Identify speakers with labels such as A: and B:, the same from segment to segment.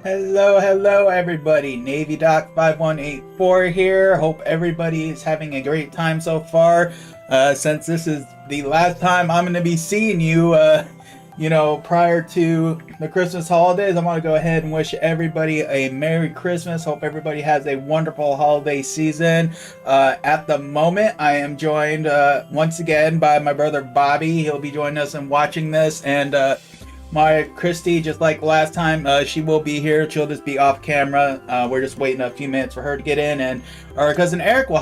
A: Hello, everybody. Navy Doc 5184 here. Hope everybody is having a great time so far. Since this is the last time I'm going to be seeing you, prior to the Christmas holidays, I want to go ahead and wish everybody a Merry Christmas. Hope everybody has a wonderful holiday season. At the moment, I am joined once again by my brother Bobby. He'll be joining us and watching this, and my Christy, just like last time, she will be here. She'll just be off camera. We're just waiting a few minutes for her to get in, and our cousin Eric will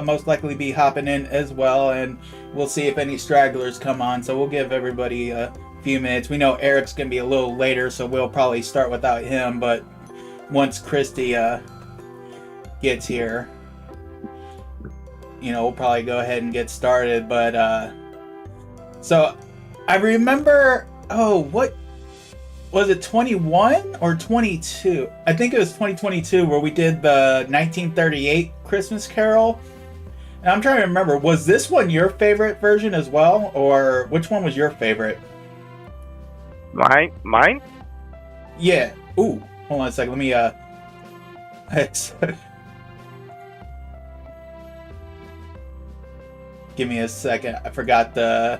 A: most likely be hopping in as well. And we'll see if any stragglers come on. So we'll give everybody a few minutes. We know Eric's gonna be a little later, so we'll probably start without him. But once Christy gets here, we'll probably go ahead and get started. But so I remember. Oh, what was it, 21 or 22? I think it was 2022 where we did the 1938 Christmas Carol. And I'm trying to remember, was this one your favorite version as well? Or which one was your favorite?
B: Mine?
A: Yeah. Ooh, hold on a second. Let me, give me a second. I forgot the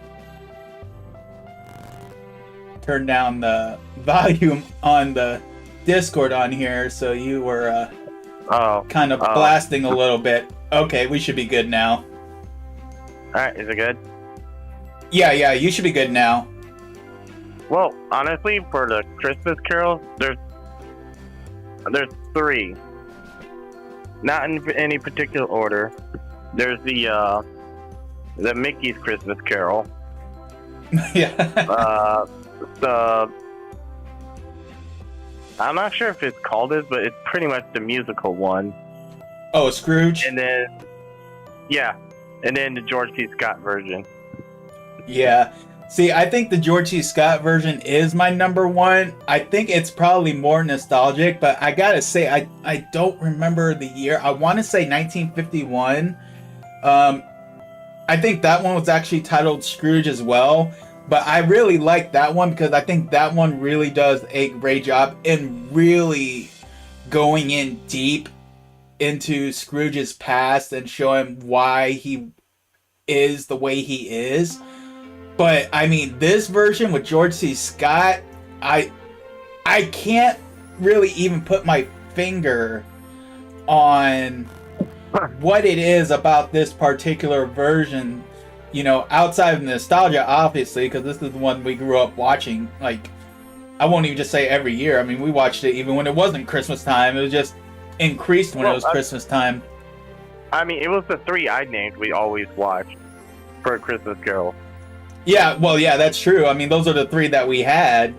A: turn down the volume on the Discord on here, so you were kind of blasting a little bit. Okay, we should be good now.
B: Alright, is it good?
A: Yeah, you should be good now.
B: Well, honestly, for the Christmas carols, there's three. Not in any particular order. There's the Mickey's Christmas Carol.
A: Yeah.
B: I'm not sure if it's called this, but it's pretty much the musical one.
A: Oh, Scrooge?
B: And then the George C. Scott version.
A: Yeah. See, I think the George C. Scott version is my number one. I think it's probably more nostalgic, but I gotta say, I don't remember the year. I want to say 1951. I think that one was actually titled Scrooge as well. But I really like that one because I think that one really does a great job in really going in deep into Scrooge's past and showing why he is the way he is. But I mean, this version with George C. Scott, I can't really even put my finger on what it is about this particular version. Outside of nostalgia, obviously, because this is the one we grew up watching. Like, I won't even just say every year. I mean, we watched it even when it wasn't Christmas time. It was just increased when it was Christmas time.
B: I mean, it was the three I named we always watched for a Christmas Carol.
A: Yeah, well, yeah, that's true. I mean, those are the three that we had,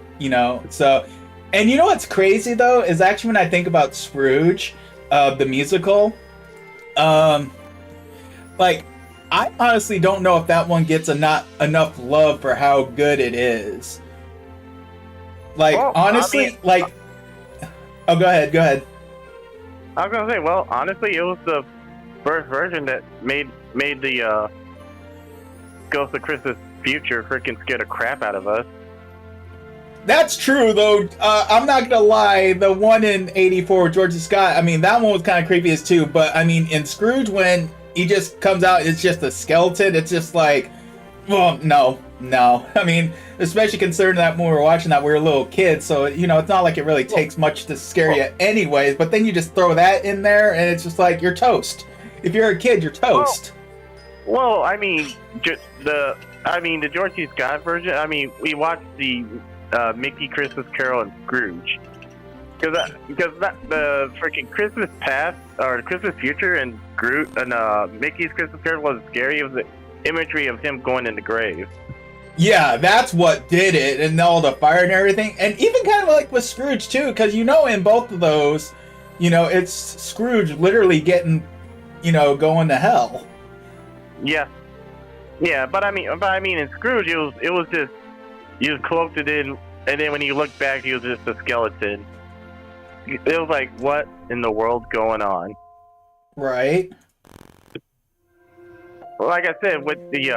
A: So, and you know what's crazy, though, is actually when I think about Scrooge, the musical, I honestly don't know if that one gets enough love for how good it is. Honestly, oh, go ahead.
B: I was gonna say, well, honestly, it was the first version that made the Ghost of Christmas Future freaking scare the crap out of us.
A: That's true, though. I'm not gonna lie. The one in '84 with George C. Scott, I mean, that one was kind of creepy as too. But I mean, in Scrooge, when he just comes out, it's just a skeleton. It's just like, well, no. I mean, especially considering that when we were watching that, we were little kids, so it's not like it really takes much to scare you, anyways. But then you just throw that in there, and it's just like you're toast. If you're a kid, you're toast.
B: Well, I mean, the George C. Scott version. I mean, we watched the Mickey Christmas Carol and Scrooge. Because the freaking Christmas Past or Christmas Future and Groot and Mickey's Christmas Carol wasn't scary. It was the imagery of him going in the grave.
A: Yeah, that's what did it, and all the fire and everything, and even kind of like with Scrooge too, because in both of those, it's Scrooge literally getting, going to hell.
B: Yeah, but I mean, in Scrooge, it was just he was cloaked in, and then when you look back, he was just a skeleton. It was like, what in the world's going on?
A: Right.
B: Like I said, with the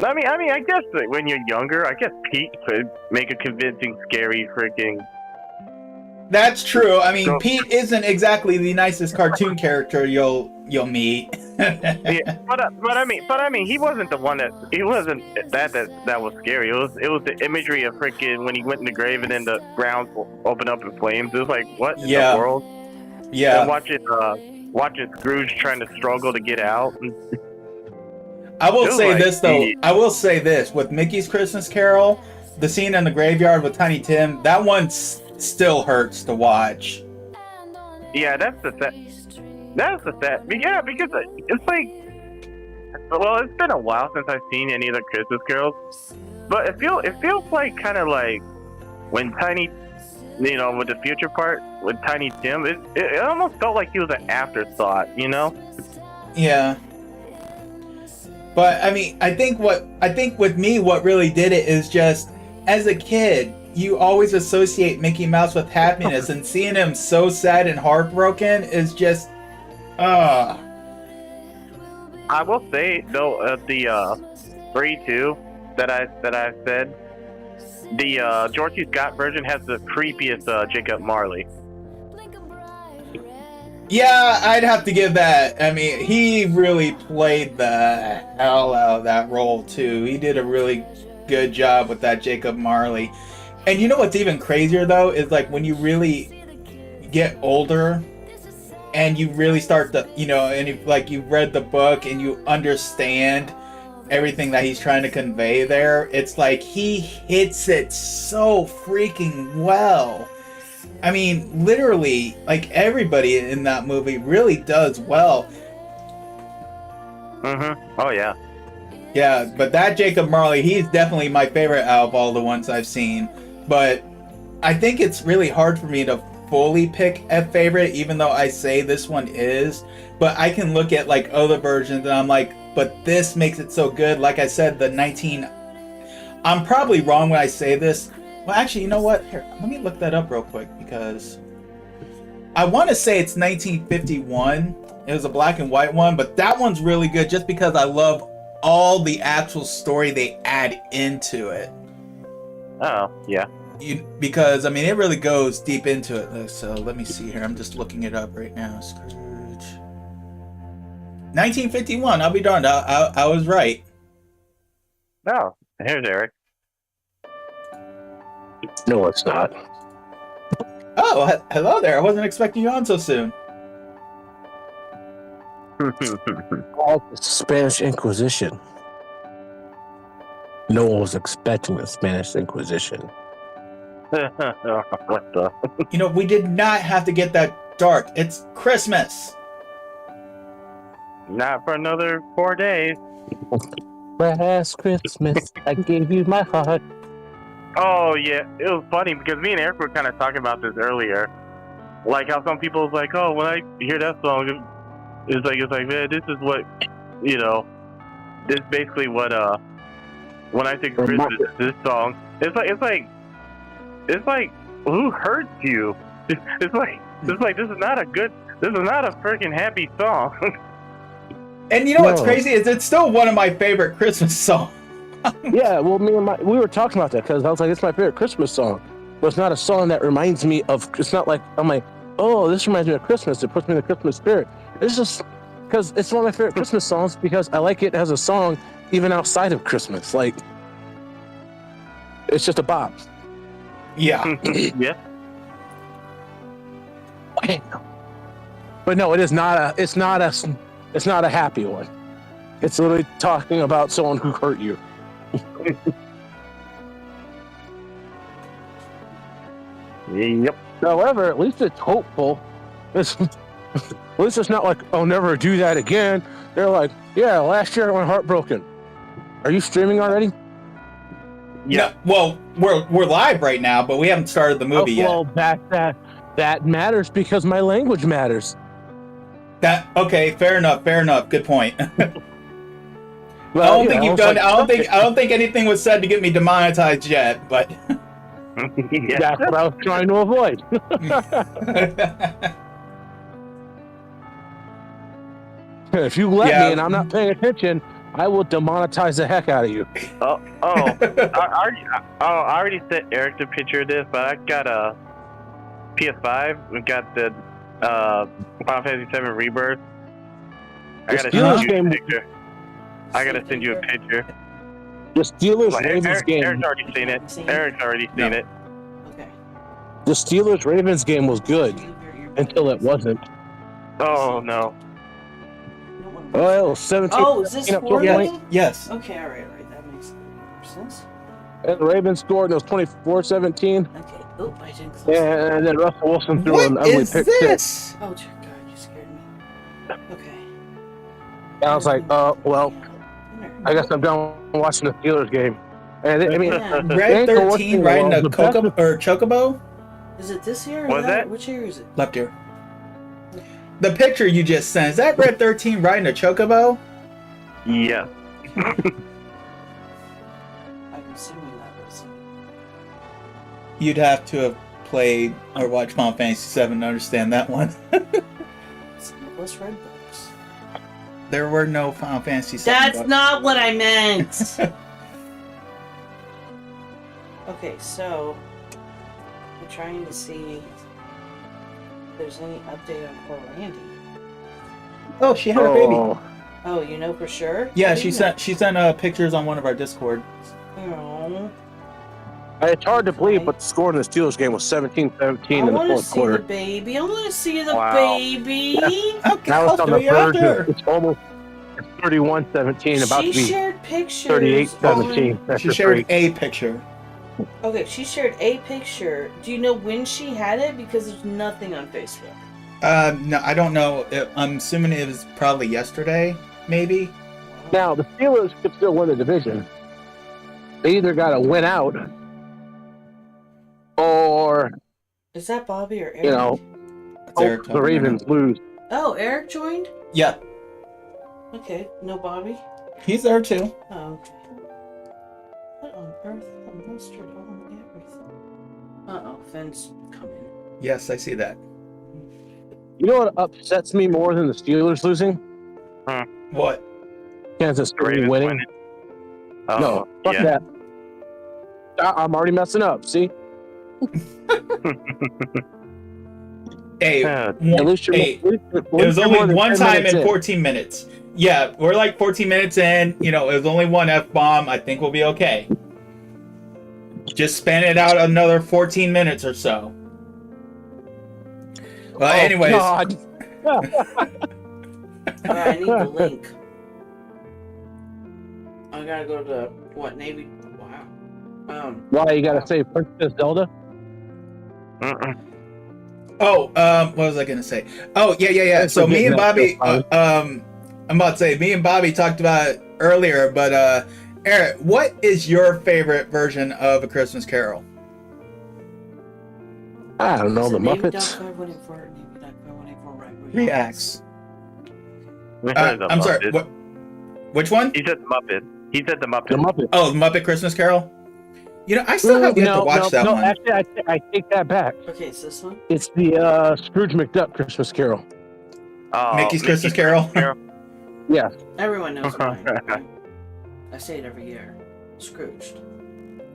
B: I guess that when you're younger, I guess Pete could make a convincing, scary freaking
A: That's true. I mean,
B: So-
A: Pete isn't exactly the nicest cartoon character you'll meet.
B: Yeah, but I mean, he wasn't the one he wasn't that was scary. It was the imagery of freaking when he went in the grave and then the ground opened up in flames. It was like, what in
A: Yeah.
B: the world?
A: Yeah.
B: And watching Scrooge trying to struggle to get out.
A: I will
B: It was
A: say
B: like
A: this though.
B: the-
A: I will say this with Mickey's Christmas Carol, the scene in the graveyard with Tiny Tim, that one still hurts to watch.
B: Yeah, that's the set. That's the set. Yeah, because it's like, well, it's been a while since I've seen any of the Christmas carols, but it feels like kind of like when Tiny, you know, with the future part with Tiny Tim, it almost felt like he was an afterthought, you know?
A: Yeah. But I mean, I think with me, what really did it is just as a kid, you always associate Mickey Mouse with happiness, and seeing him so sad and heartbroken is just,
B: I will say though, the 3-2 that I said, the George C. Scott version has the creepiest Jacob Marley.
A: Yeah, I'd have to give that. I mean, he really played the hell out of that role too. He did a really good job with that Jacob Marley. And you know what's even crazier though is like when you really get older and you really start to, you know, and you read the book and you understand everything that he's trying to convey there, it's like he hits it so freaking well. I mean, literally, like everybody in that movie really does well.
B: Oh yeah.
A: Yeah, but that Jacob Marley, he's definitely my favorite out of all the ones I've seen. But I think it's really hard for me to fully pick a favorite, even though I say this one is. But I can look at like other versions and I'm like, but this makes it so good. Like I said, I'm probably wrong when I say this. Well, actually, you know what? Here, let me look that up real quick because I want to say it's 1951. It was a black and white one, but that one's really good just because I love all the actual story they add into it.
B: Oh yeah.
A: Because I mean, it really goes deep into it. So let me see here. I'm just looking it up right now. Scrooge. 1951. I'll be darned. I was right.
B: Oh, here's Eric.
C: No, it's not.
A: Oh, hello there. I wasn't expecting you on so soon.
C: Called the Spanish Inquisition. No one was expecting the Spanish Inquisition.
B: What the?
A: You know, we did not have to get that dark. It's Christmas.
B: Not for another 4 days.
C: Last Christmas, I gave you my heart.
B: Oh yeah, it was funny because me and Eric were kind of talking about this earlier. Like how some people was like, oh, when I hear that song, it's like, man, this is what, you know, this is basically what when I think Christmas, this song, it's like, who hurts you? It's like this is not a freaking happy song.
A: And you know what's
C: No.
A: crazy is it's still one of my favorite Christmas songs.
C: Yeah, well, we were talking about that because I was like, it's my favorite Christmas song. But it's not a song that reminds me of, it's not like, I'm like, oh, this reminds me of Christmas. It puts me in the Christmas spirit. It's just because it's one of my favorite Christmas songs because I like it as a song even outside of Christmas. Like, it's just a bop.
A: Yeah.
B: Yeah.
C: But no, it's not a happy one. It's literally talking about someone who hurt you.
B: Yep.
C: However, at least it's hopeful. At least it's not like, I'll never do that again. They're like, yeah, last year I went heartbroken. Are you streaming already?
B: Yeah.
A: No, well, we're live right now, but we haven't started the movie yet.
C: Well, that matters because my language matters.
A: Okay, fair enough. Good point.
C: Well,
A: I don't
C: you
A: think
C: know,
A: you've
C: it's
A: done.
C: like-
A: I don't think anything was said to get me demonetized yet. But
B: Yeah.
C: That's what I was trying to avoid. If you let
A: Yeah.
C: me and I'm not paying attention, I will demonetize the heck out of you.
B: I already sent Eric the picture of this, but I got a PS5. We've got the Final Fantasy VII Rebirth. I
C: The
B: gotta
C: Steelers
B: send you a
C: game-
B: picture. I gotta send you a picture.
C: The Steelers
B: Well,
C: Ravens game.
B: Eric's already seen it. Eric's already seen it.
D: Okay.
C: The Steelers Ravens game was good until it wasn't.
B: Oh no.
C: Well, it was 17.
D: Oh, is this
C: you know,
D: for
A: Yeah.
D: me?
A: Yes.
D: Okay, all right. That makes sense.
C: And the Ravens scored, and it was 24-17.
D: Okay. Oh, I didn't close.
C: And then Russell Wilson threw an
A: What
C: ugly
A: is
C: pick six.
A: this?
D: Oh, dear God, you scared me. Okay.
C: And I was like, well, I guess I'm done watching the Steelers game. And I mean,
D: Yeah.
A: Red
C: They ain't gonna
A: 13
C: work
A: riding
C: well.
A: a
C: The best-
A: Coco or Chocobo?
D: Is it this year? Or
B: Was that?
D: Which year is it?
A: Left ear. The picture you just sent, is that Red 13 riding a Chocobo?
B: Yeah.
D: I'm assuming that was.
A: You'd have to have played or watched Final Fantasy 7 to understand that one.
D: It's Nicholas Red books.
A: There were no Final Fantasy 7
D: That's
A: books.
D: not what I meant. Okay, so I'm trying to see if there's any update on poor Randy.
A: Oh, she had a baby.
D: Oh, you know for sure?
A: Yeah,
D: How do
A: she
D: you
A: sent pictures on one of our Discord.
D: know?
C: it's hard to believe, but the score in the Steelers game was 17-17
D: I
C: in the
D: want to
C: fourth
D: see
C: quarter.
D: the baby. I want to see the
B: Wow.
D: baby.
A: Okay,
C: Now
A: I'll
C: it's on
A: show
C: the
A: you
C: verge.
A: after.
C: It's almost 31-17, about
D: She
C: to be
D: shared pictures.
C: 38-17. That's
A: She
C: a
A: shared
C: break.
A: a picture.
D: Okay, she shared a picture. Do you know when she had it? Because there's nothing on Facebook.
A: No, I don't know. I'm assuming it was probably yesterday, maybe.
C: Now, the Steelers could still win the division. They either got to win out or,
D: Is that Bobby or Eric?
C: you know,
A: That's Eric
C: hope the
A: talking right
C: Ravens lose.
D: Oh, Eric joined?
A: now. Yeah,
D: Okay, no Bobby?
A: he's there too.
D: Oh, okay. What on earth? A mustard on everything. Uh-oh, Finn's coming.
A: Yes, I see that.
C: You know what upsets me more than the Steelers losing?
A: What?
C: Kansas
B: The
C: City
B: Ravens
C: winning.
B: winning. Oh,
C: No, fuck
B: yeah.
C: that. I'm already messing up. See,
A: Hey,
B: Yeah.
C: at
A: one,
C: least you're.
A: hey,
C: at least
A: it was
C: you're more
A: only
C: than
A: one
C: 10
A: time
C: minutes
A: in 14 minutes. Yeah, we're like 14 minutes in. You know, it was only one F-bomb. I think we'll be okay. Just span it out another 14 minutes or so. Well,
C: Oh,
A: anyways.
C: God.
D: Yeah, I need the link. I gotta go to what Navy? Wow.
C: Why you gotta say Princess Zelda?
B: Mm-mm.
A: Oh, what was I gonna say? Oh, yeah. So me and Bobby, I'm about to say, me and Bobby talked about it earlier, but Eric, what is your favorite version of A Christmas Carol?
C: I don't know,
D: Is
C: the
D: it Navy
C: Muppets.
D: Duck 514, Navy Duck 514, right?
A: Reacts.
B: We heard the
A: I'm sorry.
B: Muppet.
A: What? Which one?
B: He said the Muppet. He said the Muppet.
C: The Muppets.
A: Oh, Muppet Christmas Carol. You know, I still have yet to watch that one.
C: Actually, I take that back.
D: Okay, it's this one.
C: It's the Scrooge McDuck Christmas Carol.
B: Oh,
A: Mickey's Christmas Carol.
C: Yeah.
D: Everyone knows mine. Okay? I say it every year. Scrooged.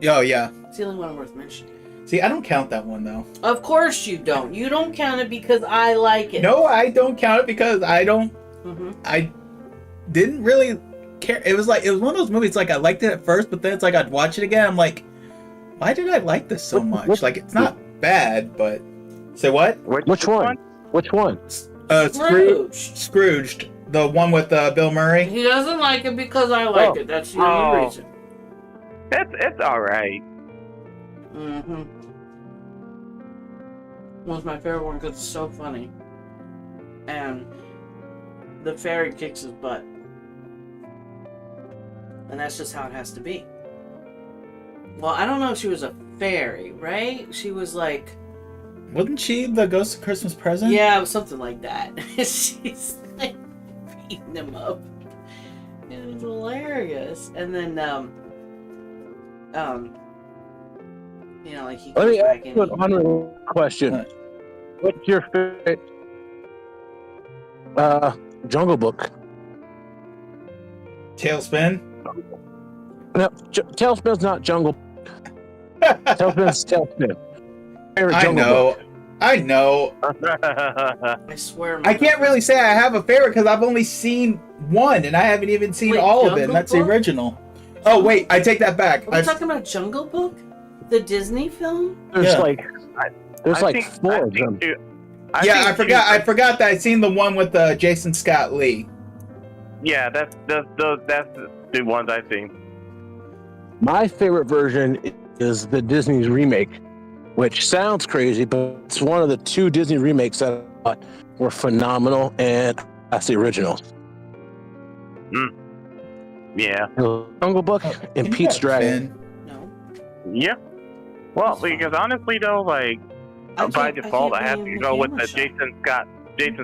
A: Oh yeah.
D: It's the only one worth mentioning.
A: See, I don't count that one though.
D: Of course you don't. You don't count it because I like it.
A: No, I don't count it because I don't.
D: Mm-hmm.
A: I didn't really care. It was one of those movies. Like I liked it at first, but then it's like I'd watch it again. I'm like, why did I like this so much? Like it's not bad, but say what?
C: Which one? Which one?
A: Scrooged, the one with Bill Murray.
D: He doesn't like it because I like it. That's the only reason.
B: It's all right.
D: Mm-hmm. One's my favorite one because it's so funny. And the fairy kicks his butt. And that's just how it has to be. Well, I don't know if she was a fairy, right? She was like...
A: Wasn't she the Ghost of Christmas Present?
D: Yeah, it was something like that. She's like beating him up. It was hilarious. And then, you know, like he
C: Let me
D: goes
C: ask
D: back
C: you an
D: and
C: honorable question.
A: What?
C: What's your favorite Jungle Book?
A: Tailspin.
C: No, Tailspin's not Jungle. Tailspin's Tailspin. Favorite
A: I
C: Jungle
A: know.
C: Book.
A: I know.
D: I swear.
A: I can't really say I have a favorite because I've only seen one, and I haven't even seen
D: Wait,
A: all of it. And
D: Jungle
A: that's the
D: Book?
A: original. Oh wait, I take that back.
D: Are we talking about Jungle Book? The Disney film?
C: There's
A: Yeah.
C: like there's like four of them.
A: I forgot that I seen the one with Jason Scott Lee.
B: Yeah, that's the ones I've seen.
C: My favorite version is the Disney's remake, which sounds crazy, but it's one of the two Disney remakes that I thought were phenomenal, and that's the original.
B: Yeah.
C: Jungle Book
A: Can
C: and
A: you
C: Pete's
A: get
C: Dragon.
A: Finn?
D: No.
B: Yeah. Well, because honestly though, like by default, I have to go with the Jason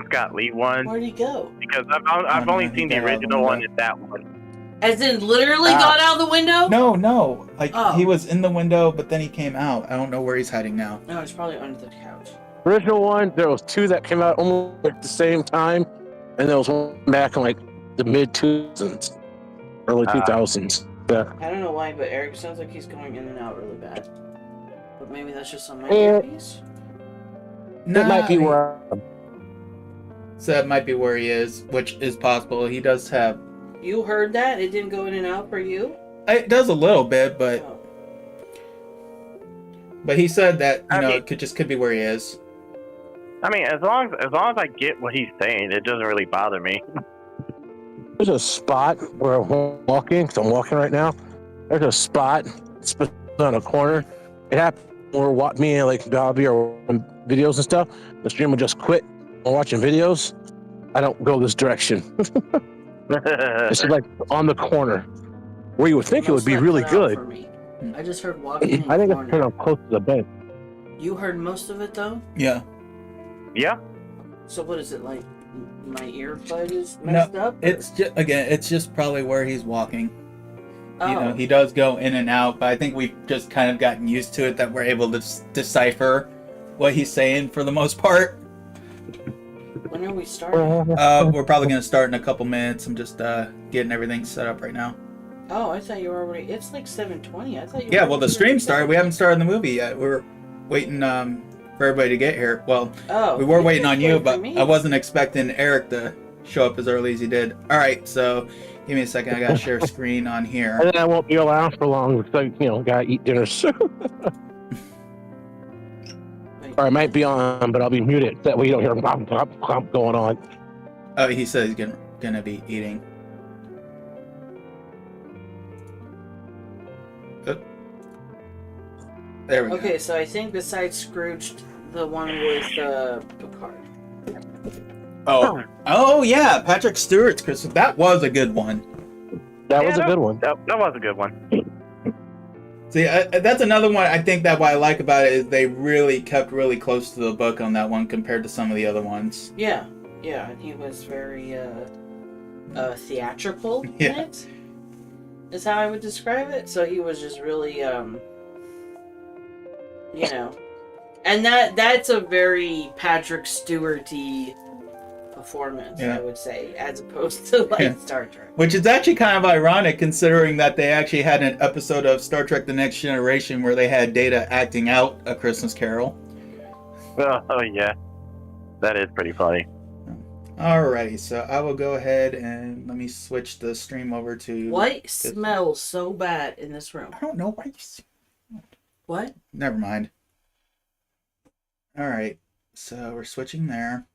B: Scott Lee one
D: Where'd he go?
B: because I've
A: no,
B: only
A: he
B: seen the
A: got out of the
B: original one
A: window.
B: and that one.
D: As in, literally got out of the window?
A: No. Like
D: Oh.
A: he was in the window, but then he came out. I don't know where he's hiding now.
D: No, it's probably under the couch.
C: Original one, there was two that came out almost at the same time, and there was one back in like the mid 2000s, early 2000s. Yeah.
D: I don't know why, but Eric sounds like he's going in and out really bad. But maybe that's just on my
C: Yeah.
D: earpiece.
C: That might be where.
A: So that might be where he is, which is possible. He does have.
D: You heard that? It didn't go in and out for you?
A: It does a little bit, but
D: Oh.
A: he said that
B: I mean-
A: it could be where he is.
B: I mean, as long as I get what he's saying, it doesn't really bother me.
C: There's a spot where I'm walking, because I'm walking right now. There's a spot on a corner. It happened where me and like Bobby are watching videos and stuff. The stream will just quit. I'm watching videos. I don't go this direction. It's just like on the corner where you would think it would be
D: Most of that
C: really
D: cut out
C: good.
D: for me. I just heard walking in
C: I think
D: the
C: it's
D: corner.
C: turned up close to the bed.
D: You heard most of it though?
A: Yeah.
B: Yeah.
D: So what is it like? My earbud is messed up? or-
A: It's just probably where he's walking.
D: Oh.
A: He does go in and out, but I think we've just kind of gotten used to it that we're able to decipher what he's saying for the most part.
D: When are we starting?
A: We're probably going to start in a couple minutes. I'm just getting everything set up right now.
D: Oh, I thought you were already. It's like 7:20. I thought you.
A: Yeah,
D: were
A: well, the
D: already
A: stream
D: here.
A: started. We haven't started the movie yet. We're waiting for everybody to get here. Well,
D: Oh.
A: we were waiting on you,
D: wait for
A: but
D: me.
A: I wasn't expecting Eric to show up as early as he did. All right, so give me a second. I got to share screen on here.
C: And then I won't be around for long because I, gotta eat dinner soon.
D: Wait.
C: Or I might be on, but I'll be muted. That way you don't hear bump going on.
A: Oh, he said he's gonna be eating. Oop. There we go.
D: Okay, so I think besides Scrooge, the one with Picard.
A: Oh yeah, Patrick Stewart's Christmas. That was a good one.
C: That was a good one.
B: That was a good one.
A: See, that's another one. I think that what I like about it is they really kept really close to the book on that one compared to some of the other ones.
D: Yeah, and he was very theatrical in
A: Yeah.
D: it. Is how I would describe it. So he was just really and that's a very Patrick Stewart-y performance,
A: Yeah.
D: I would say, as opposed to like
A: Yeah.
D: Star Trek.
A: Which is actually kind of ironic considering that they actually had an episode of Star Trek The Next Generation where they had Data acting out A Christmas Carol.
B: Oh yeah, that is pretty funny.
A: Alrighty, so I will go ahead and let me switch the stream over to...
D: What smells so bad in this room?
A: I don't know why you...
D: What?
A: Never mind. Alright, so we're switching there.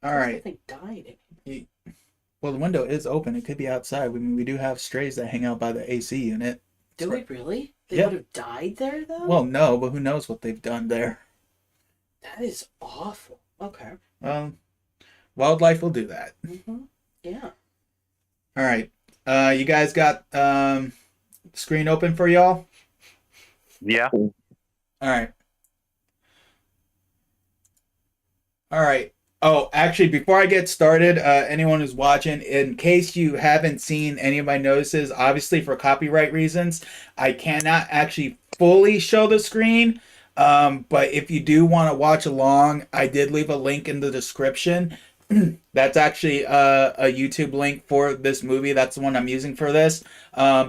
A: Alright.
D: They died.
A: Well, the window is open. It could be outside. We do have strays that hang out by the AC unit.
D: Do we really? They
A: Yeah.
D: would have died there though?
A: Well, no, but who knows what they've done there.
D: that is awful. Okay.
A: Wildlife will do that.
D: Yeah.
A: All right. You guys got screen open for y'all?
B: Yeah.
A: All right. All right. Oh, actually, before I get started, anyone who's watching, in case you haven't seen any of my notices, obviously for copyright reasons, I cannot actually fully show the screen. But if you do want to watch along, I did leave a link in the description That's actually a YouTube link for this movie. That's the one I'm using for this.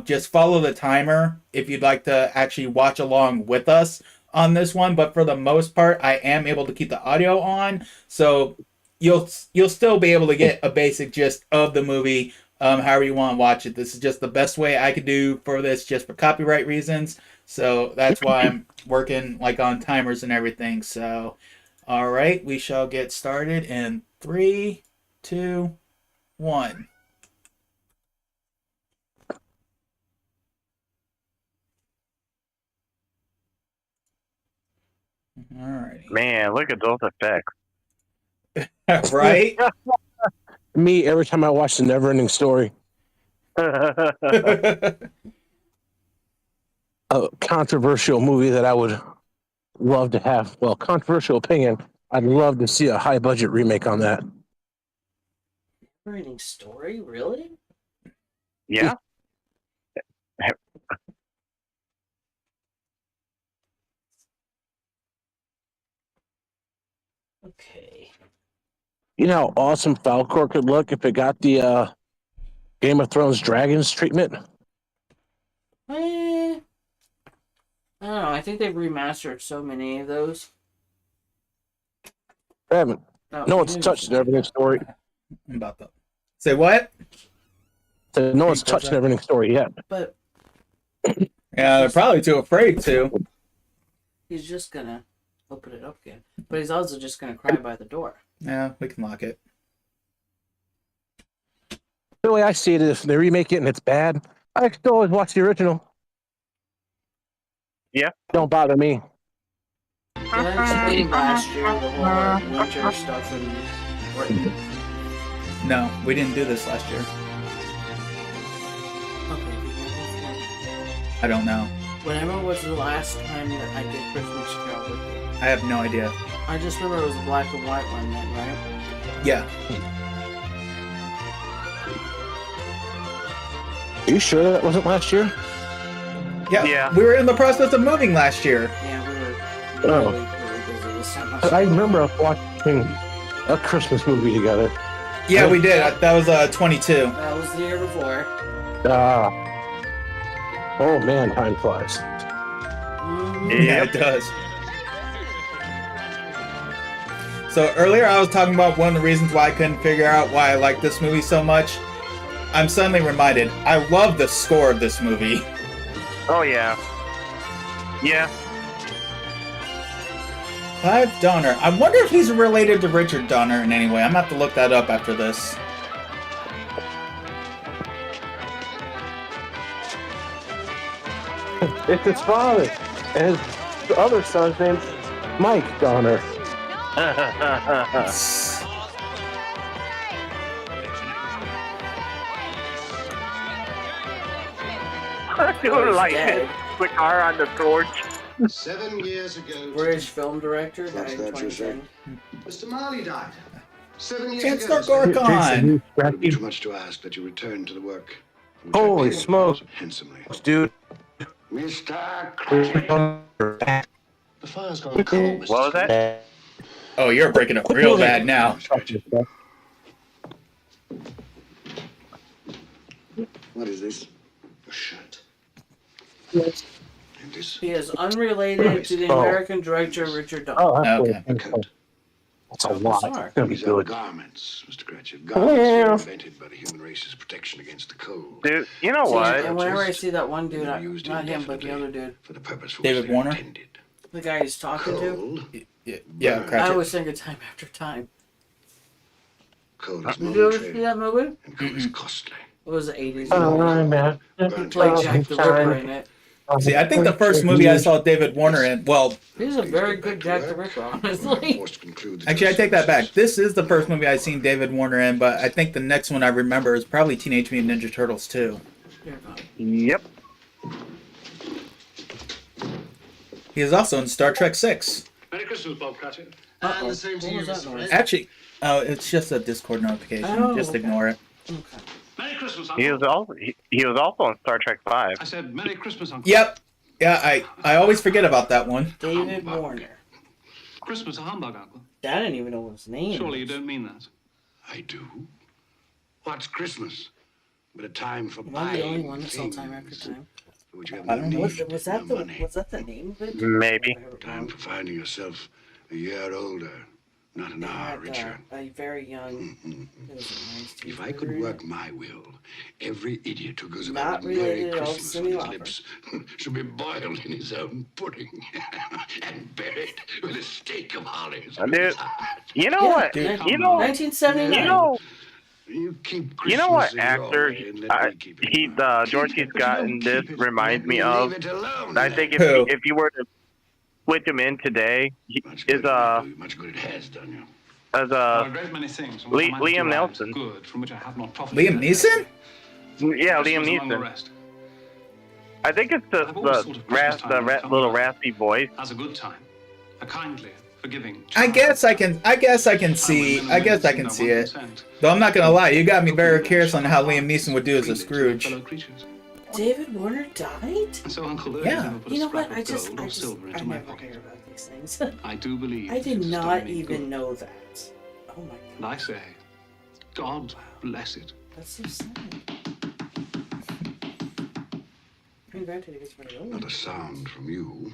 A: Just follow the timer if you'd like to actually watch along with us on this one. But for the most part, I am able to keep the audio on, so you'll still be able to get a basic gist of the movie. However you want to watch it. This is just the best way I could do for this, just for copyright reasons. So that's why I'm working like on timers and everything. So, all right, we shall get started in 3, 2, 1. All right.
B: Man, look at those effects.
A: Right?
C: Me, every time I watch the Neverending Story, a controversial movie that I would love to have. Well, controversial opinion. I'd love to see a high budget remake on that.
D: Neverending Story, really?
B: Yeah.
D: Okay.
C: You know how awesome Falcor could look if it got the Game of Thrones dragons treatment?
D: I don't know. I think they've remastered so many of those.
C: I haven't.
D: Oh,
C: No one's
D: maybe
C: touched
D: it's-
C: Neverending Story.
A: I'm about to say what?
C: No one's touched Neverending Story yet.
D: But
A: Yeah, they're probably too afraid to.
D: he's just gonna open it up again. But he's also just gonna cry by the door.
A: Yeah, we can lock it.
C: The way I see it is, if they remake it and it's bad, I still always watch the original.
B: Yeah.
C: Don't bother me.
D: Did I explain last year the whole winter stuff in Britain?
A: No, we didn't do this last year.
D: Okay.
A: I don't know.
D: Whenever was the last time that I did Christmas Carol with you?
A: I have no idea.
D: I just remember it was a black and white one then, right?
A: Yeah.
C: Are you sure that wasn't last year?
A: Yeah.
B: Yeah.
A: We were in the process of moving last year.
D: Yeah, we were
C: Oh.
D: really, really busy this time.
C: I remember us watching a Christmas movie together.
A: Yeah, we did. That was 22.
D: That was the year before.
C: Oh man, time flies.
D: Mhm.
A: Yeah, it does. So earlier I was talking about one of the reasons why I couldn't figure out why I like this movie so much. I'm suddenly reminded, I love the score of this movie.
B: Oh yeah. Yeah.
A: Clive Donner. I wonder if he's related to Richard Donner in any way. I'm gonna have to look that up after this.
C: It's his father, and his other son's name's Mike Donner.
B: Doing like
D: dead.
B: the car on the torch.
E: 7 years ago,
D: British film director, died
E: That's
D: in
E: that you
D: 2010.
E: Mr. Marley died. 7 years
A: Chancellor
E: ago.
A: Gorkon!
E: It would be too much to ask that you return to the work. which I
C: Holy
E: paid
C: smokes.
E: Handsomely.
C: Dude.
E: Mr. Cratchit. The fire's gone cold, Mr.
B: What was that?
A: Oh, you're breaking up real bad now.
E: What is this? A shirt.
C: Yes.
E: And this?
D: He is unrelated to the
C: Oh.
D: American director Richard Donner.
C: Oh, that's
A: Okay.
E: A coat.
C: That's a lot.
D: Sorry.
C: It's gonna be
E: These are
C: good.
E: garments, Mr. Cratchit. Garments
C: Yeah.
E: were invented by the human race's protection against the cold.
B: Dude, you know
D: See,
B: what?
D: and whenever I see that one dude,
E: Never used
D: not him, but the
E: indefinitely
D: other dude,
E: For the purpose for
A: David
E: which they were
A: Warner?
E: intended.
D: the guy he's talking to,
E: Cold.
A: Yeah,
D: I
A: Cratchit.
D: always think of Time After Time.
E: Cold is
D: Did you ever see
E: momentary,
D: that movie?
E: and cold is costly.
D: It was the 80s.
C: Oh, man.
D: He played Jack the Ripper in it.
A: See, I think the first movie I saw David Warner in, well,
D: He's a very good Jack the Ripper, honestly.
E: Forced to conclude that
A: actually, I
E: your
A: take that back.
E: services-
A: This is the first movie I've seen David Warner in, but I think the next one I remember is probably Teenage Mutant Ninja Turtles 2.
D: Here, Bob.
B: Yep.
A: He is also in Star Trek 6.
F: Merry Christmas, Bob Cratchit.
D: Uh-oh.
E: And the same to
D: What
E: you,
D: was that
E: Mr.
D: noise?
E: Red.
A: Actually, it's just a Discord notification.
D: Oh,
A: Just
D: okay.
A: ignore it.
D: Okay.
F: Merry Christmas,
B: He
F: Uncle.
B: was also he was also in Star Trek 5.
F: I said Merry Christmas, Uncle.
A: Yep. Yeah, I always forget about that one.
D: David Warner.
F: Christmas a humbug, Uncle.
D: I didn't even know his name.
F: Surely you
D: was.
F: don't mean that.
E: I do. What's Christmas? But a time for
D: Am I the only
E: buying
D: one that saw time after
E: things
D: time?
E: for which you have
A: I
E: no
A: don't know.
E: need,
D: Was
E: no
D: that the
E: money.
D: name of it?
B: Maybe.
E: Time for finding yourself a year older, not an hour richer.
D: A very young.
E: If I could work my will, every idiot who goes
D: Not
E: about Merry
D: related at all to
E: Christmas on
D: Cyndi
E: his
D: Lauper.
E: lips should be boiled in his own pudding and buried with a stake of hollies.
B: Dude, you know
D: Yeah,
B: what?
A: dude.
B: You know,
D: 1979.
E: You keep
B: you know what
E: Christmas in your
B: actor
E: way and let me keep it mine.
B: George C. Scott in this reminds me
E: Leave
B: of?
E: it alone,
B: I think
A: Who?
B: if you were to switch him in today,
E: Much
B: is
E: good it'll do, much good it has done you.
B: as
F: There are a great many things from which I might
B: Liam
F: derive
B: Nelson.
F: good, from which I have not profited.
A: Liam Neeson?
B: yeah, Liam
F: Christmas among the
B: Neeson.
F: rest.
B: I think it's
F: I've always thought of Christmas time as coming
B: little
F: up
B: raspy voice.
F: as a good time, a kindly, forgiving.
A: I guess I can see it. Though I'm not gonna lie, you got me very curious on how Liam Neeson would do as a Scrooge.
D: David Warner died?
F: And so Uncle Ernie
A: Yeah.
F: never put
D: You
F: a
D: know
F: scrap
D: what?
F: of gold or silver
D: I
F: into my
D: never
F: pocket.
D: hear about these things.
F: I do believe
D: I did
F: it's
D: not
F: done me
D: even
F: good.
D: know that. Oh my
F: And
D: god.
F: I say, God bless it.
D: That's so sad. I mean, granted, it was very old.
E: Not a sound from you,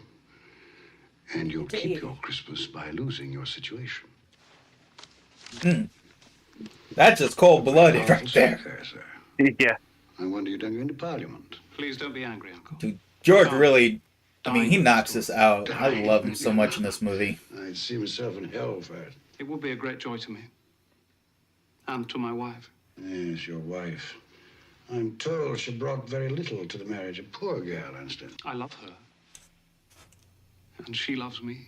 E: and you'll
D: To
E: keep
D: 80.
E: your Christmas by losing your situation.
A: That's just cold-blooded right there.
E: Fair, sir.
B: Yeah.
E: I wonder you don't go into Parliament.
F: Please don't be angry, Uncle.
A: Dude, George really, I mean, he knocks this out. I love him so much in this movie.
E: I'd see myself in hell for it.
F: It would be a great joy to me. And to my wife.
E: Yes, your wife. I'm told she brought very little to the marriage. A poor girl, Anston.
F: I love her. And she loves me.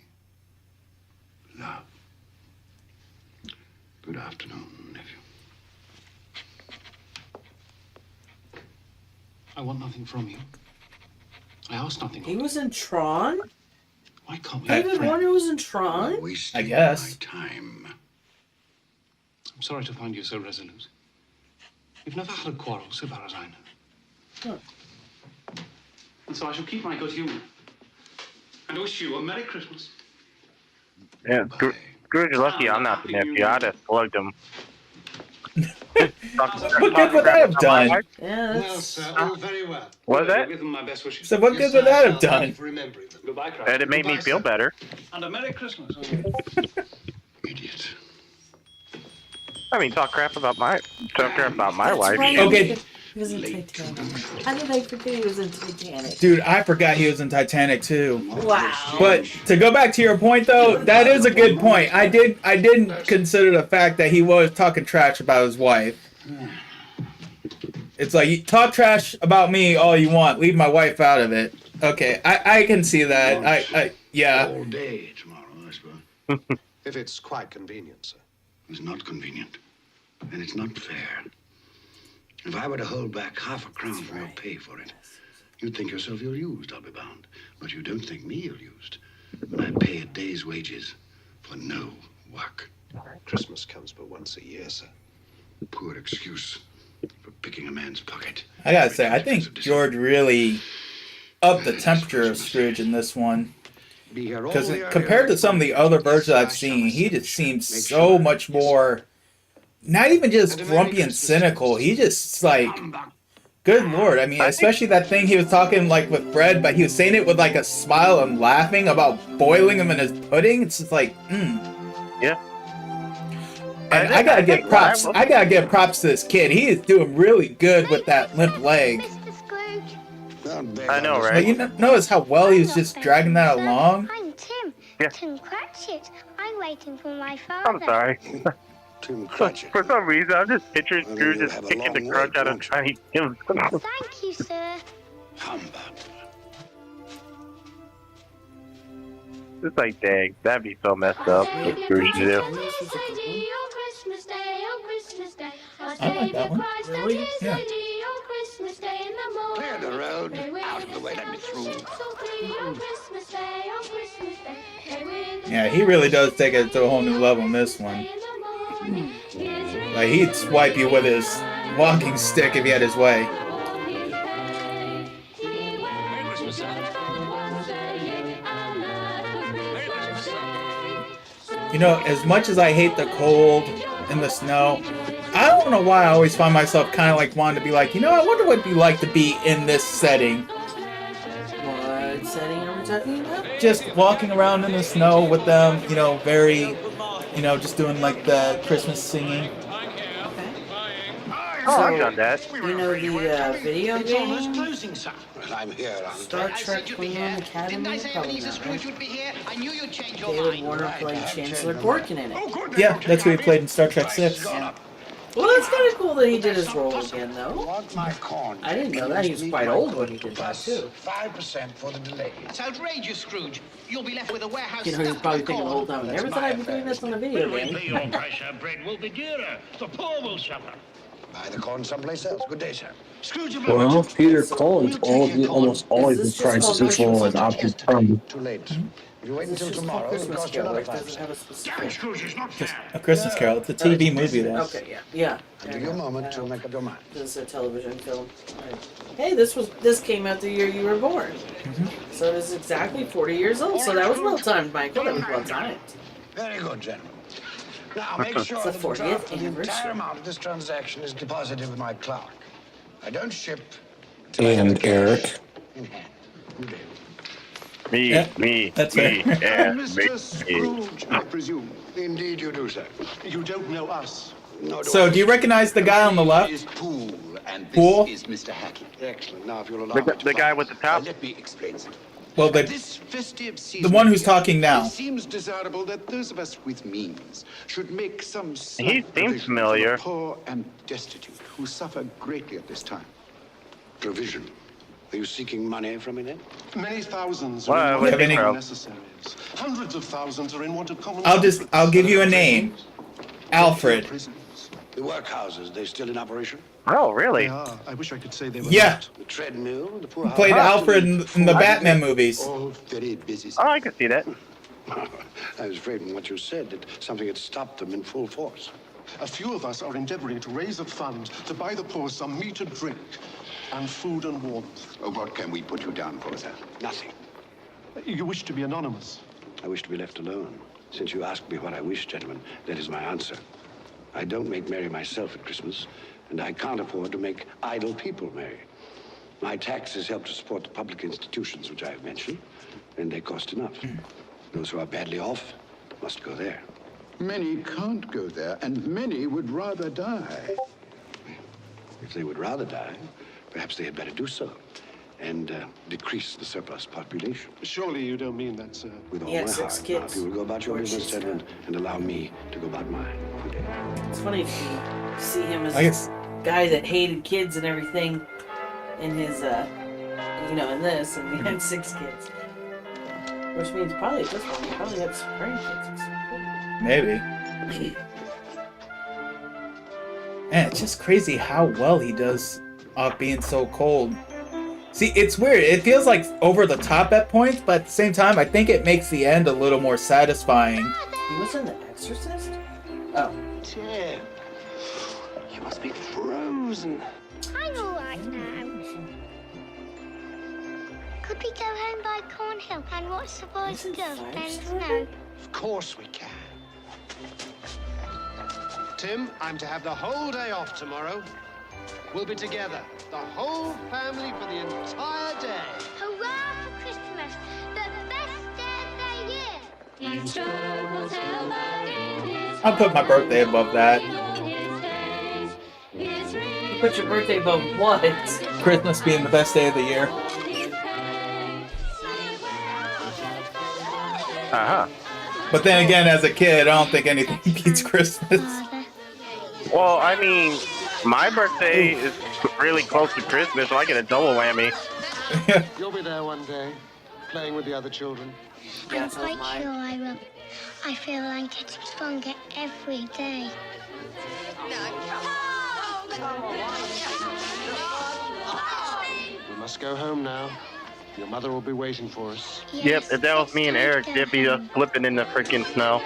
E: Love. Good afternoon, nephew.
F: I want nothing from you. I ask nothing
D: He
F: of you.
D: was in Tron?
F: Why can't we?
D: David Warner was in Tron?
E: Wasting
A: I guess.
E: my time.
F: I'm sorry to find you so resolute. We've never had a quarrel, so far as I know.
D: Huh.
F: And so I shall keep my good humor. And wish you a Merry Christmas.
B: Yeah. Scrooge is lucky I'm not the nephew. I'd have slugged him.
A: What good would that have done?
D: Yeah,
F: Well,
D: that's...
F: sir, all very well.
B: Was that?
F: Give them my best wishes.
A: So what good would that have done?
F: For remembering them. Goodbye, Christ.
B: And it made me
F: Goodbye,
B: feel
F: sir.
B: better.
F: And a Merry Christmas.
E: Idiot.
B: I mean, talk crap about my wife.
D: right.
A: Okay.
D: He was in Titanic. How did I forget he was in Titanic?
A: Dude, I forgot he was in Titanic too.
D: Wow.
A: But to go back to your point though, that is a good point. I didn't consider the fact that he was talking trash about his wife. It's like, you talk trash about me all you want, leave my wife out of it. Okay, I can see that. Yeah.
E: All day tomorrow, I suppose.
G: If it's quite convenient, sir.
E: It's not convenient. And it's not fair. If I were to hold back half a crown from your pay for it, you'd think yourself ill-used, I'll be bound. But you don't think me ill-used when I pay a day's wages for no work.
G: Christmas comes but once a year, sir.
E: Poor excuse for picking a man's pocket.
A: I gotta say, I think George really upped the temperature of Scrooge in this one.
E: Be here all
A: Because
E: the
A: compared to
E: earlier
A: some of the other versions I've seen, he just seems so much more, not even just grumpy and cynical. He just like, good lord. I mean, especially that thing he was talking like with Fred, but he was saying it with like a smile and laughing about boiling him in his pudding. It's just like,
B: Yeah.
A: And I gotta give props. I gotta give props to this kid. He is doing really good with that limp leg.
B: I know,
A: But
B: right?
A: you notice how well he was just dragging that along.
H: I'm Tim.
B: Yeah.
H: Tim Cratchit. I'm waiting for my father.
B: I'm sorry.
E: Tim Cratchit.
B: For some reason, I'm just picturing
E: Well,
B: Scrooge
E: you'll
B: just
E: have a
B: kicking the
E: long
B: crutch
E: wait,
B: out of
E: won't you?
B: Tiny Tim.
H: Thank you, sir.
E: Humbug.
B: It's like, dang, that'd be so messed up for Scrooge to do.
A: I like that one.
D: Really?
A: Yeah.
E: Clear the road. Out of the way, let me through.
A: Yeah, he really does take it to a whole new level in this one. Like, he'd swipe you with his walking stick if he had his way. You know, as much as I hate the cold in the snow. I don't know why I always find myself kind of like wanting to be like, I wonder what it'd be like to be in this setting.
D: What setting are we talking about?
A: Just walking around in the snow with them, very, just doing like the Christmas singing.
B: Oh, I've done that.
D: You know the video game?
E: Well, I'm here on
D: Star Trek Klingon Academy? Probably not, right? David Warner played Chancellor Gorkin in it.
A: Yeah, that's who he played in Star Trek 6.
D: Yeah. Well, that's kind of cool that he did his role again, though.
E: Want my corn?
D: I didn't know that. He was quite old when he did that, too.
E: 5% for the delay.
I: It's outrageous, Scrooge. You'll be left with a warehouse.
D: He was probably thinking the whole time, never thought I'd be doing this on a video game.
I: Your price of bread will be dearer. The poor will suffer.
E: Buy the corn someplace else. Good day, sir.
I: Scrooge of
C: Well, Peter Collins almost always
D: Is this just
C: tries
D: called
C: to swallow an
D: Christmas?
C: option term.
E: Too late. If you wait
D: It's
E: until
D: just
E: tomorrow,
D: called
E: it'll
D: Christmas
E: cost you
D: Carol.
E: another
D: It doesn't have a
E: 5%.
D: specific...
I: Scrooge is not fair.
A: A Christmas Carol. It's a TV movie, though.
D: Okay, yeah.
E: Give you a moment to make up your mind.
D: This is a television film. Right. Hey, this came out the year you were born. So it is exactly 40 years old. So that was well timed, Michael. That was well timed.
E: Very good, gentlemen. Now, make sure
D: It's the
E: that the
D: 40th
E: draft for the
D: anniversary.
E: entire amount of this transaction is deposited with my clerk. I don't ship.
C: And Eric.
E: In hand. Good day.
B: Me,
A: Yeah,
B: me,
A: that's
B: me,
A: fair.
B: yeah, me.
G: Mr. Scrooge, I presume.
E: Indeed, you do, sir.
G: You don't know us.
E: No,
A: So, do you recognize the guy on the left?
J: Is Poole, and this
A: Poole?
J: is Mr. Hackett.
E: Excellent. Now, if you'll allow
B: The,
E: me
B: gu-
E: to
B: the guy
E: find-
B: with the top?
J: Let me explain something.
A: Well,
J: This festive
A: the
J: season
A: one who's
J: here,
A: talking now.
J: It seems desirable that those of us with means should make some
B: He
J: slight
B: seems
J: provision
B: familiar.
J: for the poor and destitute who suffer greatly at this time.
E: Provision. Are you seeking money from me then?
G: Many thousands
B: Well,
G: are in
B: wait
G: want
B: a
G: of
B: minute.
G: necessaries. Hundreds of thousands are in want of common
A: I'll give you a name. Alfred.
G: Prisons.
E: The workhouses, they still in operation?
B: Oh, really?
G: They are. I wish I could say they were
A: Yeah.
G: not.
E: The treadmill, the poor house.
A: Played Alfred in the Batman movies.
J: All very busy.
B: Oh, I can see that.
E: I was afraid from what you said that something had stopped them in full force.
G: A few of us are endeavoring to raise a fund to buy the poor some meat and drink, and food and warmth.
J: What can we put you down for, sir?
E: Nothing.
G: You wish to be anonymous.
E: I wish to be left alone. Since you asked me what I wish, gentlemen, that is my answer. I don't make merry myself at Christmas, and I can't afford to make idle people merry. My taxes help to support the public institutions which I have mentioned, and they cost enough. Those who are badly off must go there.
J: Many can't go there, and many would rather die.
E: If they would rather die, perhaps they had better do so, and decrease the surplus population.
G: Surely you don't mean that, sir.
E: With all
D: He had
E: my
D: 6
E: heart. Now,
D: kids.
E: if you will go about your
D: Or
E: business,
D: she's
E: gentlemen, and allow me to go about mine. Good day.
D: It's funny to see him as
A: I guess.
D: a guy that hated kids and everything in his, in this, and he had 6 kids. Which means probably at this point he probably had some grandkids.
A: Maybe. Man, it's just crazy how well he does off being so cold. See, it's weird. It feels like over the top at points, but at the same time, I think it makes the end a little more satisfying.
D: He was in The Exorcist? Oh.
J: Tim, you must be frozen.
H: I'm all right now. Could we go home by Cornhill and watch the boys and girls play in the snow?
J: Of course we can.
I: Tim, I'm to have the whole day off tomorrow. We'll be together, the whole family for the entire day.
H: Hurrah for Christmas, the best day of the year!
A: I'll put my birthday above that.
D: You put your birthday above what?
A: Christmas being the best day of the year.
B: Uh-huh.
A: But then again, as a kid, I don't think anything beats Christmas.
B: Well, I mean, my birthday is really close to Christmas, so I get a double whammy.
G: You'll be there one day, playing with the other children.
D: Yeah,
H: I'm
D: so
H: quite
D: mine.
H: sure I will. I feel I'm getting stronger every day.
G: We must go home now. Your mother will be waiting for us.
B: Yep, if that was me and Eric, they'd be just flipping in the freaking snow.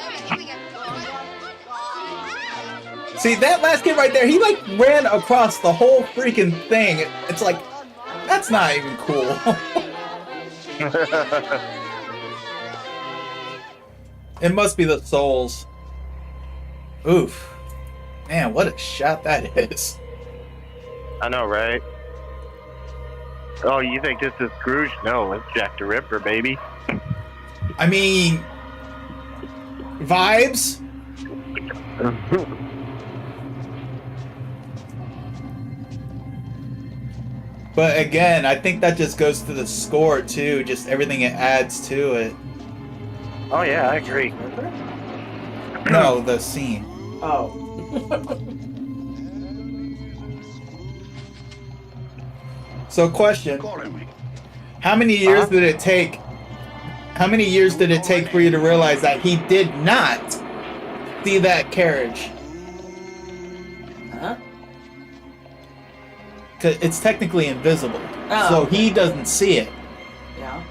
A: See, that last kid right there, he like ran across the whole freaking thing. It's like, that's not even cool. It must be the souls. Oof. Man, what a shot that is.
B: I know, right? Oh, you think this is Scrooge? No, it's Jack the Ripper, baby.
A: I mean, vibes. But again, I think that just goes to the score too, just everything it adds to it.
B: Oh yeah, I agree.
A: No, the scene.
D: Oh.
A: So question,
E: Calling me.
A: how many years did it take? How many years did it take for you to realize that he did not see that carriage?
D: Huh?
A: 'Cause it's technically invisible,
D: Oh,
A: so
D: okay.
A: he doesn't see it.
D: Yeah.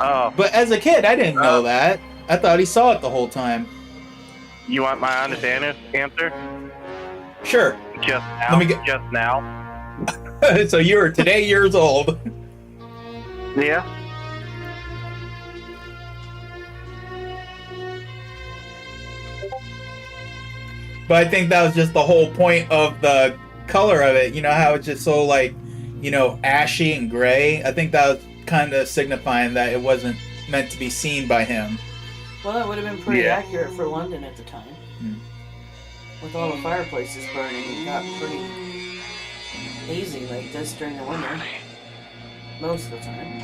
B: Oh,
A: But as a kid, I didn't know that. I thought he saw it the whole time.
B: you want my honest answer?
A: Sure.
B: Just now.
A: Let me get-
B: Just now.
A: So you were today years old.
B: Yeah.
A: But I think that was just the whole point of the color of it. You know how it's just so like, you know, ashy and gray. I think that was kind of signifying that it wasn't meant to be seen by him.
D: Well, that would have been pretty
B: Yeah.
D: accurate for London at the time.
A: Hmm.
D: With all the fireplaces burning, it got pretty hazy like this during the winter. Most of the time.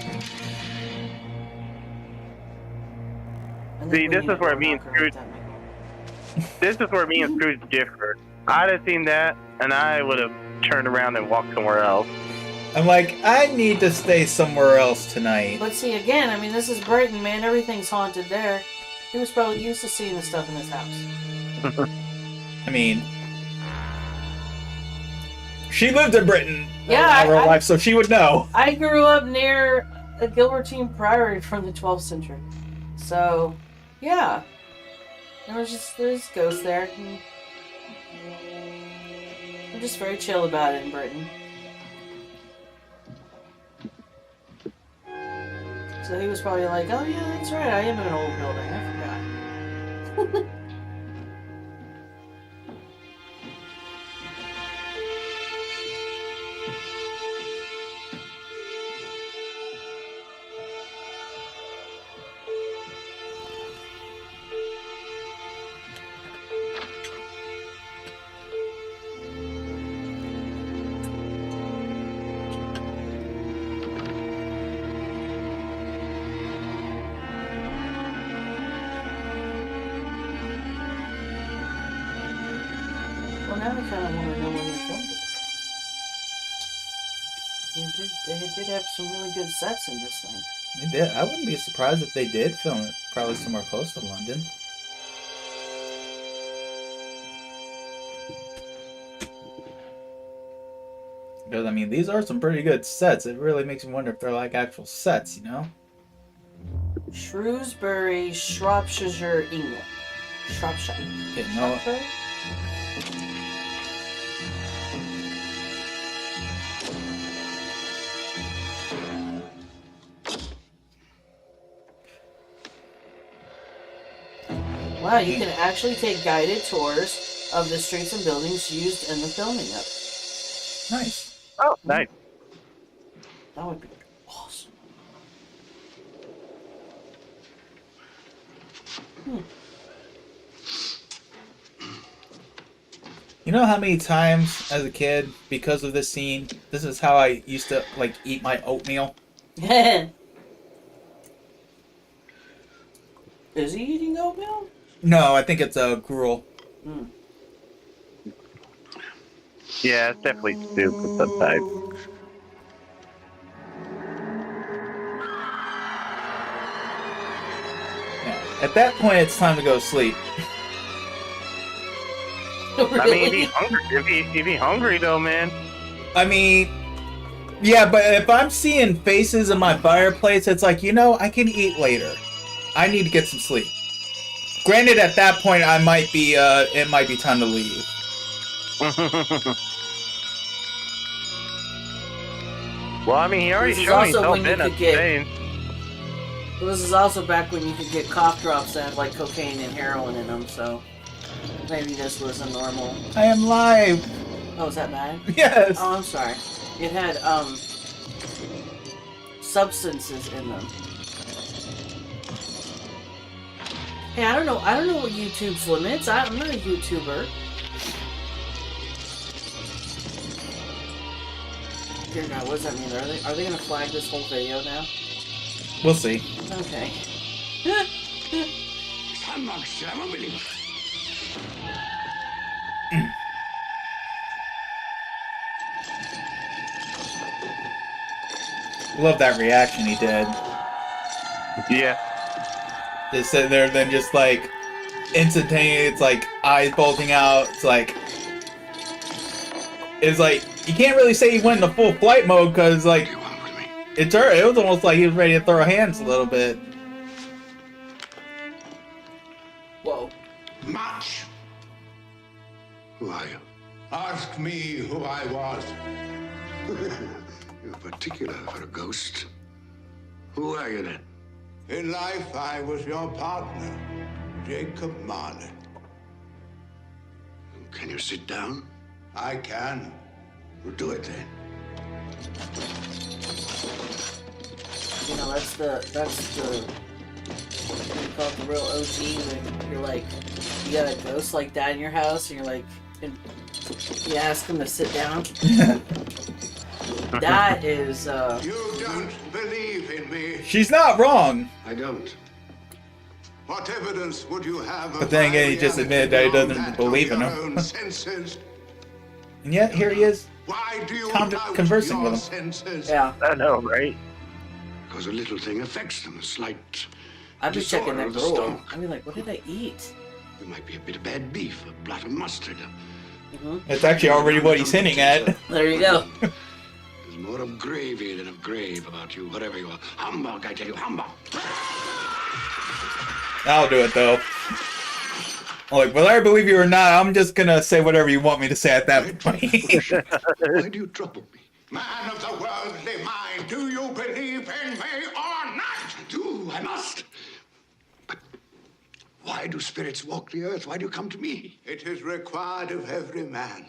D: And
B: See,
D: then
B: this
D: we
B: is where
D: had
B: me and
D: Knocker
B: Scrooge-
D: at that time.
B: This is where me and Scrooge differ. I'd have seen that, and I would have turned around and walked somewhere else.
A: I'm like, I need to stay somewhere else tonight.
D: But see, again, I mean, this is Brighton, man. Everything's haunted there. He was probably used to seeing the stuff in his house.
A: I mean, she lived in Britain
D: Yeah,
A: all her
D: I-
A: life, so she would know.
D: I grew up near a Gilbertine Priory from the 12th century. So, yeah. There's ghosts there. We're just very chill about it in Britain. So he was probably like, oh yeah, that's right, I am in an old building, I forgot. Well, now I kind of want to know when they filmed it. They did have some really good sets in this thing.
A: They did. I wouldn't be surprised if they did film it probably somewhere close to London. Because, I mean, these are some pretty good sets. It really makes me wonder if they're like actual sets, you know?
D: Shrewsbury, Shropshire, England. Shropshire.
A: Okay, no.
D: Shropshire? Wow, you can actually take guided tours of the streets and buildings used in the filming of it.
A: Nice.
B: Oh, nice.
D: That would be awesome.
A: You know how many times as a kid, because of this scene, this is how I used to, like, eat my oatmeal?
D: Is he eating oatmeal?
A: No, I think it's a gruel.
D: Hmm.
B: Yeah, it's definitely stupid sometimes.
A: Yeah. At that point, it's time to go to sleep.
B: I mean, if he's hungry, if he's hungry though, man.
A: I mean, yeah, but if I'm seeing faces in my fireplace, it's like, you know, I can eat later. I need to get some sleep. Granted, at that point, I might be, it might be time to leave.
B: Well, I mean, he already
D: This is
B: showed me
D: also
B: no
D: when you
B: been
D: could
B: at
D: get-
B: Spain.
D: This is also back when you could get cough drops that have like cocaine and heroin in them, so. Maybe this was a normal.
A: I am live.
D: Oh, is that bad?
A: Yes.
D: Oh, I'm sorry. It had substances in them. Hey, I don't know what YouTube's limits. I'm not a YouTuber. Dear God, what does that mean? Are they gonna flag this whole video now?
A: We'll see.
D: Okay.
A: Love that reaction he did.
B: Yeah.
A: Just sitting there, then just like instantaneous. It's like eyes bulging out. It's like you can't really say he went into full flight mode because like it was almost like he was ready to throw hands a little bit.
D: Whoa.
E: Much. Who are you? Ask me who I was. You're particular for a ghost. Who are you then?
K: In life, I was your partner, Jacob Marley.
E: Can you sit down?
K: I can.
E: We'll do it then.
D: You know, that's the what do you call it, the real OG when you're like, you got a ghost like that in your house and you're like, and you ask him to sit down. That is,
K: You don't believe in me.
A: She's not wrong.
E: I don't.
K: What evidence would you have of
A: But then again,
K: my
A: he just
K: reality
A: admitted that he
K: beyond
A: doesn't
K: that
A: believe
K: of
A: in
K: your
A: him.
K: own senses?
A: And yet here he is,
K: Why do you
A: conversing
K: doubt
A: with
K: your
A: him.
K: senses?
D: yeah.
B: I know, right?
E: Because a little thing affects them. A slight
D: I'd be checking
E: disorder
D: that
E: of the
D: gruel.
E: stomach.
D: I'd be like, what did I eat?
E: There might be a bit of bad beef, a blot of mustard.
A: It's actually already what he's hinting at.
D: There you go.
E: There's more of gravy than of grave about you, whatever you are. Humbug, I tell you, humbug.
A: I'll do it though. Like, whether I believe you or not, I'm just gonna say whatever you want me to say at that point.
E: Why do you trouble me?
K: Man of the worldly mind, do you believe in me or not?
E: I do, I must. But why do spirits walk the earth? Why do you come to me?
K: It is required of every man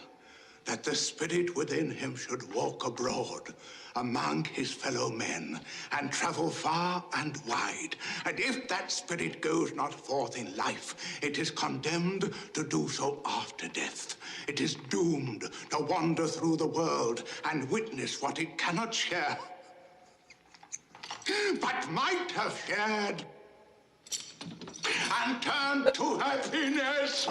K: that the spirit within him should walk abroad among his fellow men and travel far and wide. And if that spirit goes not forth in life, it is condemned to do so after death. It is doomed to wander through the world and witness what it cannot share, but might have shared, and turn to happiness.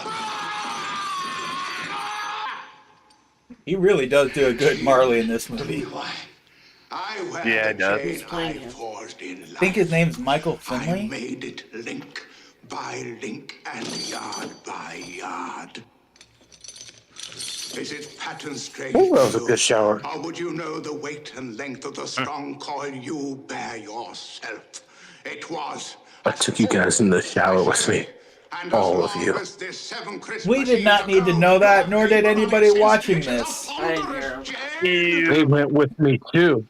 A: He really does do a good Marley in this movie.
B: Yeah, it does.
A: I think his name's Michael
K: I
A: Finley.
K: made it link by link and yard by yard. Is it pattern strange?
C: Ooh, that was a
K: to
C: good
K: you?
C: shower.
K: Or would you know the weight and length of the strong coil you bear yourself? It was.
C: I took you guys in the shower with me.
K: And
C: All
K: as
C: of you.
K: long as this 7 Christmas
A: We did not need to know that, nor did anybody watching this.
D: I didn't hear him.
C: They went with me too.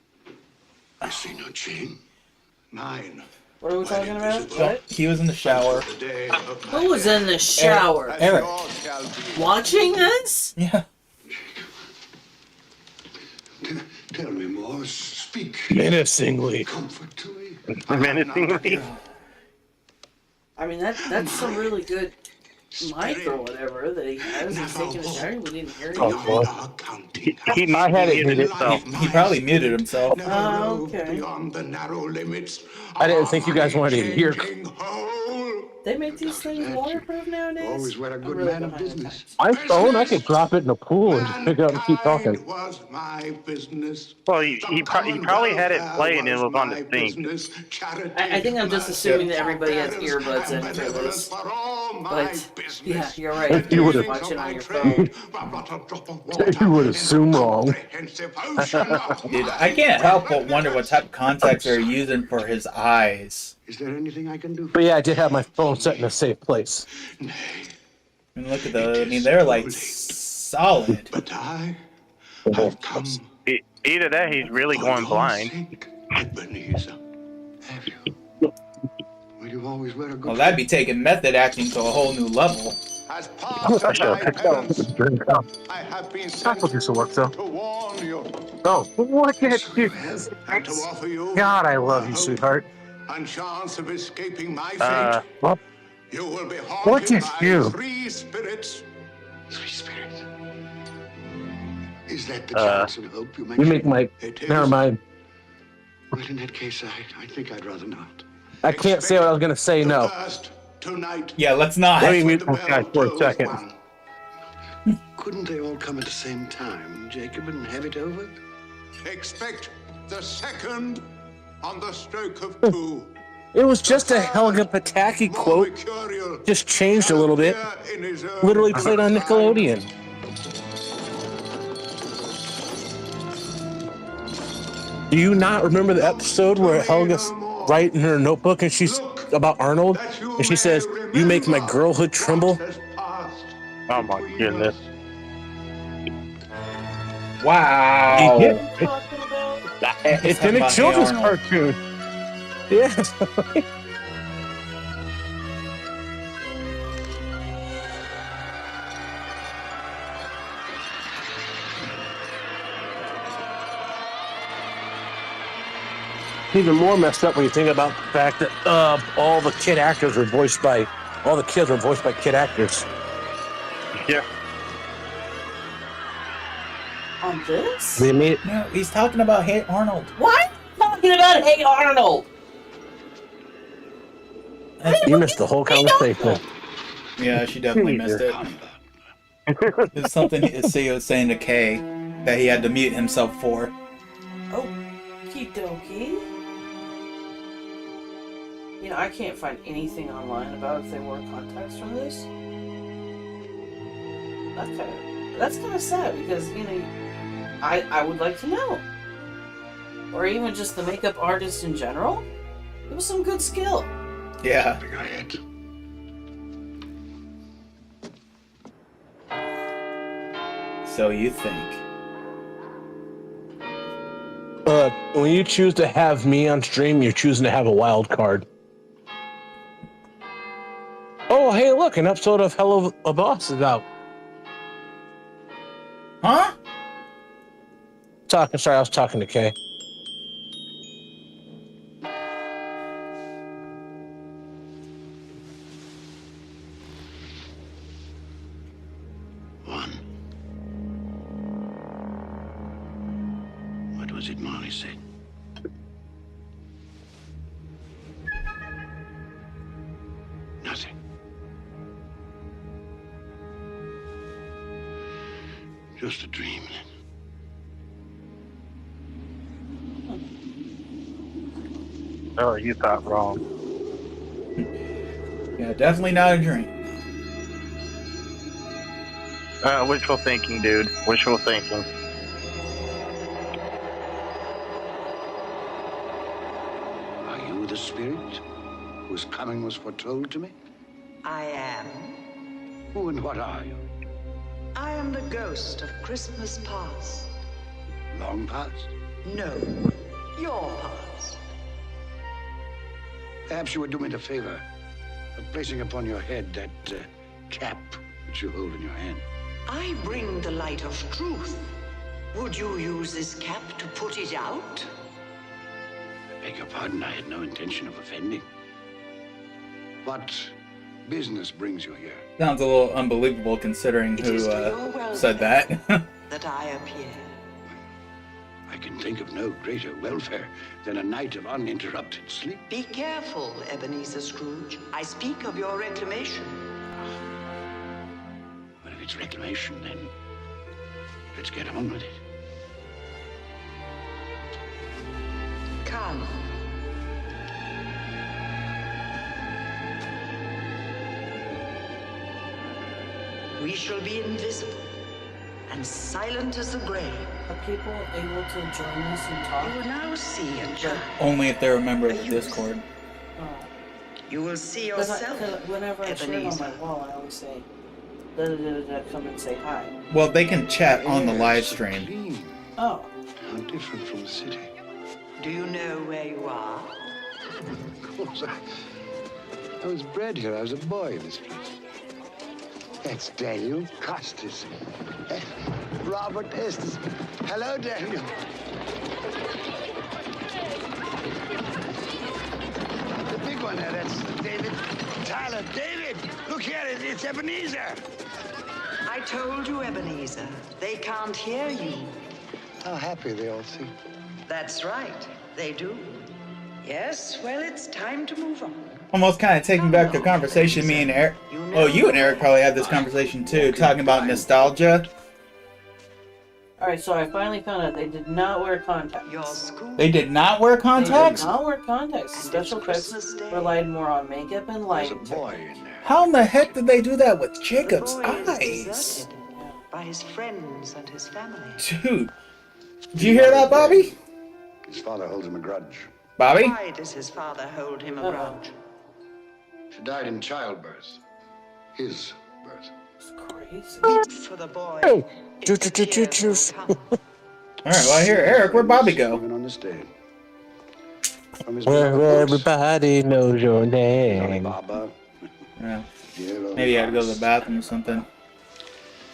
E: I see no chain.
K: Mine.
D: What are we talking about?
A: So, he was in the shower.
K: The day of my
D: Who was in the shower?
A: Eric.
K: yours shall be.
D: Watching this?
A: Yeah.
E: Tell me more. Speak.
C: Menacingly.
E: Comfort to me.
B: Menacingly.
D: I mean, that's some really good mic or whatever that he has. He's taking a shower. We didn't hear
C: Oh,
D: him.
C: boy.
B: He
C: I had it
B: muted
C: muted.
B: himself.
A: He probably muted himself.
D: Oh, okay.
K: Beyond the narrow limits.
C: I didn't think you guys wanted to hear.
D: They make these things waterproof nowadays.
E: Always were a
D: I'm
E: good
D: really
E: man of
D: behind the
E: business.
D: times.
C: My phone, I could drop it in the pool and just pick it up and keep talking.
K: Mankind was my business.
B: Well, he probably had it playing and it was on the thing.
D: I think I'm just assuming that everybody has earbuds in for this. But yeah, you're right.
C: If you would've-
D: watch it on your phone.
C: You would assume wrong.
A: Dude, I can't help but wonder what type of contacts they're using for his eyes.
E: Is there anything I can do?
C: But yeah, I did have my phone set in a safe place.
A: I mean, look at those. I mean, they're like solid.
K: But I have come.
B: Either that, he's really
K: for
B: going
K: your
B: blind.
K: sake, Ebenezer.
E: Have you? Well, you always were a good
A: Well, that'd be taking method acting to a whole new level.
K: As part of my penance, I have been sent
C: to work, though.
K: to warn you
C: Oh, look at you.
K: and to offer you
C: God, I love
K: a
C: you,
K: hope
C: sweetheart.
K: and chance of escaping my fate.
C: Well,
K: You will be
C: look
K: haunted
C: at
K: by
C: you.
K: 3 spirits.
E: 3 spirits. Is that the chance and hope you
C: you
E: mentioned?
C: make my.
K: It is.
C: Never mind.
E: Well, in that case, I think I'd rather not.
C: I can't say what I was gonna say.
K: the
C: No.
K: first tonight.
A: Yeah, let's not.
C: Let me mute
K: The
C: this guy
K: bell
C: for a
K: tolls
C: second.
K: 1.
E: Couldn't they all come at the same time, Jacob, and have it over?
K: Expect the second on the stroke of 2.
C: It was just a Helga Pataki quote,
K: Mercurial
C: just changed a little bit.
K: appear in his own
C: Literally played on
K: time.
C: Nickelodeon. Do you not remember the episode where Helga's writing her notebook and she's about Arnold? And she says, "You make my girlhood tremble."
B: Oh my goodness.
A: Wow.
C: Yeah. It's in a children's cartoon. Yes. Even more messed up when you think about the fact that all the kids were voiced by kid actors.
B: Yeah.
D: On this?
C: They made
A: No, he's talking about Hey Arnold.
D: What? Talking about Hey Arnold.
C: you missed the whole conversation.
A: Yeah, she definitely missed it. It's something Isaiah was saying to Kay that he had to mute himself for.
D: Okie dokie. You know, I can't find anything online about if they wore contacts from this. That's kind of sad because, you know, I would like to know. Or even just the makeup artist in general. It was some good skill.
A: Yeah. So you think?
C: When you choose to have me on stream, you're choosing to have a wild card. Oh, hey, look, an episode of Hello a Boss is out.
A: Huh?
C: Sorry, I was talking to Kay.
E: What was it Molly said? Nothing. Just a dream.
B: Oh, you thought wrong.
A: Yeah, definitely not a dream.
B: Wishful thinking, dude. Wishful thinking.
E: Are you the spirit whose coming was foretold to me?
L: I am.
E: Who and what are you?
L: I am the ghost of Christmas past.
E: Long past?
L: No, your past.
E: Perhaps you would do me the favor of placing upon your head that cap that you hold in your hand.
L: I bring the light of truth. Would you use this cap to put it out?
E: I beg your pardon, I had no intention of offending. What business brings you here?
A: Sounds a little unbelievable considering who said that.
L: That I appear.
E: I can think of no greater welfare than a night of uninterrupted sleep.
L: Be careful, Ebenezer Scrooge. I speak of your reclamation.
E: Well, if it's reclamation, then let's get on with it.
L: Come. We shall be invisible and silent as the grave.
D: Are people able to join us and talk?
L: You will now see a child.
A: Only if they're a member of the Discord.
L: You will see
D: Cause
L: yourself.
D: whenever I share it on my wall, I always say, da-da-da-da-da, come and say hi.
A: Well, they can chat on the live stream.
D: Oh.
E: How different from the city.
L: Do you know where you are?
E: Of course, I was bred here. I was a boy in this place. That's Daniel Costas. Robert Estes. Hello, Daniel. The big one there, that's David. Tyler, David! Look here, it's Ebenezer.
L: I told you, Ebenezer. They can't hear you.
E: How happy they all seem.
L: That's right. They do. Yes, well, it's time to move on.
A: Almost kind of taking back the conversation me and Eric. Oh, you and Eric probably had this conversation too, talking about nostalgia.
D: Alright, so I finally found out they did not wear contacts.
A: They did not wear contacts?
D: They did not wear contacts. Special effects relied more on makeup and lighting.
A: How in the heck did they do that with Jacob's eyes?
L: By his friends and his family.
A: Dude, did you hear that, Bobby?
E: His father holds him a grudge.
A: Bobby?
L: Why does his father hold him a grudge?
E: She died in childbirth. His birth.
D: It's crazy.
L: For the boy.
C: Hey.
A: Alright, well, here, Eric, where'd Bobby go?
E: On the stage.
C: Where everybody knows your name.
A: Yeah. Maybe I had to go to the bathroom or something.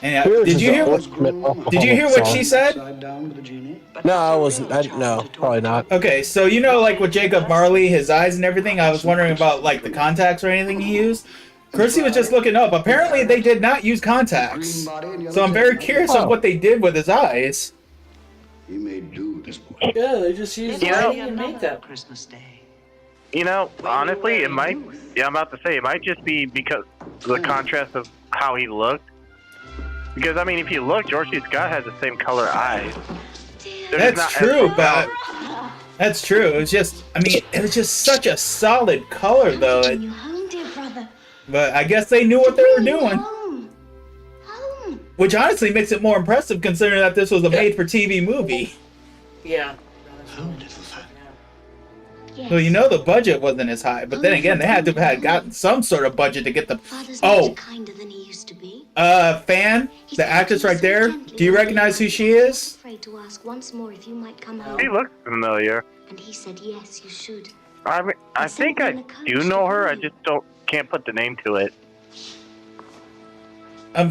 A: Anyhow,
C: Here's
A: did you hear what? Did you hear what she said?
C: No, I wasn't. No, probably not.
A: Okay, so you know, like with Jacob Marley, his eyes and everything. I was wondering about like the contacts or anything he used. Chrissy was just looking up. Apparently, they did not use contacts. So I'm very curious of what they did with his eyes.
E: He may do this boy.
D: Yeah, they just used lighting and makeup.
L: Christmas Day.
B: You know, honestly, it might. Yeah, I'm about to say it might just be because of the contrast of how he looked. Because I mean, if you look, George C. Scott has the same color eyes.
A: That's true, but that's true. It was just, I mean, it was just such a solid color, though. But I guess they knew what they were doing. Which honestly makes it more impressive considering that this was a made-for-TV movie.
D: Yeah.
A: So you know the budget wasn't as high, but then again, they had to have gotten some sort of budget to get the. Oh. Fan, the actress right there. Do you recognize who she is?
H: Afraid to ask once more if you might come home.
B: He looks familiar.
H: And he said yes, you should.
B: I mean, I think I do know her. I just can't put the name to it.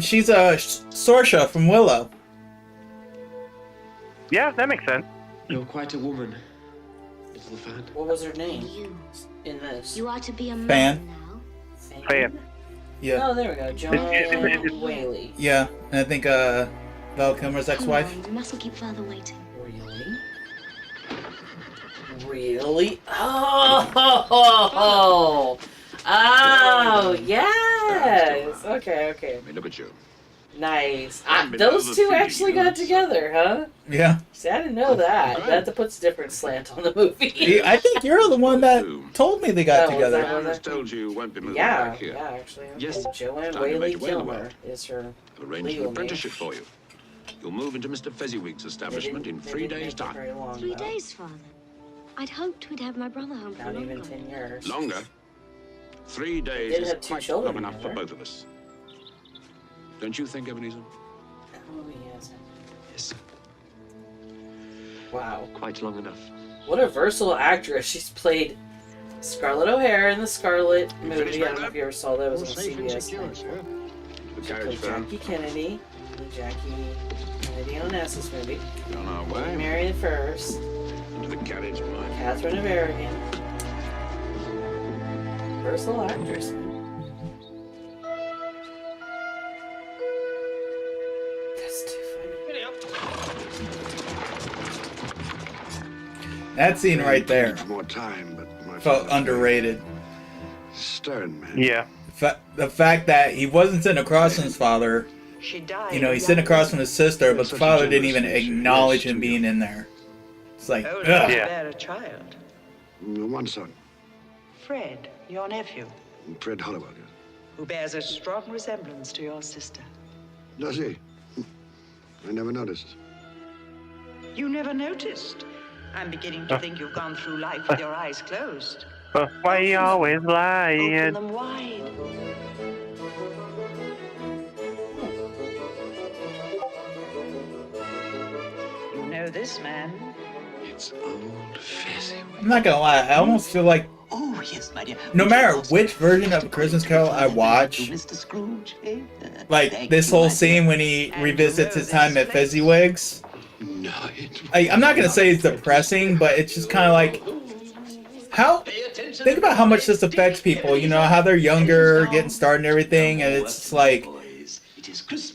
A: She's Sorsha from Willow.
B: Yeah, that makes sense.
F: You're quite a woman, little fan.
D: What was her name in this?
H: You are to be a man
A: Fan.
H: now.
B: Fan.
A: Yeah.
D: Oh, there we go. John Whaley.
A: Yeah, and I think Val Kilmer's ex-wife.
H: We mustn't keep further waiting.
D: Really? Really? Oh, yes. Okay.
J: Look at you.
D: Nice. Those two actually got together, huh?
A: Yeah.
D: See, I didn't know that. That puts a different slant on the movie.
A: I think you're the one that told me they got together.
J: I told you won't be moving
D: Yeah,
J: back here.
D: yeah, actually. Okay.
F: Yes.
D: Joanne
J: Time to
D: Whaley
J: make your way in the
D: Kilmer
J: world.
D: is her
J: Arranged an
D: legal name.
J: apprenticeship for you. You'll move into Mr. Fezziwig's establishment in 3 days' time.
D: Very long,
H: 3
D: though.
H: days, Father. I'd hoped we'd have my brother home for
D: Not even
H: longer.
D: 10 years.
J: Longer? 3 days
D: did
J: is
D: have two
J: quite
D: children
J: long enough for
D: together.
J: both of us. Don't you think, Ebenezer?
D: Oh, yes.
F: Yes,
D: Wow.
F: quite long enough.
D: What a versatile actress. She's played Scarlett O'Hara in the Scarlet movie. I don't know if you ever saw that. It was on CBS.
J: The
D: She
J: carriage
D: played
J: firm.
D: Jackie Kennedy. Jackie Kennedy on Onassis movie.
J: On our way.
D: Marion First.
J: Into the carriage, mind.
D: Catherine of Aragon. Versatile actress. That's too
A: That scene right there
E: More time, but my
A: felt
E: father-
A: underrated.
E: Stern man.
B: Yeah.
A: The fact that he wasn't sitting across from his father,
L: She died.
A: you know, he's sitting across from his sister, but the father didn't even acknowledge him being in there. It's like,
L: Oh,
A: ugh.
B: Yeah.
L: bear a child.
E: One son,
L: Fred, your nephew,
E: Fred Hollowell.
L: who bears a strong resemblance to your sister.
E: Does he? I never noticed.
L: You never noticed. I'm beginning to think you've gone through life with your eyes closed.
B: Why you always
L: Open
B: lying?
L: them wide. You know this man.
E: It's old Fezziwig.
A: I'm not gonna lie, I almost feel like
M: yes, my dear.
A: no matter which version of Christmas Carol I watch,
M: Mr. Scrooge, eh?
A: like this whole scene when he revisits his time at Fezziwigs,
E: No,
A: I'm not gonna say it's depressing, but it's just kind of like, think about how much this affects people, you know, how they're younger, getting started and everything, and it's just like,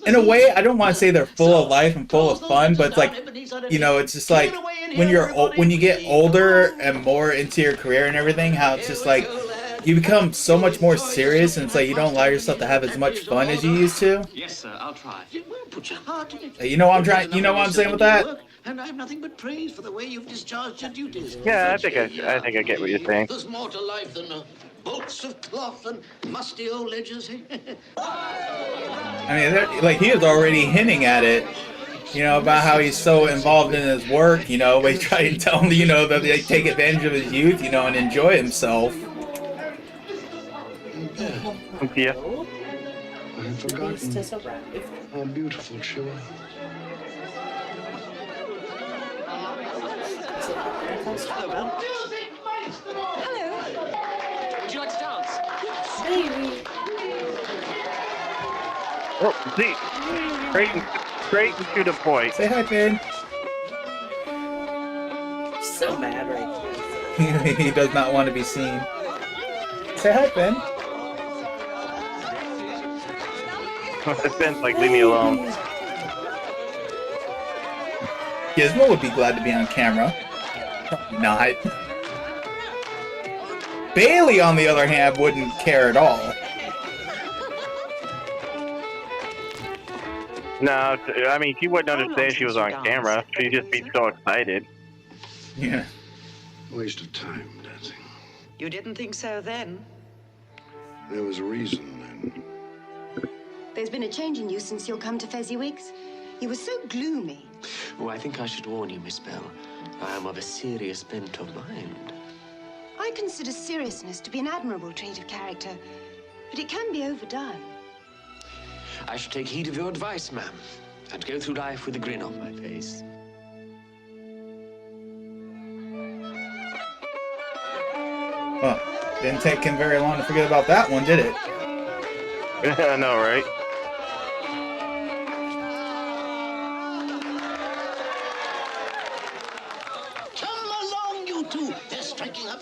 A: in a way, I don't want to say they're full of life and full of fun, but it's like, you know, it's just like, when you get older and more into your career and everything, how it's just like, you become so much more serious, and it's like, you don't allow yourself to have as much fun as you used to.
F: Yes, sir, I'll try.
M: Put your heart in it.
A: You know what I'm saying with that?
M: And I have nothing but praise for the way you've discharged your duties.
B: Yeah, I think I get what you're saying.
M: There's more to life than bolts of cloth and musty old ledgers.
A: I mean, like, he was already hinting at it, you know, about how he's so involved in his work, you know, but he tried to tell him, you know, that they take advantage of his youth, you know, and enjoy himself.
B: Yeah.
E: I had forgotten how beautiful she was.
L: Hello.
F: Would you like to dance?
D: Baby.
B: Oh, see, straight and to the point.
A: Say hi, Finn.
D: He's so mad right now.
A: He does not want to be seen. Say hi, Finn.
B: Finn's like, leave me alone.
A: Gizmo would be glad to be on camera. Not. Bailey, on the other hand, wouldn't care at all.
B: No, I mean, she wouldn't understand she was on camera. She'd just be so excited.
A: Yeah.
E: Waste of time, dancing.
L: You didn't think so then?
E: There was a reason then.
N: There's been a change in you since you've come to Fezziwigs. You were so gloomy.
F: Oh, I think I should warn you, Miss Bell. I am of a serious bent of mind.
N: I consider seriousness to be an admirable trait of character, but it can be overdone.
F: I should take heed of your advice, ma'am, and go through life with a grin on my face.
A: Huh. Didn't take him very long to forget about that one, did it?
B: I know, right?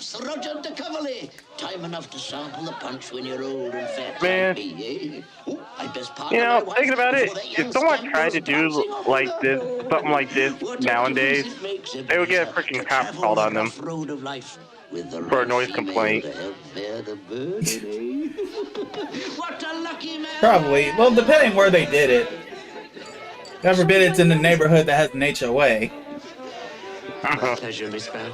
M: Sir Roger de Coverley. Time enough to sample the punch when you're old and fat.
B: Man.
M: Me, eh? Ooh, I best part
B: You know,
M: my
B: thinking about it,
M: wife
B: if someone tried to do like this, something like this nowadays, they would get a freaking cop called on them for a noise complaint.
A: Probably. Well, depending where they did it. God forbid it's in the neighborhood that has an HOA.
F: Pleasure, Miss Bell.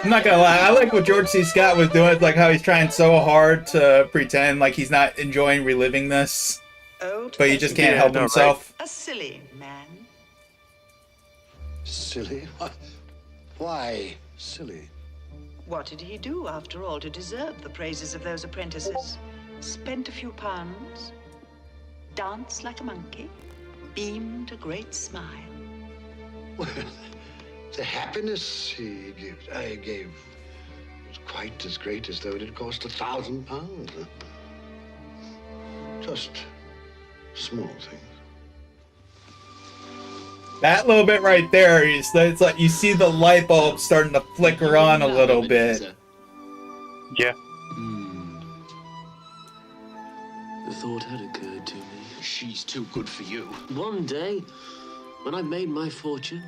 A: I'm not gonna lie, I like what George C. Scott was doing. It's like how he's trying so hard to pretend like he's not enjoying reliving this, but he just can't help himself.
L: A silly man.
E: Silly? Why silly?
L: What did he do, after all, to deserve the praises of those apprentices? Spent a few pounds, danced like a monkey, beamed a great smile.
E: Well, the happiness I gave was quite as great as though it had cost £1,000. Just small things.
A: That little bit right there, it's like you see the light bulb starting to flicker on a little bit.
B: Yeah.
F: The thought had occurred to me. She's too good for you. One day, when I've made my fortune,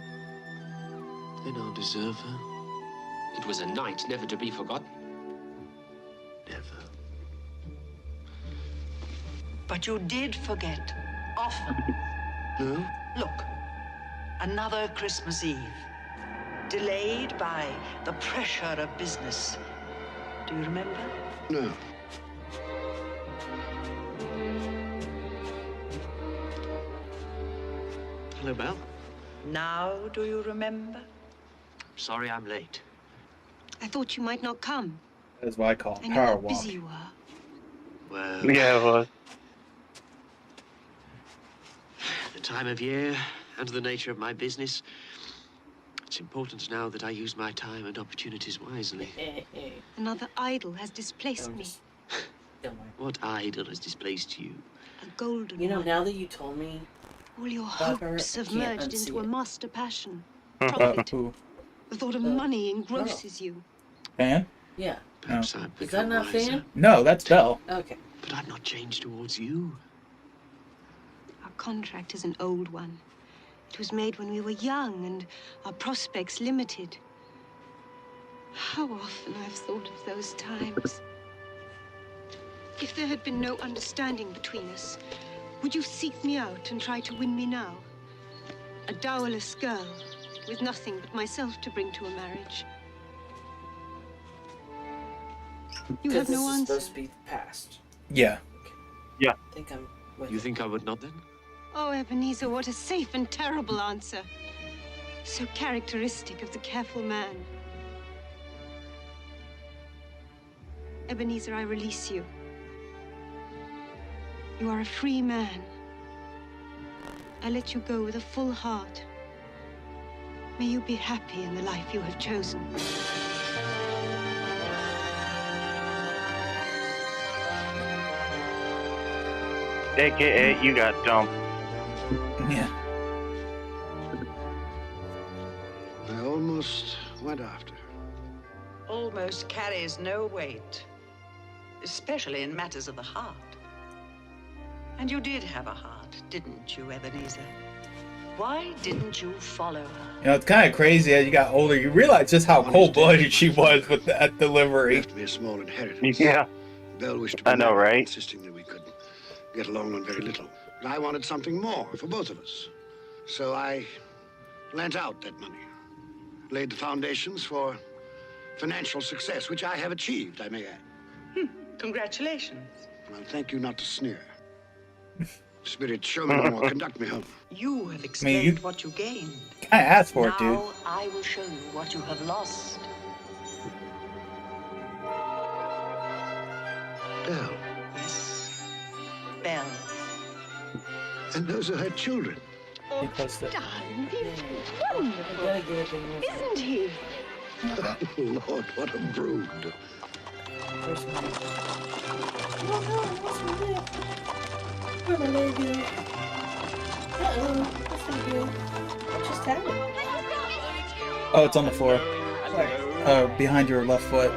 F: then I'll deserve her. It was a night never to be forgotten. Never.
L: But you did forget. Often.
E: No?
L: Look. Another Christmas Eve. Delayed by the pressure of business. Do you remember?
E: No.
F: Hello, Belle.
L: Now do you remember?
F: Sorry I'm late.
N: I thought you might not come.
A: That's what I call
N: I know
A: power
N: how
A: walk.
N: busy you are.
F: Well,
B: Yeah, it was.
F: the time of year and the nature of my business, it's important now that I use my time and opportunities wisely.
N: Another idol has displaced me.
F: What idol has displaced you?
N: A golden
D: You know,
N: one.
D: now that you told me,
N: All your
D: about her,
N: hopes
D: I
N: have
D: can't
N: merged
D: unsee
N: into a
D: it.
N: master passion. Profit.
A: Ooh.
N: The thought of money engrosses you.
A: Fan?
D: yeah.
F: Perhaps I've
D: Is that
F: become
D: not
F: wiser.
D: fan?
A: No, that's Belle.
D: Okay.
F: But I've not changed towards you.
N: Our contract is an old one. It was made when we were young and our prospects limited. How often I've thought of those times. If there had been no understanding between us, would you seek me out and try to win me now? A dowerless girl with nothing but myself to bring to a marriage. You
D: Because
N: have
D: this
N: no
D: is
N: answer.
D: supposed to be the past.
A: Yeah.
B: Yeah.
D: I think I'm with
F: You think I would not then?
N: Oh, Ebenezer, what a safe and terrible answer. So characteristic of the careful man. Ebenezer, I release you. You are a free man. I let you go with a full heart. May you be happy in the life you have chosen.
B: AKA, you got dumped.
A: Yeah.
E: I almost went after her.
L: Almost carries no weight, especially in matters of the heart. And you did have a heart, didn't you, Ebenezer? Why didn't you follow her?
A: You know, it's kind of crazy as you got older. You realize just how cold-blooded she was with that delivery.
E: Left me a small inheritance.
B: Yeah.
E: Belle wished to be
B: I know,
E: married,
B: right?
E: insisting that we could get along on very little. But I wanted something more for both of us. So I lent out that money. Laid the foundations for financial success, which I have achieved, I may add.
L: Congratulations.
E: Well, thank you not to sneer. Spirit, show me no more. Conduct me home.
L: You have explained
A: you
L: what you gained.
A: kind of asked for it, dude.
L: Now I will show you what you have lost.
E: Belle.
L: Yes, Belle.
E: And those are her children.
N: Oh, darling, he's wonderful. Isn't he?
E: Oh, Lord, what a brood.
D: Just had it.
A: Oh, it's on the floor. Behind your left foot.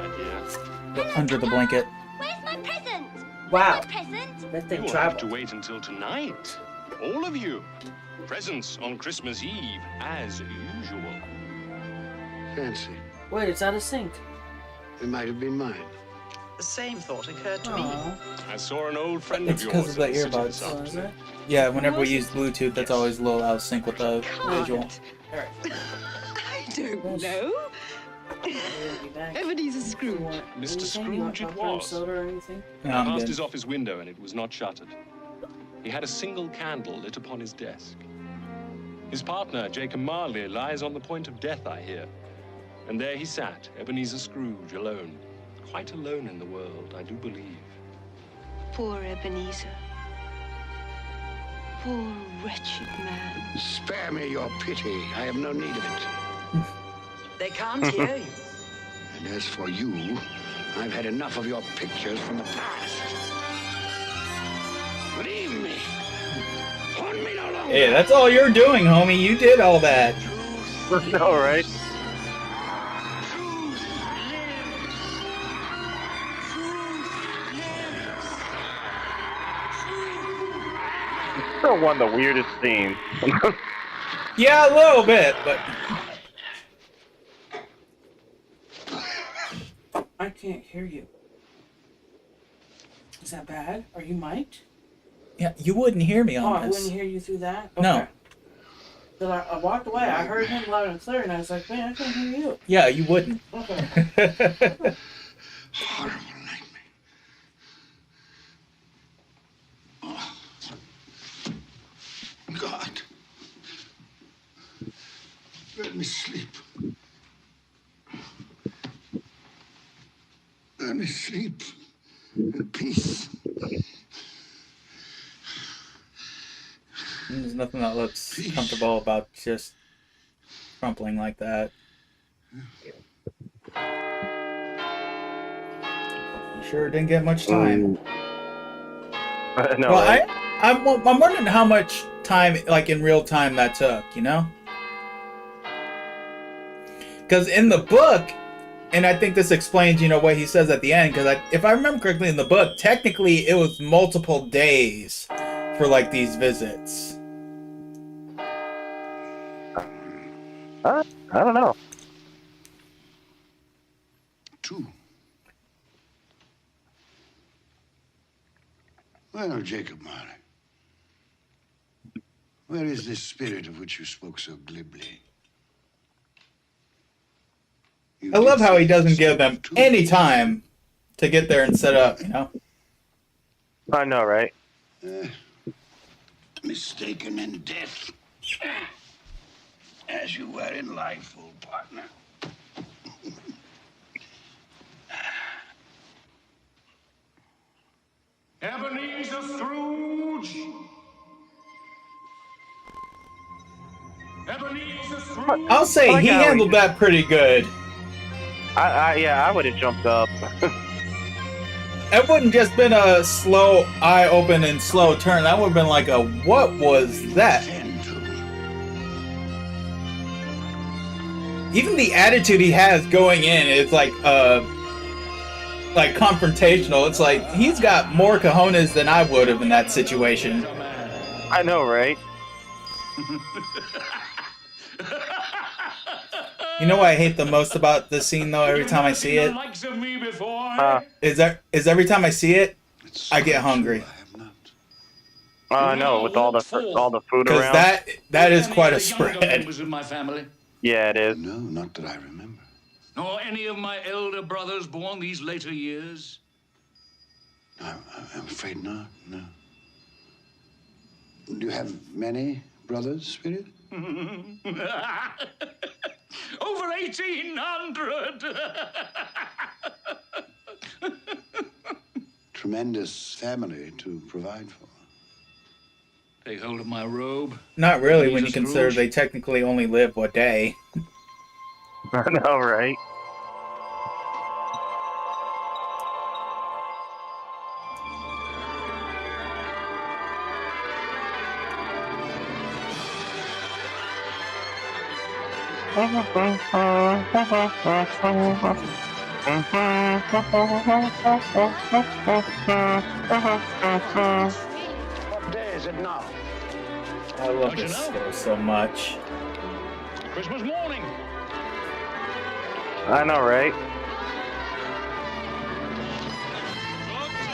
A: Under the blanket.
H: Where's my present?
D: Wow.
H: My present?
D: That thing
O: You'll have
D: traveled.
O: to wait until tonight. All of you. Presents on Christmas Eve, as usual.
E: Fancy.
D: Wait, it's out of sync.
E: It might have been mine.
L: The same thought occurred to me.
O: I saw an old friend
A: It's
O: of
A: because
O: yours
A: of the
O: in city
A: earbuds.
O: this afternoon.
A: Yeah, whenever we use Bluetooth, that's always a little out of sync with the visual.
N: I don't know. Ebenezer Scrooge.
O: Mr. Scrooge it was.
D: Soda or anything?
A: No,
O: I
A: I'm
O: passed
A: good.
O: his office window and it was not shuttered. He had a single candle lit upon his desk. His partner, Jacob Marley, lies on the point of death, I hear. And there he sat, Ebenezer Scrooge, alone. Quite alone in the world, I do believe.
N: Poor Ebenezer. Poor wretched man.
E: Spare me your pity. I have no need of it.
L: They can't hear you.
E: And as for you, I've had enough of your pictures from the past. Leave me. Haunt me no longer.
A: Hey, that's all you're doing, homie. You did all that.
B: All right. Still one of the weirdest scenes.
A: Yeah, a little bit, but
D: I can't hear you. Is that bad? Are you mic'd?
A: yeah, you wouldn't hear me
D: Oh,
A: on
D: I
A: this.
D: wouldn't hear you through that?
A: No.
D: Okay. So I walked away. I heard him loud and clear, and I was like, man, I can't hear you.
A: Yeah, you wouldn't.
D: Okay.
E: Horrible nightmare. Oh. God. Let me sleep. Let me Peace.
A: There's nothing that looks comfortable about just crumpling like that. Sure didn't get much time.
B: No,
A: well,
B: right?
A: I'm wondering how much time, like in real time, that took, you know? Because in the book, and I think this explains, you know, what he says at the end, because if I remember correctly in the book, technically it was multiple days for, like, these visits.
B: I don't know.
E: 2. Well, Jacob Marley, where is this spirit of which you spoke so glibly?
A: I love how he doesn't give them any time to get there and set up, you know?
B: I know, right?
E: Mistaken in death, as you were in life, old partner.
P: Ebenezer Scrooge! Ebenezer Scrooge!
A: I'll say he handled that pretty good.
B: Yeah, I would have jumped up.
A: It wouldn't just been a slow eye open and slow turn. That would have been like a, what was that? Even the attitude he has going in is like confrontational. It's like he's got more cojones than I would have in that situation.
B: I know, right?
A: You know what I hate the most about this scene, though? Every time I see it, is every time I see it, I get hungry.
B: I know, with all the food
A: Because
B: around.
A: that is quite a spread.
P: Members of my family,
B: Yeah, it is.
E: No, not that I remember.
P: nor any of my elder brothers born these later years.
E: I'm afraid not, no. Do you have many brothers, Spirit?
P: Over 1,800!
E: Tremendous family to provide for.
P: Take hold of my robe.
A: Not really, when you
P: Ebenezer
A: consider
P: Scrooge.
A: they technically only live a day.
B: I know, right?
I: What day is it now?
A: I love this show so much.
P: Christmas morning.
B: I know, right?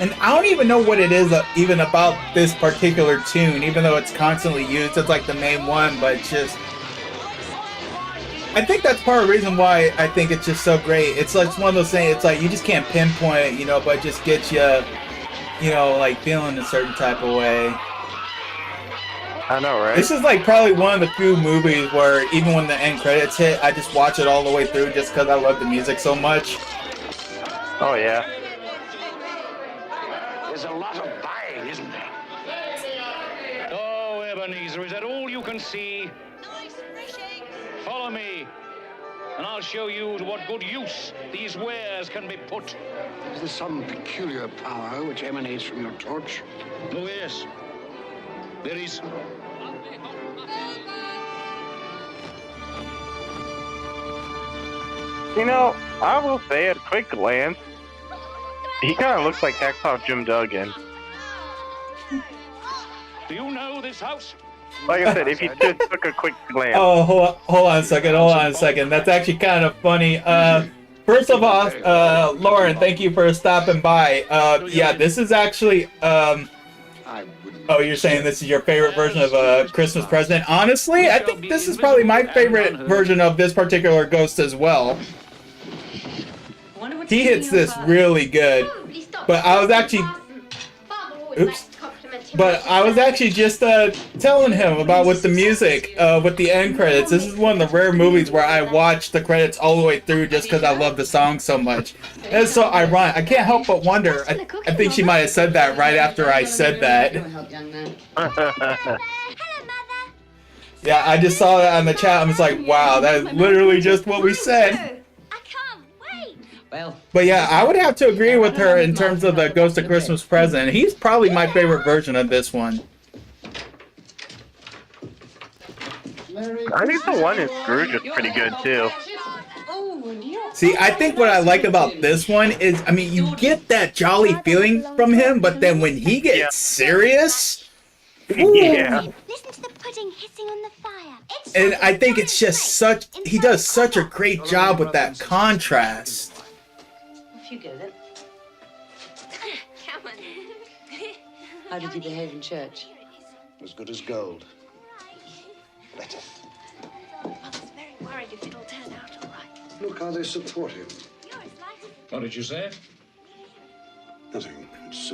A: And I don't even know what it is even about this particular tune, even though it's constantly used as like the main one, but it's just... I think that's part of the reason why I think it's just so great. It's like one of those things, it's like you just can't pinpoint it, you know, but it just gets you, you know, like feeling a certain type of way.
B: I know, right?
A: This is like probably one of the few movies where even when the end credits hit, I just watch it all the way through just because I love the music so much.
B: Oh, yeah.
I: There's a lot of buying, isn't there?
P: Oh, Ebenezer, is that all you can see? Follow me, and I'll show you to what good use these wares can be put.
I: Is there some peculiar power which emanates from your torch?
P: Oh, yes. There is.
B: You know, I will say at a quick glance, he kind of looks like Hacksaw Jim Duggan.
P: Do you know this house?
B: Like I said, if you just took a quick glance.
A: Oh, hold on a second. That's actually kind of funny. First of all, Lauren, thank you for stopping by. Yeah, this is actually, oh, you're saying this is your favorite version of Christmas Present? Honestly, I think this is probably my favorite version of this particular Ghost as well. He hits this really good. But I was actually... Oops. But I was actually just telling him about with the music, with the end credits. This is one of the rare movies where I watch the credits all the way through just because I love the song so much. And it's so ironic. I can't help but wonder. I think she might have said that right after I said that. Yeah, I just saw that on the chat. I was like, wow, that is literally just what we said.
Q: Well,
A: But yeah, I would have to agree with her in terms of the Ghost of Christmas Present. He's probably my favorite version of this one.
B: I think the one in Scrooge is pretty good too.
A: See, I think what I like about this one is, I mean, you get that jolly feeling from him, but then when he gets serious,
B: Yeah.
H: Listen to the pudding hissing on the fire.
A: and I think it's just such, he does such a great job with that contrast.
Q: off you go then.
H: Come on.
Q: How did you behave in church?
E: As good as gold. Better.
H: Mother's very worried if it'll turn out all right.
E: Look how they support him.
J: What did you say?
E: Nothing. It's,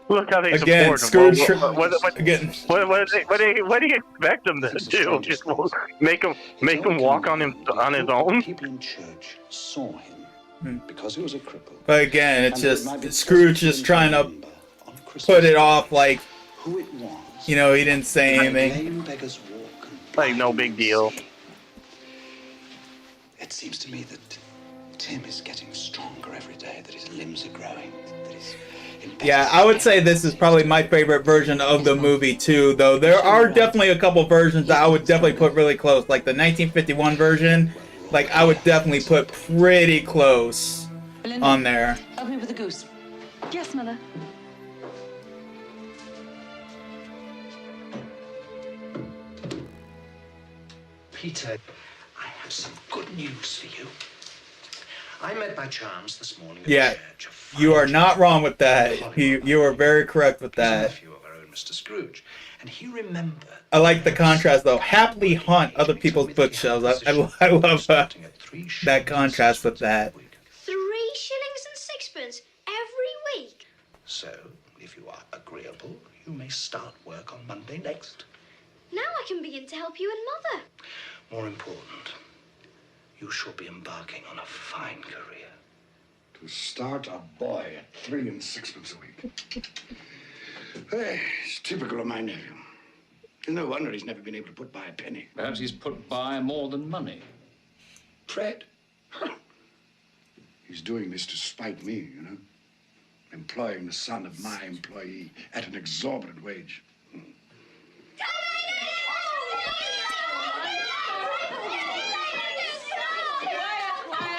B: Look how they
A: Again,
B: support him.
A: Scrooge.
B: Again. What do you expect him to do? Just make him walk on his own?
E: People in church saw him because he was a cripple.
A: But again, it's just Scrooge just trying to put it off like,
E: Who it was.
A: you know, he didn't say anything.
E: Lame beggars walk.
B: Like no big deal.
E: It seems to me that Tim is getting stronger every day, that his limbs are growing, that he's
A: Yeah, I would say this is probably my favorite version of the movie too, though there are definitely a couple versions that I would definitely put really close. Like the 1951 version, like I would definitely put pretty close on there.
Q: Help me with the goose.
N: Yes, Mother.
I: Peter, I have some good news for you. I met by chance this morning at
A: Yeah,
I: church.
A: you are not wrong with that. You are very correct with that.
I: Nephew of our own Mr. Scrooge, and he remembered
A: I like the contrast though. Happily haunt other people's bookshelves. I love that contrast with that.
H: 3 shillings and sixpence every week.
I: So, if you are agreeable, you may start work on Monday next.
H: Now I can begin to help you and Mother.
I: More important, you shall be embarking on a fine career.
E: To start a boy at 3 and 6pence a week. Hey, it's typical of my nephew. No wonder he's never been able to put by a penny.
J: Perhaps he's put by more than money.
E: Fred. He's doing this to spite me, you know. Employing the son of my employee at an exorbitant wage.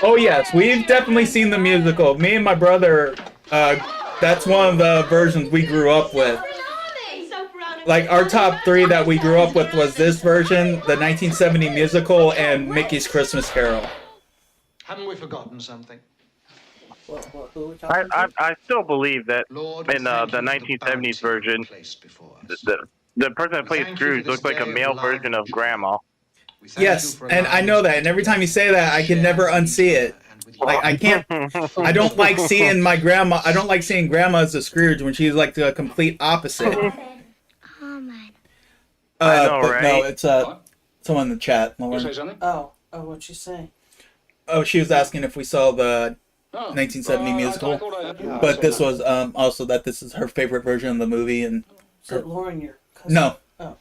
A: Oh yes, we've definitely seen the musical. Me and my brother, that's one of the versions we grew up with. Like our top 3 that we grew up with was this version, the 1970 musical, and Mickey's Christmas Carol.
I: Haven't we forgotten something?
B: I still believe that in the 1970s version, the person that plays Scrooge looks like a male version of Grandma.
A: Yes, and I know that, and every time you say that, I can never unsee it. Like I can't, I don't like seeing my grandma. I don't like seeing Grandma as a Scrooge when she's like the complete opposite.
B: I know,
A: but
B: right?
A: no, it's someone in the chat.
D: Oh, what'd she say?
A: Oh, she was asking if we saw the 1970 musical, but this was also that this is her favorite version of the movie. And
D: Is it Lauren, your cousin?
A: no,
D: Oh.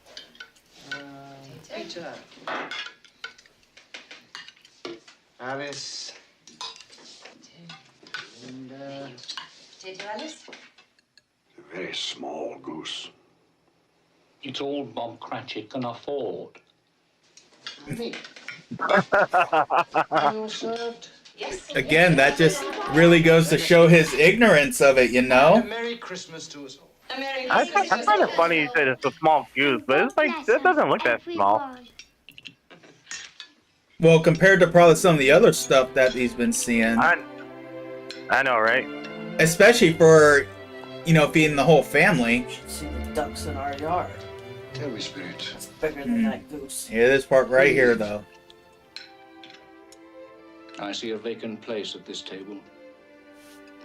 I: Peter. Alice. And,
Q: Potato Alice?
E: A very small goose.
R: It's all Bob Cratchit can afford.
I: me. You served?
Q: Yes.
A: again, that just really goes to show his ignorance of it, you know.
I: Merry Christmas to us all.
B: I find it funny you said it's a small goose, but it's like it doesn't look that small.
A: Well, compared to probably some of the other stuff that he's been seeing,
B: I know, right?
A: especially for, you know, feeding the whole family.
D: See the ducks in our yard.
E: Tell me, Spirit.
D: It's bigger than that goose.
A: Yeah, this part right here, though.
R: I see a vacant place at this table.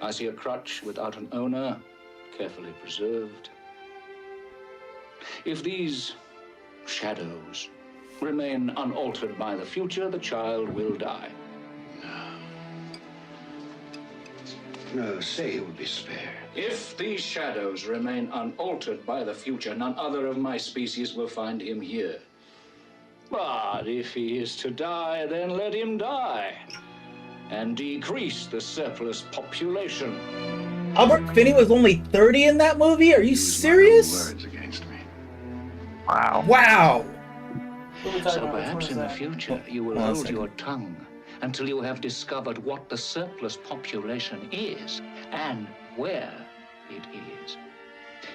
R: I see a crutch without an owner, carefully preserved. If these shadows remain unaltered by the future, the child will die.
E: No, say he will be spared.
R: If these shadows remain unaltered by the future, none other of my species will find him here. But if he is to die, then let him die, and decrease the surplus population.
A: Albert Finney was only 30 in that movie? Are you serious?
E: Words against me.
B: Wow.
A: Wow.
R: So perhaps in the future you will hold your tongue until you have discovered what the surplus population is and where it is.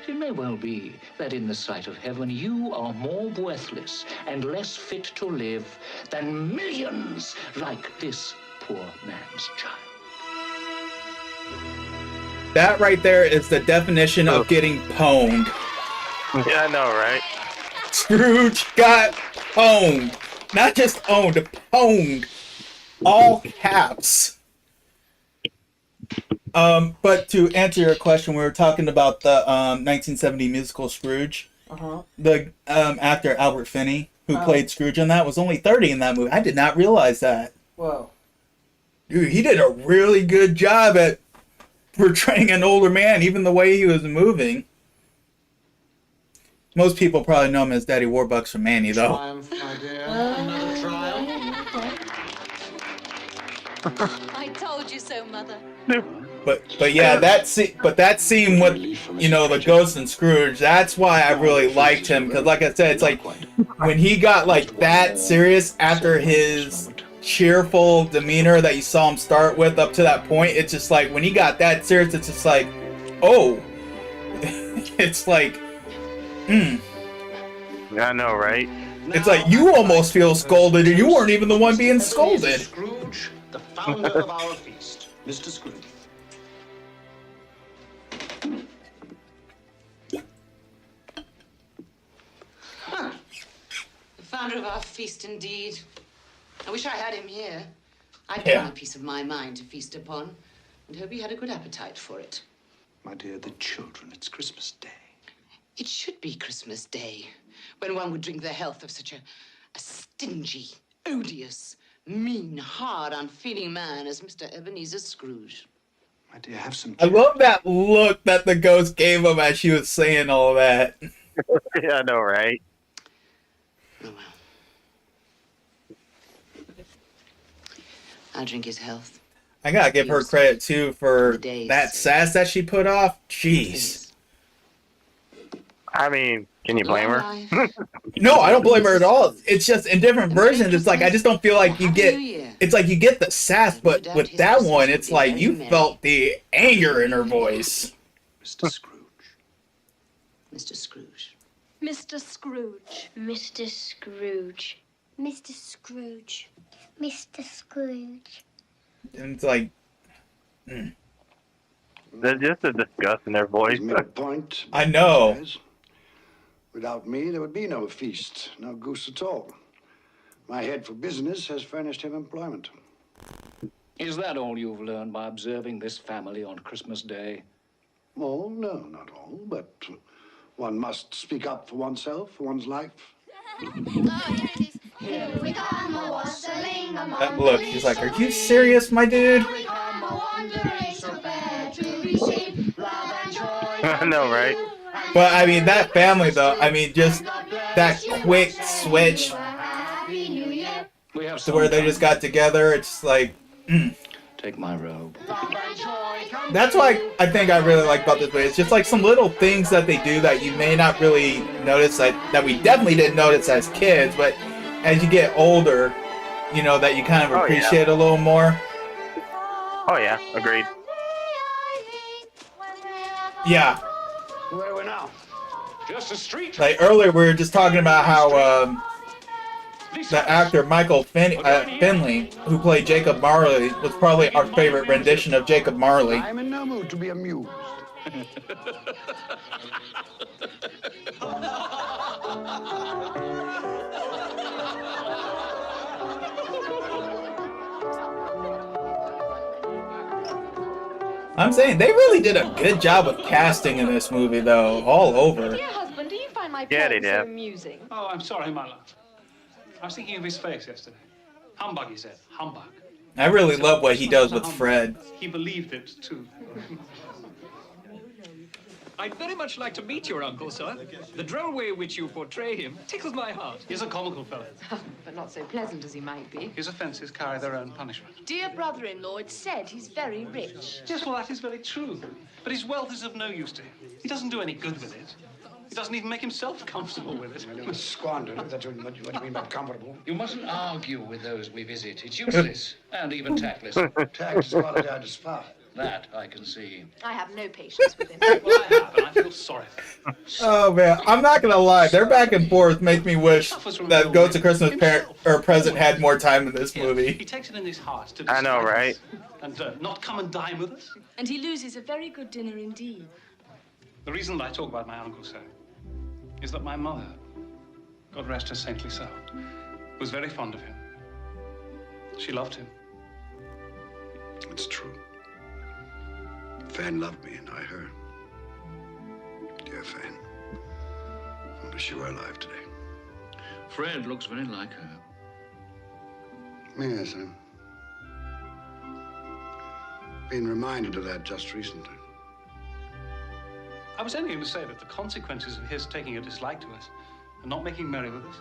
R: It may well be that in the sight of heaven you are more worthless and less fit to live than millions like this poor man's child.
A: That right there is the definition of getting pwned.
B: Yeah, I know, right?
A: Scrooge got pwned. Not just owned, pwned. All caps. But to answer your question, we were talking about the 1970 musical Scrooge. The actor Albert Finney, who played Scrooge in that, was only 30 in that movie. I did not realize that.
D: Whoa.
A: Dude, he did a really good job at portraying an older man, even the way he was moving. Most people probably know him as Daddy Warbucks from Manny, though.
I: Triumph, my dear. Another triumph.
S: I told you so, Mother.
A: But yeah, that scene with, you know, the ghost and Scrooge, that's why I really liked him, because like I said, it's like when he got like that serious after his cheerful demeanor that you saw him start with up to that point, it's just like when he got that serious, it's just like, oh, it's like,
B: I know, right?
A: It's like you almost feel scolded and you weren't even the one being scolded.
I: Scrooge, the founder of our feast, Mr. Scrooge.
Q: The founder of our feast, indeed. I wish I had him here. I'd give
E: Yeah.
Q: him a piece of my mind to feast upon, and hope he had a good appetite for it.
E: My dear, the children, it's Christmas Day.
Q: It should be Christmas Day, when one would drink the health of such a stingy, odious, mean, hard, unfeeling man as Mr. Ebenezer Scrooge.
E: My dear, have some.
A: I love that look that the ghost gave him as she was saying all that.
B: Yeah, I know, right?
Q: I'll drink his health.
A: I gotta give her credit too for that sass that she put off. Jeez.
B: I mean, can you blame her?
A: No, I don't blame her at all. It's just in different versions. It's like I just don't feel like you get. It's like you get the sass, but with that one, it's like you felt the anger in her voice.
E: Mr. Scrooge.
Q: Mr. Scrooge.
H: Mr. Scrooge. Mr. Scrooge. Mr. Scrooge. Mr. Scrooge.
A: And it's like.
B: There's just a disgust in their voice.
E: He's made a point.
A: I know.
E: Yes. Without me, there would be no feast, no goose at all. My head for business has furnished him employment.
R: Is that all you've learned by observing this family on Christmas Day?
E: Oh, no, not all, but one must speak up for oneself, for one's life.
A: That look, he's like, "Are you serious, my dude?"
B: I know, right?
A: But I mean, that family though. I mean, just that quick switch to where they just got together. It's like.
R: Take my robe.
A: That's why I think I really like about this movie. It's just like some little things that they do that you may not really notice that we definitely didn't notice as kids, but as you get older, you know, that you kind of appreciate a little more.
B: Oh yeah, agreed.
A: Yeah.
E: Where are we now?
R: Just a street.
A: Like earlier, we were just talking about how the actor Michael Finley, who played Jacob Marley, was probably our favorite rendition of Jacob Marley.
E: I'm in no mood to be amused.
A: I'm saying they really did a good job with casting in this movie, though, all over.
S: Dear husband, do you find my
B: Yeah, they
S: poem so
B: did.
S: amusing?
T: Oh, I'm sorry, my love. I was thinking of his face yesterday. Humbug, he said. Humbug.
A: I really love what he does with Fred.
T: He believed it, too.
U: I'd very much like to meet your uncle, sir. The droll way in which you portray him tickles my heart.
T: He's a comical fellow.
Q: But not so pleasant as he might be.
T: His offences carry their own punishment.
S: Dear brother-in-law, it's said he's very rich.
T: Yes, well, that is very true. But his wealth is of no use to him. He doesn't do any good with it. He doesn't even make himself comfortable with it.
E: I don't squander it. That's what you mean by comfortable.
R: You mustn't argue with those we visit. It's useless and even tactless.
E: Tact is a quality I despise.
R: That I can see.
S: I have no patience with him.
T: Well, I have, and I feel sorry for him.
A: Oh man, I'm not gonna lie, their back and forth make me wish that Ghost of Christmas Present had more time in this movie.
T: He takes it in his heart to
B: I know,
T: despise
B: right?
T: us and not come and dine with us.
S: And he loses a very good dinner indeed.
T: The reason that I talk about my uncle so is that my mother, God rest her saintly soul, was very fond of him. She loved him.
E: It's true. Fan loved me and I her. Dear Fan. I wish you were alive today.
R: Fred looks very like her.
E: Yes, I've been reminded of that just recently.
T: I was only going to say that the consequences of his taking a dislike to us and not making merry with us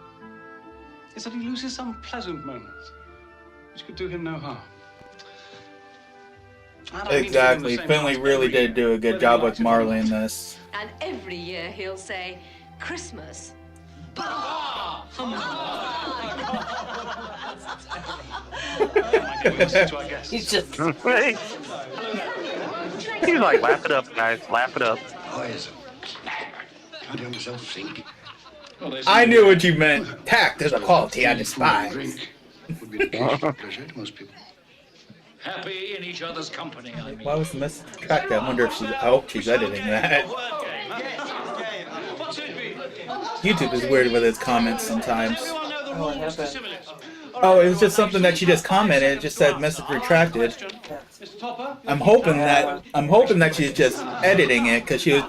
T: is that he loses some pleasant moments which could do him no harm.
A: Exactly, Finley really did do a good job with Marley in this.
S: And every year he'll say, Christmas.
D: He's just.
B: He's like, laugh it up, guys. Laugh it up.
E: Poison. Can't you yourself think?
A: I knew what you meant. Tact is a quality I despise.
E: Would be the case for pleasure to most people.
R: Happy in each other's company, I mean.
A: Why was Miss Tact? I wonder if she's. I hope she's editing that. YouTube is weird with its comments sometimes.
D: What happened?
A: Oh, it was just something that she just commented. It just said message retracted. I'm hoping that she's just editing it because she was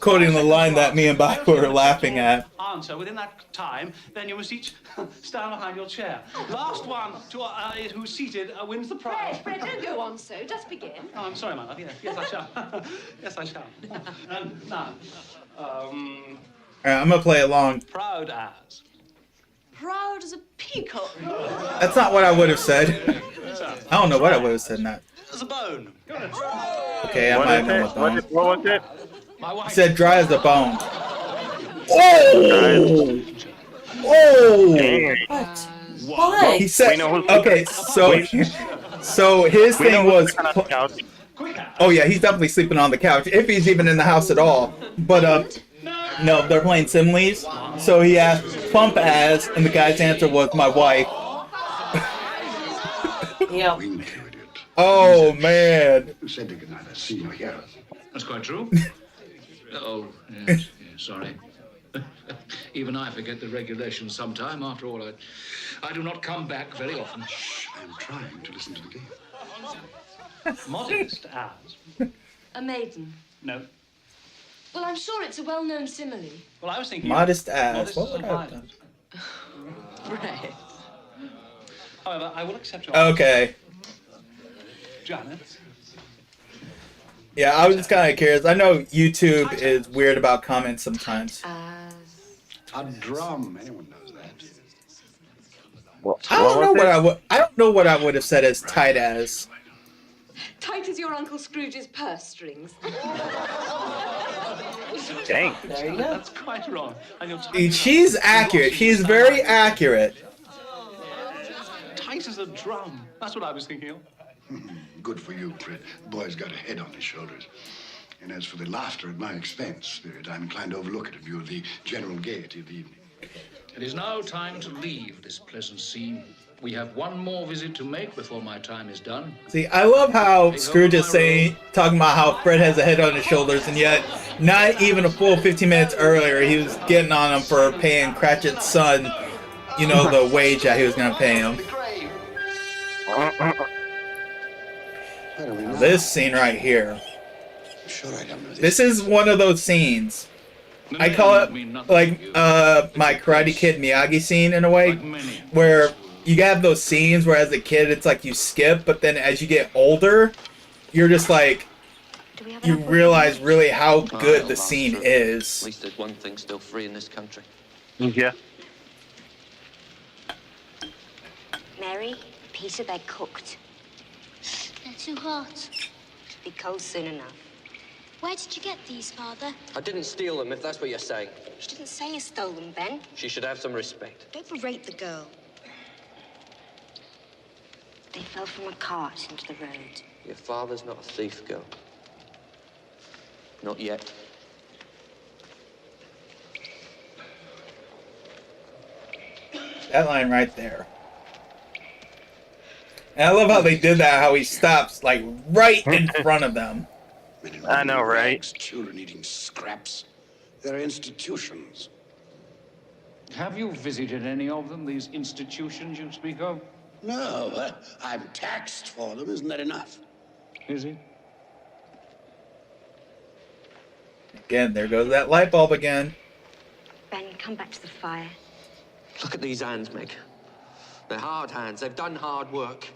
A: quoting the line that me and Bob were laughing at.
T: Answer within that time, then you must each stand behind your chair. Last one to who's seated wins the prize.
S: Fred, don't go on so. Just begin.
T: Oh, I'm sorry, my love. Yes, I shall. Yes, I shall. Now,
A: Alright, I'm gonna play along.
T: proud as.
S: Proud as a peacock.
A: That's not what I would have said. I don't know what I would have said in that.
T: As a bone.
A: Okay, I might have known what
B: What was it?
A: He said dry as a bone. Oh! Oh!
D: What? What?
A: He said, okay, so his thing was, oh yeah, he's definitely sleeping on the couch, if he's even in the house at all. But, no, they're playing Similes, so he asked, plump as, and the guy's answer was, my wife.
D: Yeah.
A: Oh, man.
E: Who said they could neither see nor hear us?
R: That's quite true. Oh, yes, sorry. Even I forget the regulations sometime. After all, I do not come back very often.
E: I'm trying to listen to the game.
T: Modest as.
S: A maiden.
T: No.
S: Well, I'm sure it's a well-known simile.
T: Well, I was thinking.
A: Modest as.
T: Modest
A: What
T: as
A: would
T: a
A: I have
T: violet.
A: done?
S: Right.
T: However, I will accept your
A: Okay.
T: Janet.
A: Yeah, I was just kind of curious. I know YouTube is weird about comments sometimes.
E: A drum. Anyone knows that.
A: I don't know what I would. I don't know what I would have said as tight as.
S: Tight as your Uncle Scrooge's purse strings.
B: Dang.
D: There you go.
T: That's quite wrong. And you're
A: She's accurate. She's very accurate.
T: tight as a drum. That's what I was thinking of.
E: Good for you, Fred. The boy's got a head on his shoulders. And as for the laughter at my expense, Spirit, I'm inclined to overlook it in view of the general gaiety of the evening.
R: It is now time to leave this pleasant scene. We have one more visit to make before my time is done.
A: See, I love how Scrooge is talking about how Fred has a head on his shoulders, and yet not even a full 15 minutes earlier, he was getting on him for paying Cratchit's son, you know, the wage that he was going to pay him.
E: I don't
A: this scene right here.
E: Sure, I don't know
A: This is one of those scenes. I call it like my Karate Kid Miyagi scene in a way, where you have those scenes where as a kid it's like you skip, but then as you get older, you're just like, you realize really how good the scene is.
F: At least there's one thing still free in this country.
B: Yeah.
N: Mary, Peter, they're cooked.
H: They're too hot.
N: Be cold soon enough.
H: Where did you get these, Father?
F: I didn't steal them, if that's what you're saying.
N: She didn't say you stole them, Ben.
F: She should have some respect.
N: Don't berate the girl. They fell from a cart into the road.
F: Your father's not a thief, girl. Not yet.
A: That line right there. And I love how they did that, how he stops like right in front of them.
B: I know, right?
E: Children eating scraps. They're institutions.
R: Have you visited any of them, these institutions you speak of?
E: No, I'm taxed for them. Isn't that enough?
R: Is it?
A: Again, there goes that light bulb again.
N: Ben, come back to the fire.
F: Look at these hands, Meg. They're hard hands. They've done hard work.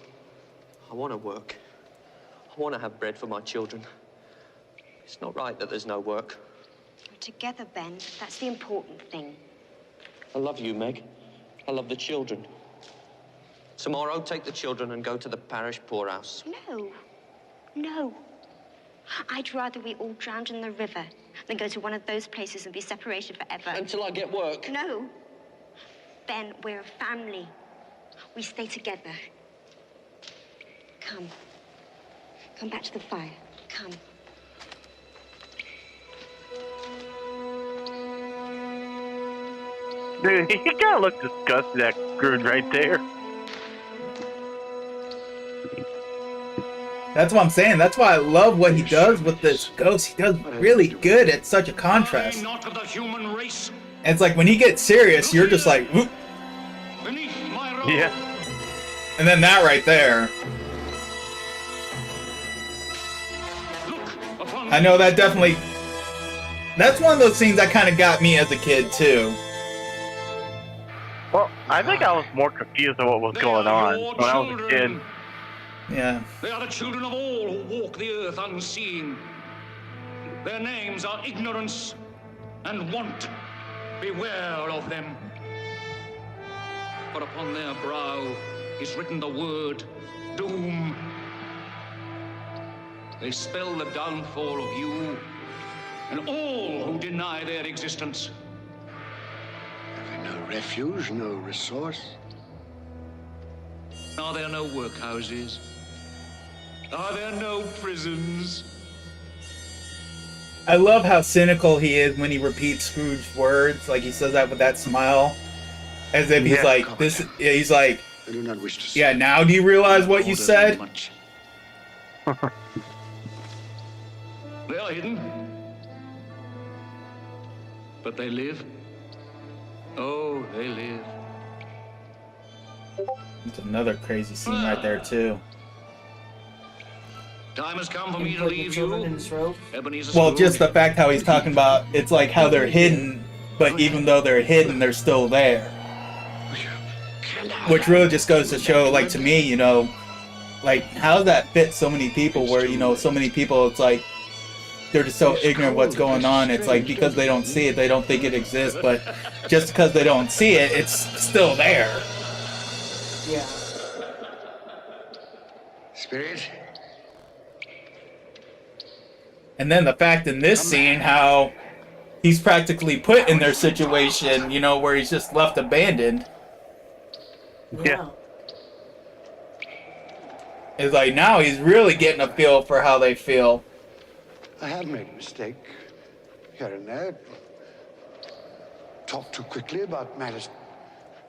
F: I want to work. I want to have bread for my children. It's not right that there's no work.
N: We're together, Ben. That's the important thing.
F: I love you, Meg. I love the children. Tomorrow, take the children and go to the parish poorhouse.
N: No. No. I'd rather we all drowned in the river than go to one of those places and be separated forever.
F: Until I get work.
N: No. Ben, we're a family. We stay together. Come. Come back to the fire. Come.
B: Dude, he kind of looks disgusted, that Scrooge right there.
A: That's what I'm saying. That's why I love what he does with this ghost. He does really good at such a contrast.
P: Not of the human race.
A: And it's like when he gets serious, you're just like, whoop.
B: Yeah.
A: And then that right there. I know that definitely. That's one of those scenes that kind of got me as a kid too.
B: Well, I think I was more confused at what was going on when I was a kid.
A: Yeah.
P: They are the children of all who walk the earth unseeing. Their names are ignorance and want. Beware of them. For upon their brow is written the word doom. They spell the downfall of you and all who deny their existence.
E: Have no refuge, no resource.
P: Are there no workhouses? Are there no prisons?
A: I love how cynical he is when he repeats Scrooge's words. Like he says that with that smile. As if he's like, this, he's like,
E: I do not wish to
A: yeah, now do you realize what you said?
P: They are hidden. But they live. Oh, they live.
A: It's another crazy scene right there too.
P: Time has come for me to leave you. Ebenezer
A: Well,
P: Scrooge.
A: just the fact how he's talking about, it's like how they're hidden, but even though they're hidden, they're still there. Which really just goes to show, like, to me, you know, like, how does that fit so many people where, you know, so many people, it's like, they're just so ignorant of what's going on. It's like, because they don't see it, they don't think it exists, but just because they don't see it, it's still there.
D: Yeah.
E: Spirit?
A: And then the fact in this scene, how he's practically put in their situation, you know, where he's just left abandoned.
B: Yeah.
A: It's like now he's really getting a feel for how they feel.
E: I have made a mistake here and there. Talked too quickly about matters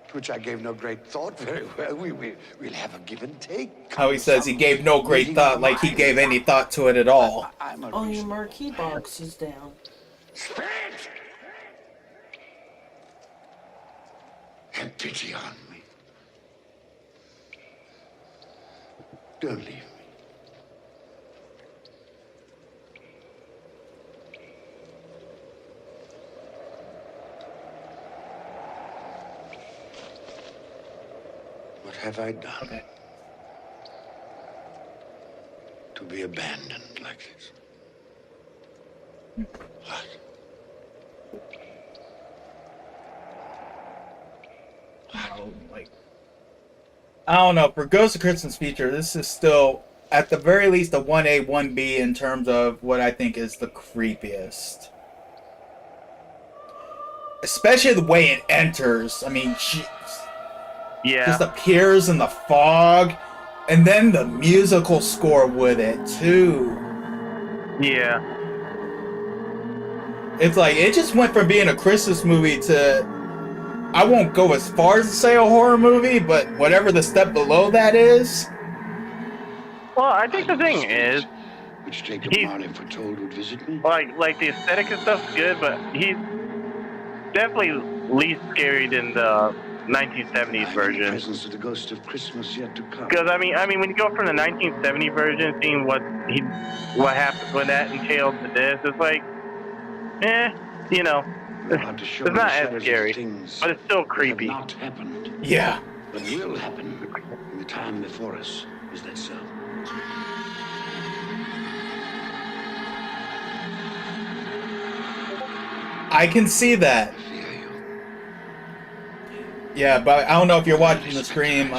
E: to which I gave no great thought. Very well, we'll have a give and take.
A: How he says he gave no great thought, like he gave any thought to it at all.
D: Oh, your marquee box is down.
E: Spirit! Have pity on me. Don't leave me. have I done
A: Okay.
E: to be abandoned like this? What?
A: I don't know. For Ghost of Christmas Future, this is still, at the very least, a 1A, 1B in terms of what I think is the creepiest. Especially the way it enters. I mean,
B: Yeah.
A: just appears in the fog, and then the musical score with it too.
B: Yeah.
A: It's like it just went from being a Christmas movie to, I won't go as far as to say a horror movie, but whatever the step below that is.
B: Well, I think the thing is,
E: which Jacob Marley foretold would visit me.
B: like the aesthetic and stuff's good, but he's definitely least scary than the 1970s version.
E: Presence of the ghost of Christmas yet to come.
B: Because I mean, when you go from the 1970 version, seeing what happened, what that entailed to this, it's like, you know, it's not as scary, but it's still creepy.
E: Not happened.
A: Yeah.
E: But will happen in the time before us. Is that so?
A: I can see that. Yeah, but I don't know if you're watching the stream.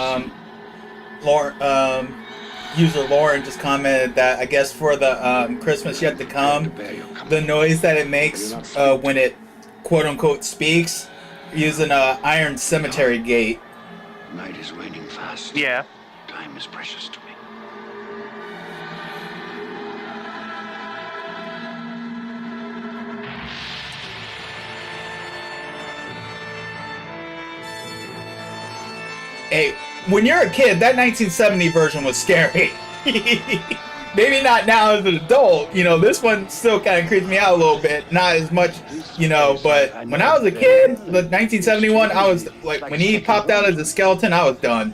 A: User Lauren just commented that I guess for the Christmas yet to come, the noise that it makes when it quote unquote speaks, using a iron cemetery gate.
E: Night is waning fast.
B: Yeah.
E: Time is precious to me.
A: Hey, when you're a kid, that 1970 version was scary. Maybe not now as an adult. You know, this one still kind of creeps me out a little bit. Not as much, you know, but when I was a kid, the 1971, I was like, when he popped out as a skeleton, I was done.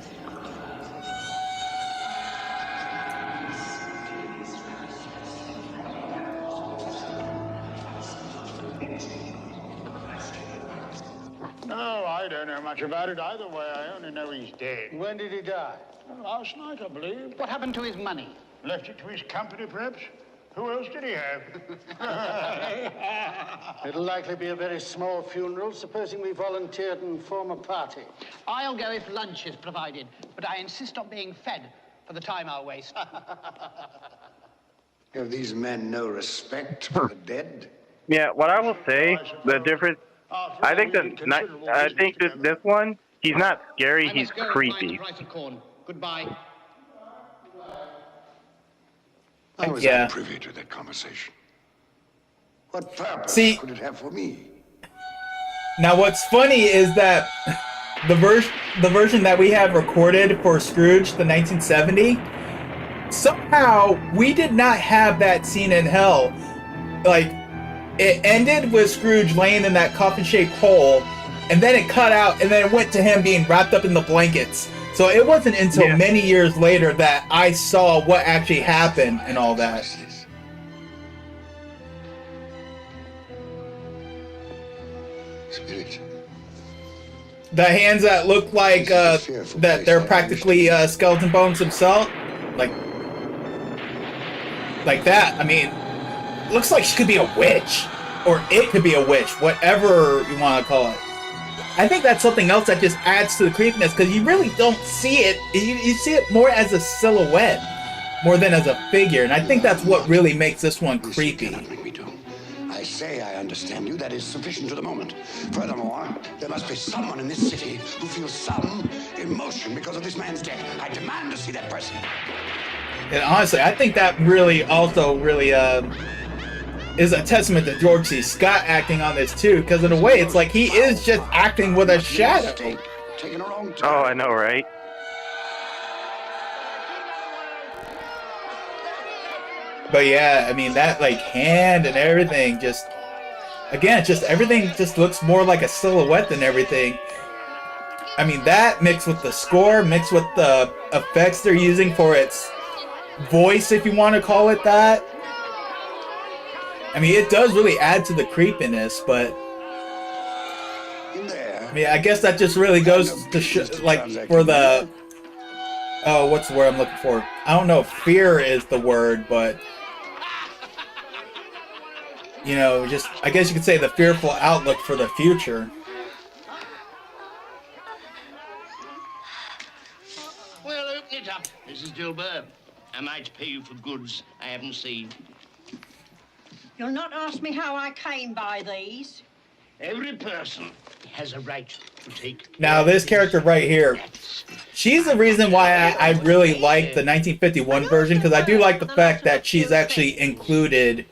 G: No, I don't know much about it either way. I only know he's dead.
I: When did he die?
G: Last night, I believe.
I: What happened to his money?
G: Left it to his company, perhaps? Who else did he have?
I: It'll likely be a very small funeral, supposing we volunteered and form a party.
V: I'll go if lunch is provided, but I insist on being fed for the time I'll waste.
E: Have these men no respect for the dead?
B: Yeah, what I will say, the difference, I think that this one, he's not scary, he's creepy.
V: Goodbye.
E: I was
A: Yeah.
E: not privy to that conversation. What purpose
A: See-
E: could it have for me?
A: Now, what's funny is that the version that we have recorded for Scrooge, the 1970, somehow we did not have that scene in hell. Like, it ended with Scrooge laying in that coffin-shaped hole, and then it cut out, and then it went to him being wrapped up in the blankets. So it wasn't until many years later that I saw what actually happened and all that.
E: Spirit.
A: The hands that look like that they're practically skeleton bones themselves, like that. I mean, looks like she could be a witch, or it could be a witch, whatever you want to call it. I think that's something else that just adds to the creepiness, because you really don't see it. You see it more as a silhouette, more than as a figure, and I think that's what really makes this one creepy.
E: I say I understand you. That is sufficient to the moment. Furthermore, there must be someone in this city who feels some emotion because of this man's death. I demand to see that person.
A: And honestly, I think that really also is a testament to George C. Scott acting on this too, because in a way it's like he is just acting with a shadow.
B: Oh, I know, right?
A: But yeah, I mean that like hand and everything just, again, just everything just looks more like a silhouette than everything. I mean that mixed with the score, mixed with the effects they're using for its voice, if you want to call it that. I mean, it does really add to the creepiness, but I mean, I guess that just really goes to like for the oh, what's the word I'm looking for? I don't know if fear is the word, but you know, just I guess you could say the fearful outlook for the future.
M: Well, open it up, Mrs. Gilbert. Am I to pay you for goods I haven't seen?
C: You'll not ask me how I came by these.
M: Every person has a right to take.
A: Now, this character right here, she's the reason why I really like the 1951 version, because I do like the fact that she's actually included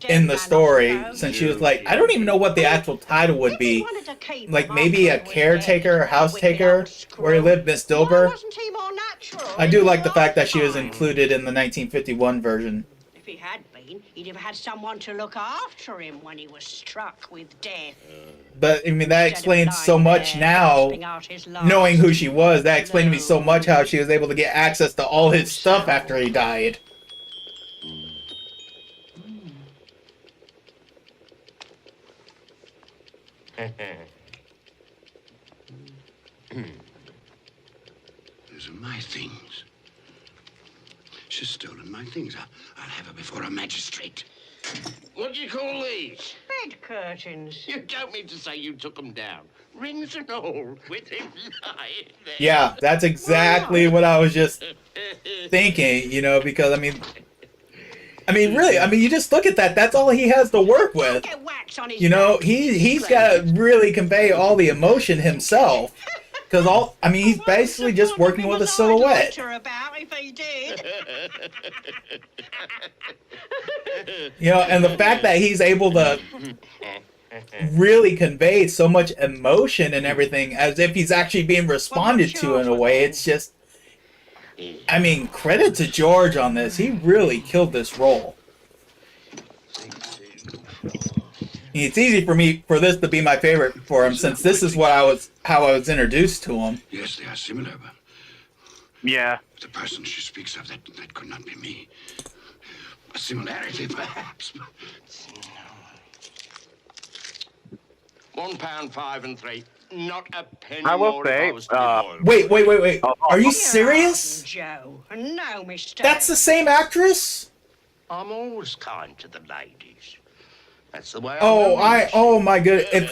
A: in the story, since she was like, I don't even know what the actual title would be, like maybe a caretaker or house taker where he lived, Miss Dilber. I do like the fact that she was included in the 1951 version.
C: If he had been, he'd have had someone to look after him when he was struck with death.
A: But, I mean, that explains so much now, knowing who she was. That explained to me so much how she was able to get access to all his stuff after he died.
E: Those are my things. She's stolen my things. I'll have her before a magistrate.
M: What do you call these?
C: Bed curtains.
M: You don't mean to say you took them down. Rings and all, with him lying there.
A: Yeah, that's exactly what I was just thinking, you know, because, I mean, really, I mean, you just look at that. That's all he has to work with. You know, he's got to really convey all the emotion himself. Because he's basically just working with a silhouette. You know, and the fact that he's able to really convey so much emotion and everything as if he's actually being responded to in a way, it's just, I mean, credit to George on this. He really killed this role. It's easy for this to be my favorite for him, since this is how I was introduced to him.
E: Yes, they are similar, but
B: yeah,
E: the person she speaks of, that could not be me. A similarity, perhaps.
M: £1, 5 and 3. Not a penny
B: I will
M: more
B: say,
M: if I was to be boiled.
A: Wait. Are you serious?
C: Joe, no mistake.
A: That's the same actress?
M: I'm always kind to the ladies. That's the way
A: Oh my goodness.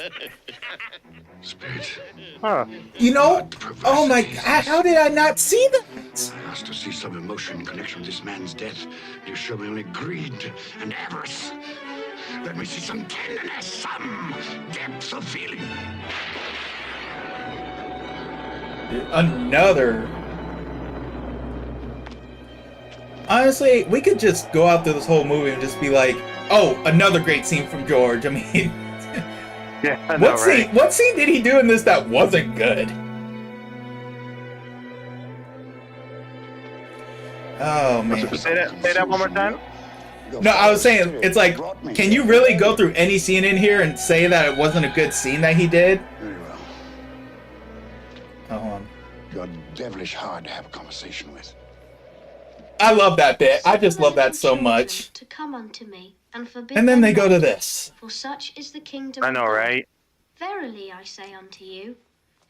E: Spirit.
B: Huh.
A: You know, oh my God, how did I not see that?
E: I asked to see some emotion in connection with this man's death. You show me only greed and avarice. Let me see some tenderness, some depth of feeling.
A: Another. Honestly, we could just go out through this whole movie and just be like, oh, another great scene from George. I mean,
B: yeah, I know, right?
A: What scene did he do in this that wasn't good? Oh man.
B: Say that one more time.
A: No, I was saying, it's like, can you really go through any scene in here and say that it wasn't a good scene that he did?
E: Very well.
A: Oh, hold on.
E: You're devilish hard to have a conversation with.
A: I love that bit. I just love that so much.
H: To come unto me, and forbid
A: And then they
H: them
A: go to
H: not,
A: this.
H: For such is the kingdom
B: I know,
H: of God.
B: right?
H: Verily I say unto you,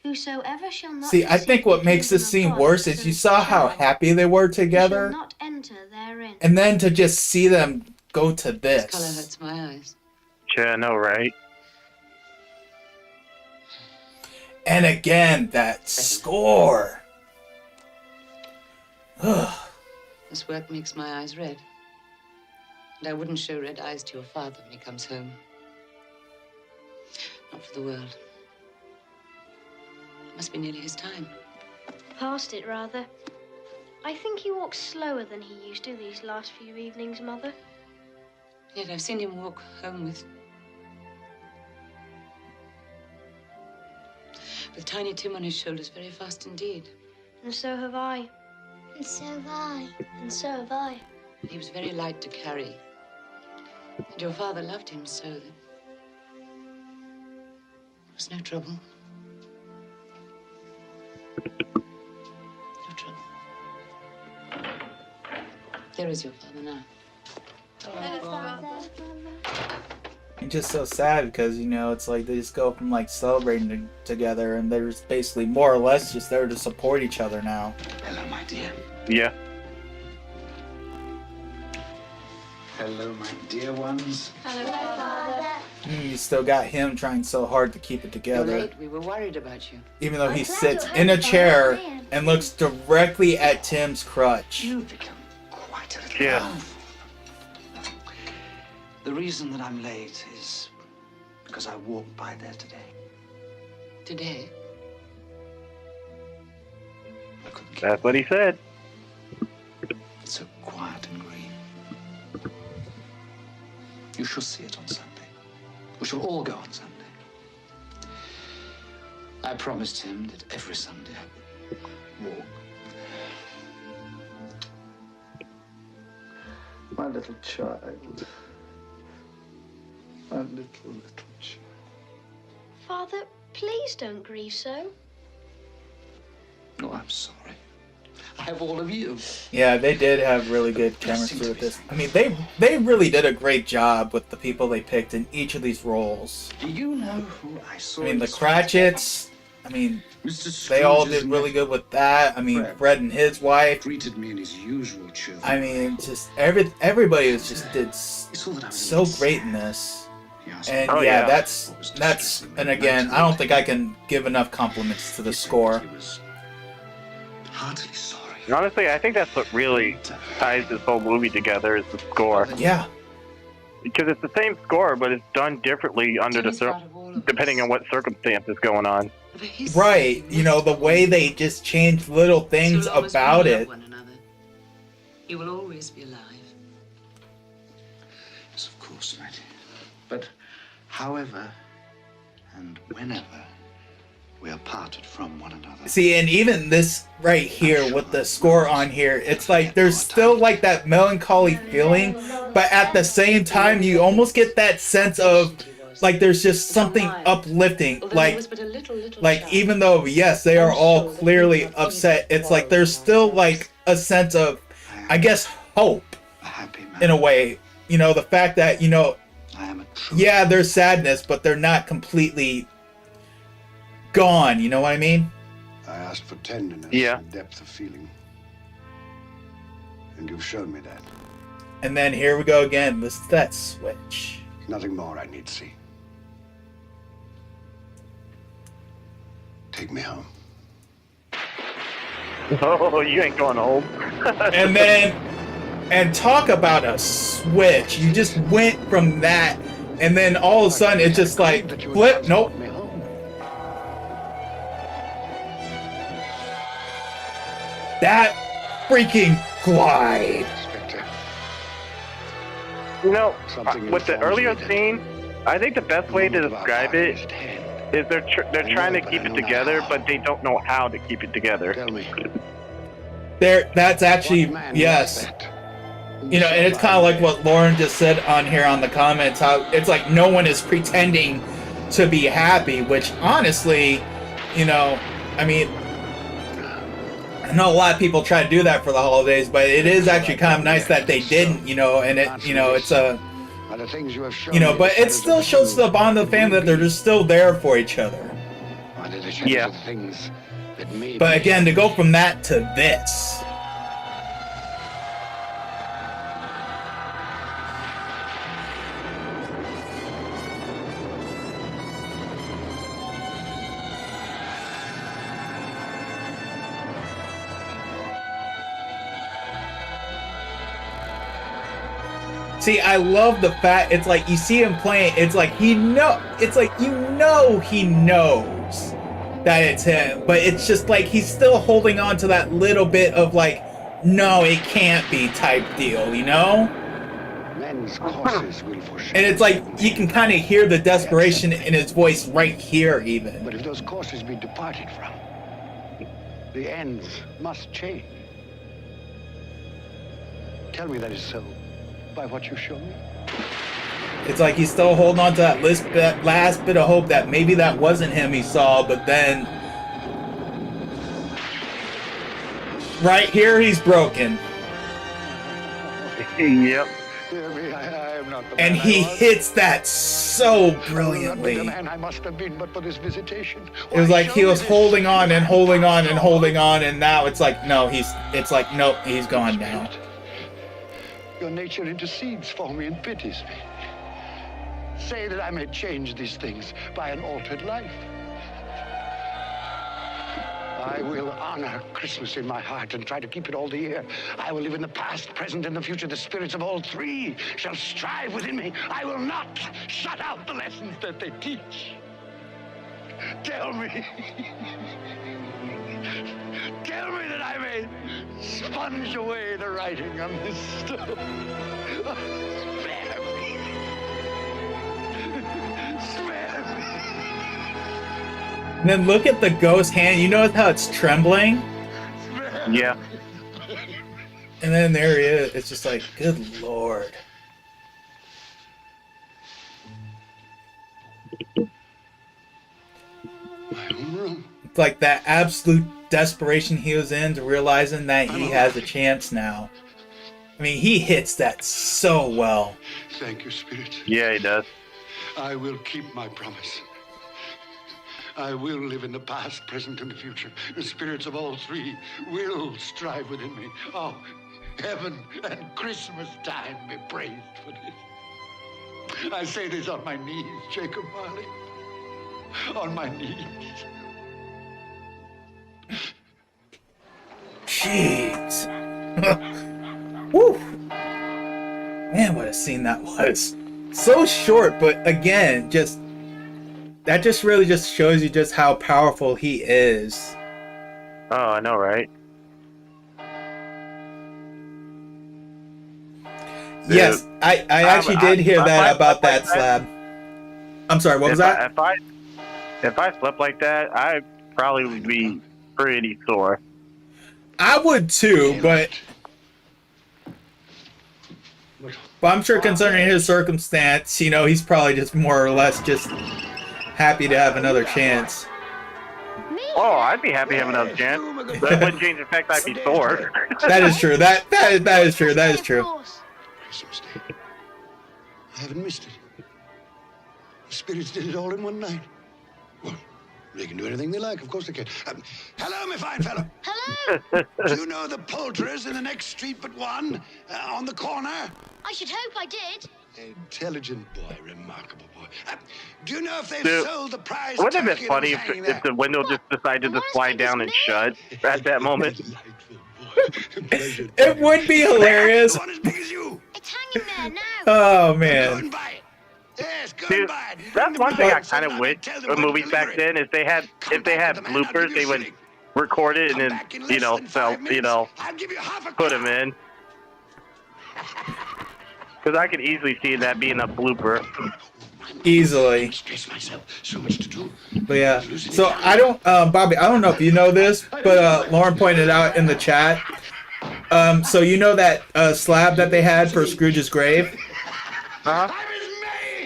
H: whosoever shall not
A: See, I think what makes this scene worse is you saw how happy they were together,
H: shall not enter therein.
A: and then to just see them go to
Q: This color
A: this.
Q: hurts my eyes.
B: Yeah, I know, right?
A: And again, that score. Ugh.
Q: This work makes my eyes red. And I wouldn't show red eyes to your father when he comes home. Not for the world. It must be nearly his time.
H: Past it, rather. I think he walks slower than he used to these last few evenings, Mother.
Q: Yet I've seen him walk home with Tiny Tim on his shoulders very fast indeed.
H: And so have I. And so have I. And so have I.
Q: He was very light to carry. And your father loved him so that there was no trouble. No trouble. There is your father now.
A: It's just so sad because, you know, it's like they just go from like celebrating together and they're just basically more or less just there to support each other now.
E: Hello, my dear.
B: Yeah.
E: Hello, my dear ones.
H: Hello, Father.
A: You still got him trying so hard to keep it
Q: You're
A: together.
Q: late. We were worried about you.
A: Even though he
Q: I'm glad
A: sits
Q: you're
A: in a
Q: home,
A: chair
Q: Father.
A: and looks directly at Tim's crutch.
E: You've become quite a little
B: Yeah.
E: harmful. The reason that I'm late is because I walked by there today.
Q: Today?
B: That's what he said.
E: It's so quiet and green. You shall see it on Sunday. We shall all go on Sunday. I promised him that every Sunday I would walk. My little child. My little child.
H: Father, please don't grieve so.
E: Oh, I'm sorry. I have all of you.
A: Yeah, they did have really good chemistry with this. I mean, they really did a great job with the people they picked in each of these roles.
E: Do you know who I saw?
A: I mean, the Cratchits, I mean, they all did really good with that. I mean, Fred and his wife.
E: Greeted me in his usual cheerful.
A: I mean, just everybody was just did so great in this. And
B: Oh,
A: yeah,
B: yeah.
A: that's and again, I don't think I can give enough compliments to the score.
E: Heartily sorry.
B: Honestly, I think that's what really ties this whole movie together is the score.
A: Yeah.
B: Because it's the same score, but it's done differently under depending on what circumstance is going on.
A: Right, you know, the way they just changed little things
Q: So long as we
A: about
Q: love
A: it.
Q: one another, you will always be alive.
E: Yes, of course, my dear. But however and whenever we are parted from one another.
A: See, and even this right here with the score on here, it's like there's still like that melancholy feeling, but at the same time, you almost get that sense of like there's just something uplifting. Like even though yes, they are all clearly upset, it's like there's still like a sense of, I guess, hope in a way. You know, the fact that, you know, yeah, there's sadness, but they're not completely gone, you know what I mean?
E: I asked for tenderness and depth of feeling. And you've shown me that.
A: And then here we go again, that switch.
E: Nothing more I need see. Take me home.
B: Oh, you ain't going home.
A: And talk about a switch. You just went from that, and then all of a sudden it's just like, flip, nope. That freaking glide.
B: You know, with the earlier scene, I think the best way to describe it is they're trying to keep it together, but they don't know how to keep it together.
A: That's actually, yes. You know, and it's kind of like what Lauren just said on here on the comments, how it's like no one is pretending to be happy, which honestly, you know, I mean, I know a lot of people try to do that for the holidays, but it is actually kind of nice that they didn't, you know, and it, you know, it's a, you know, but it still shows the bond of the family that they're just still there for each other.
B: Yeah.
A: But again, to go from that to this. See, I love the fact it's like you see him playing, it's like he it's like you know he knows that it's him, but it's just like he's still holding on to that little bit of like, no, it can't be type deal, you know?
E: Men's courses will foreshadow.
A: And it's like you can kind of hear the desperation in his voice right here even.
E: But if those courses be departed from, the ends must change. Tell me that is so. By what you show me?
A: It's like he's still holding on to that last bit of hope that maybe that wasn't him he saw, but then right here he's broken.
B: Yep.
G: Dear me, I am not the
A: And
G: man
A: he
G: I was.
A: hits that so
G: I will not be
A: brilliantly.
G: the man I must have been but for this visitation.
A: It was like he was holding on and holding on and holding on, and now it's like, no, it's like, nope, he's gone now.
G: Your nature intercedes for me and pities me. Say that I may change these things by an altered life. I will honor Christmas in my heart and try to keep it all the year. I will live in the past, present, and the future. The spirits of all three shall strive within me. I will not shut out the lessons that they teach. Tell me. Tell me that I may sponge away the writing on this stone. Spare me. Spare me.
A: And then look at the ghost hand. You notice how it's trembling?
B: Yeah.
A: And then there he is. It's just like, good lord. It's like that absolute desperation he was in to realizing that he has a chance now. I mean, he hits that so well.
G: Thank you, Spirit.
B: Yeah, he does.
G: I will keep my promise. I will live in the past, present, and the future. The spirits of all three will strive within me. Oh, heaven and Christmas time be praised for this. I say this on my knees, Jacob Marley. On my knees.
A: Jeez. Woo. Man, what a scene that was. So short, but again, just that just really just shows you just how powerful he is.
B: Oh, I know, right?
A: Yes, I actually did hear that about that slab. I'm sorry, what was that?
B: If I slept like that, I probably would be pretty sore.
A: I would too, but I'm sure considering his circumstance, you know, he's probably just more or less just happy to have another chance.
B: Oh, I'd be happy having another chance. That wouldn't change the fact I'd be sore.
A: That is true. That is true. That is true.
G: Christmas Day. I haven't missed it. The spirits did it all in one night. Well, they can do anything they like. Of course they can. Hello, my fine fellow.
H: Hello.
G: Do you know the poulterers in the next street but one? On the corner?
H: I should hope I did.
G: Intelligent boy, remarkable boy. Do you know if they've
B: Dude,
G: sold the prize
B: wouldn't it have
G: turkey
B: been funny
G: that was hanging
B: if the window just decided to slide down and shut at that moment?
A: It would be hilarious.
H: It's hanging there now.
A: Oh man.
B: Dude, that's one thing I kind of wish of movies back then is if they had bloopers, they would record it and then put them in. Because I could easily see that being a blooper.
A: Easily. But yeah. So I don't, Bobby, I don't know if you know this, but Lauren pointed out in the chat. So you know that slab that they had for Scrooge's grave?
B: Uh-huh.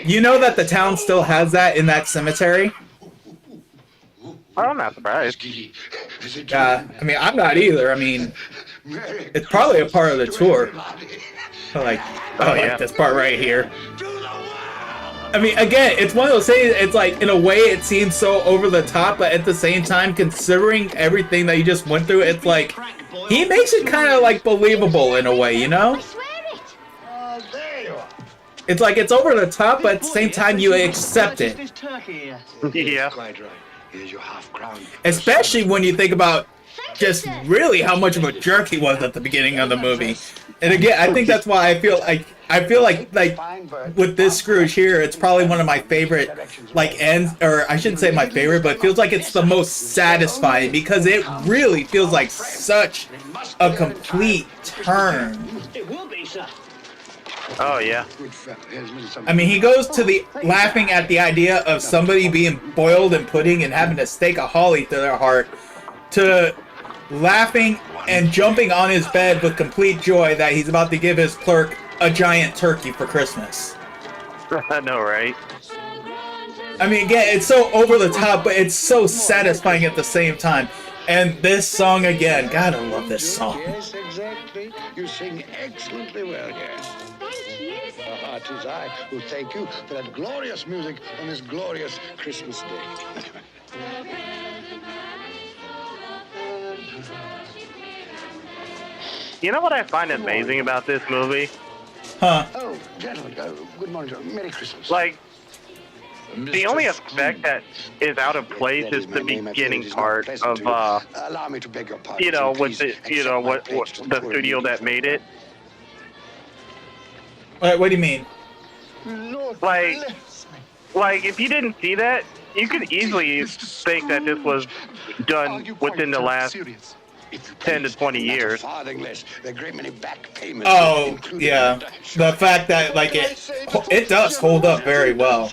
A: You know that the town still has that in that cemetery?
B: I'm not surprised.
A: I mean, I'm not either. I mean, it's probably a part of the tour. Like, like this part right here. I mean, again, it's one of those things, it's like, in a way, it seems so over the top, but at the same time, considering everything that you just went through, it's like, he makes it kind of, like, believable in a way, you know? It's like, it's over the top, but at the same time, you accept it.
B: Yeah.
G: Here's your half crown.
A: Especially when you think about just really how much of a jerk he was at the beginning of the movie. And again, I think that's why I feel like with this Scrooge here, it's probably one of my favorite like ends, or I shouldn't say my favorite, but it feels like it's the most satisfying because it really feels like such a complete turn.
V: It will be, sir.
B: Oh yeah.
A: I mean, he goes to the laughing at the idea of somebody being boiled in pudding and having a stake of holly through their heart, to laughing and jumping on his bed with complete joy that he's about to give his clerk a giant turkey for Christmas.
B: I know, right?
A: I mean, again, it's so over the top, but it's so satisfying at the same time. And this song again, God, I love this song.
G: Yes, exactly. You sing excellently well, yes.
H: Thank you.
E: it is I who thank you for that glorious music on this glorious Christmas day.
B: You know what I find amazing about this movie?
A: Huh.
E: Oh, gentlemen, good morning. Merry Christmas.
B: Like, the only effect that is out of place is the beginning part of,
E: Allow me to beg your pardon.
B: you know,
E: Please
B: with the, you know, what the studio that made it.
A: What do you mean?
B: Like, if you didn't see that, you could easily think that this was done within the last 10 to 20 years.
A: Oh, yeah. The fact that, like, it does hold up very well.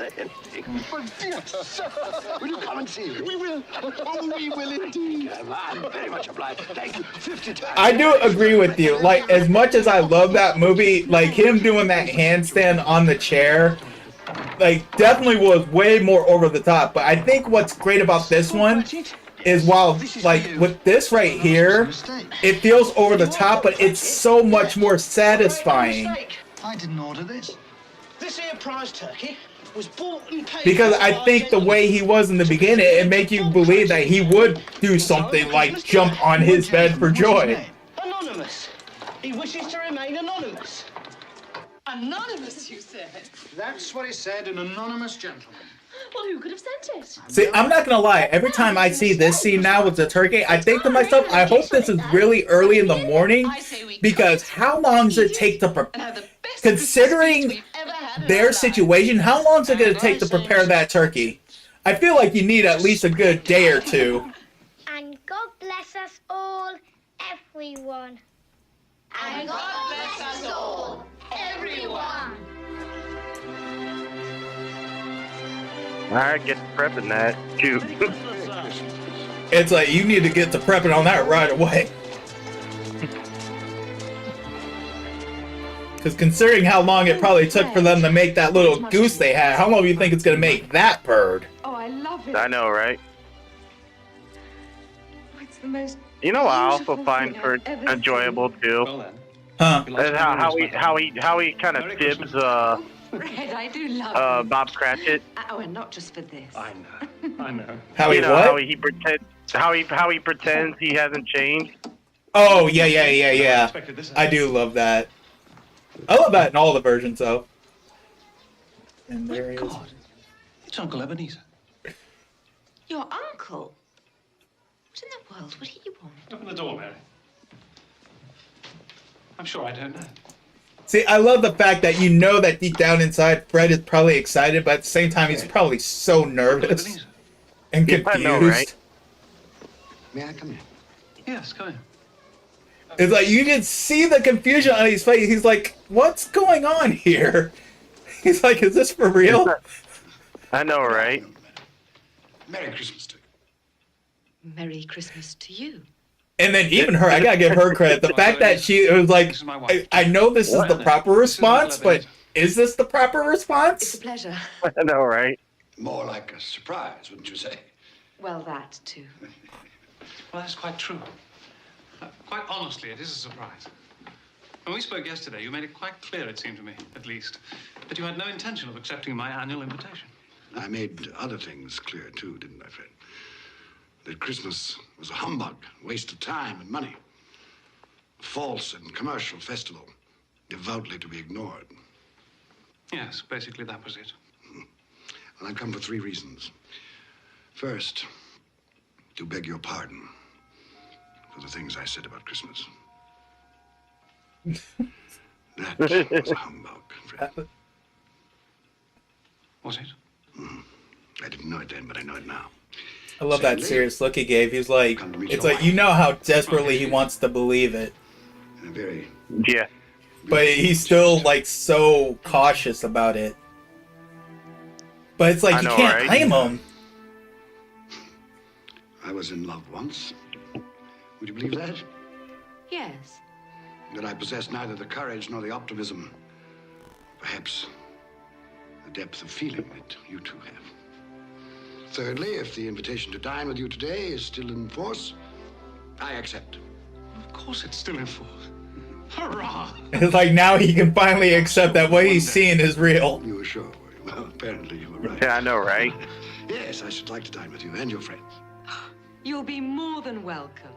E: Will you come and see me? We will. Oh, we will indeed. I'm very much obliged. Thank you. 50 times.
A: I do agree with you. Like, as much as I love that movie, like, him doing that handstand on the chair, like, definitely was way more over the top. But I think what's great about this one is while, like, with this right here, it feels over the top, but it's so much more satisfying.
V: I didn't order this. This here prize turkey was bought and paid
A: Because
V: for
A: I
V: by
A: think the way he was in the beginning, it make you believe that he would do something like jump on his bed for joy.
V: Anonymous. He wishes to remain anonymous.
S: Anonymous, you said?
V: That's what he said, an anonymous gentleman.
S: Well, who could have sent it?
A: See, I'm not gonna lie, every time I see this scene now with the turkey, I think to myself, I hope this is really early in the morning, because how long does it take to prepare? Considering their situation, how long is it gonna take to prepare that turkey? I feel like you need at least a good day or two.
H: And God bless us all, everyone.
C: And God bless us all, everyone.
B: Alright, get to prepping that. Shoot.
A: It's like, you need to get to prepping on that right away. Because considering how long it probably took for them to make that little goose they had, how long do you think it's going to make that bird?
N: Oh, I love it.
B: I know, right?
N: It's the most
B: You know what I also find for enjoyable too?
A: Huh?
B: Is how he kind of dibs
N: Fred, I do love
B: Bob Cratchit.
N: Oh, and not just for this.
T: I know.
A: How he
B: You know,
A: what?
B: how he pretends he hasn't changed.
A: Oh, yeah. I do love that. I love that in all the versions, though. And there he is.
T: God, it's Uncle Ebenezer.
N: Your uncle? What in the world would he want?
T: Open the door, Mary. I'm sure I don't know.
A: See, I love the fact that you know that deep down inside, Fred is probably excited, but at the same time, he's probably so nervous and confused.
B: I know, right?
E: May I come in?
T: Yes, come in.
A: It's like, you can see the confusion on his face. He's like, what's going on here? He's like, is this for real?
B: I know, right?
E: Merry Christmas to you.
N: Merry Christmas to you.
A: And then even her, I gotta give her credit. The fact that she was like, I know this is the proper response, but is this the proper response?
N: It's a pleasure.
B: I know, right?
E: More like a surprise, wouldn't you say?
N: Well, that too.
T: Well, that's quite true. Quite honestly, it is a surprise. When we spoke yesterday, you made it quite clear, it seemed to me, at least, that you had no intention of accepting my annual invitation.
E: I made other things clear, too, didn't I, Fred? That Christmas was a humbug, waste of time and money. A false and commercial festival, devoutly to be ignored.
T: Yes, basically that was it.
E: Well, I've come for 3 reasons. First, to beg your pardon for the things I said about Christmas. That was a humbug, Fred.
T: Was it?
E: I didn't know it then, but I know it now.
A: I love that serious look he gave. He's like, it's like, you know how desperately he wants to believe it.
B: Yeah.
A: But he's still, like, so cautious about it. But it's like, you can't blame him.
E: I was in love once. Would you believe that?
N: Yes.
E: That I possess neither the courage nor the optimism, perhaps the depth of feeling that you two have. Thirdly, if the invitation to dine with you today is still in force, I accept.
T: Of course it's still in force.
I: Hurrah!
A: It's like now he can finally accept that what he's seeing is real.
E: You were sure, were you? Well, apparently you were right.
B: Yeah, I know, right?
E: Yes, I should like to dine with you and your friends.
S: You'll be more than welcome.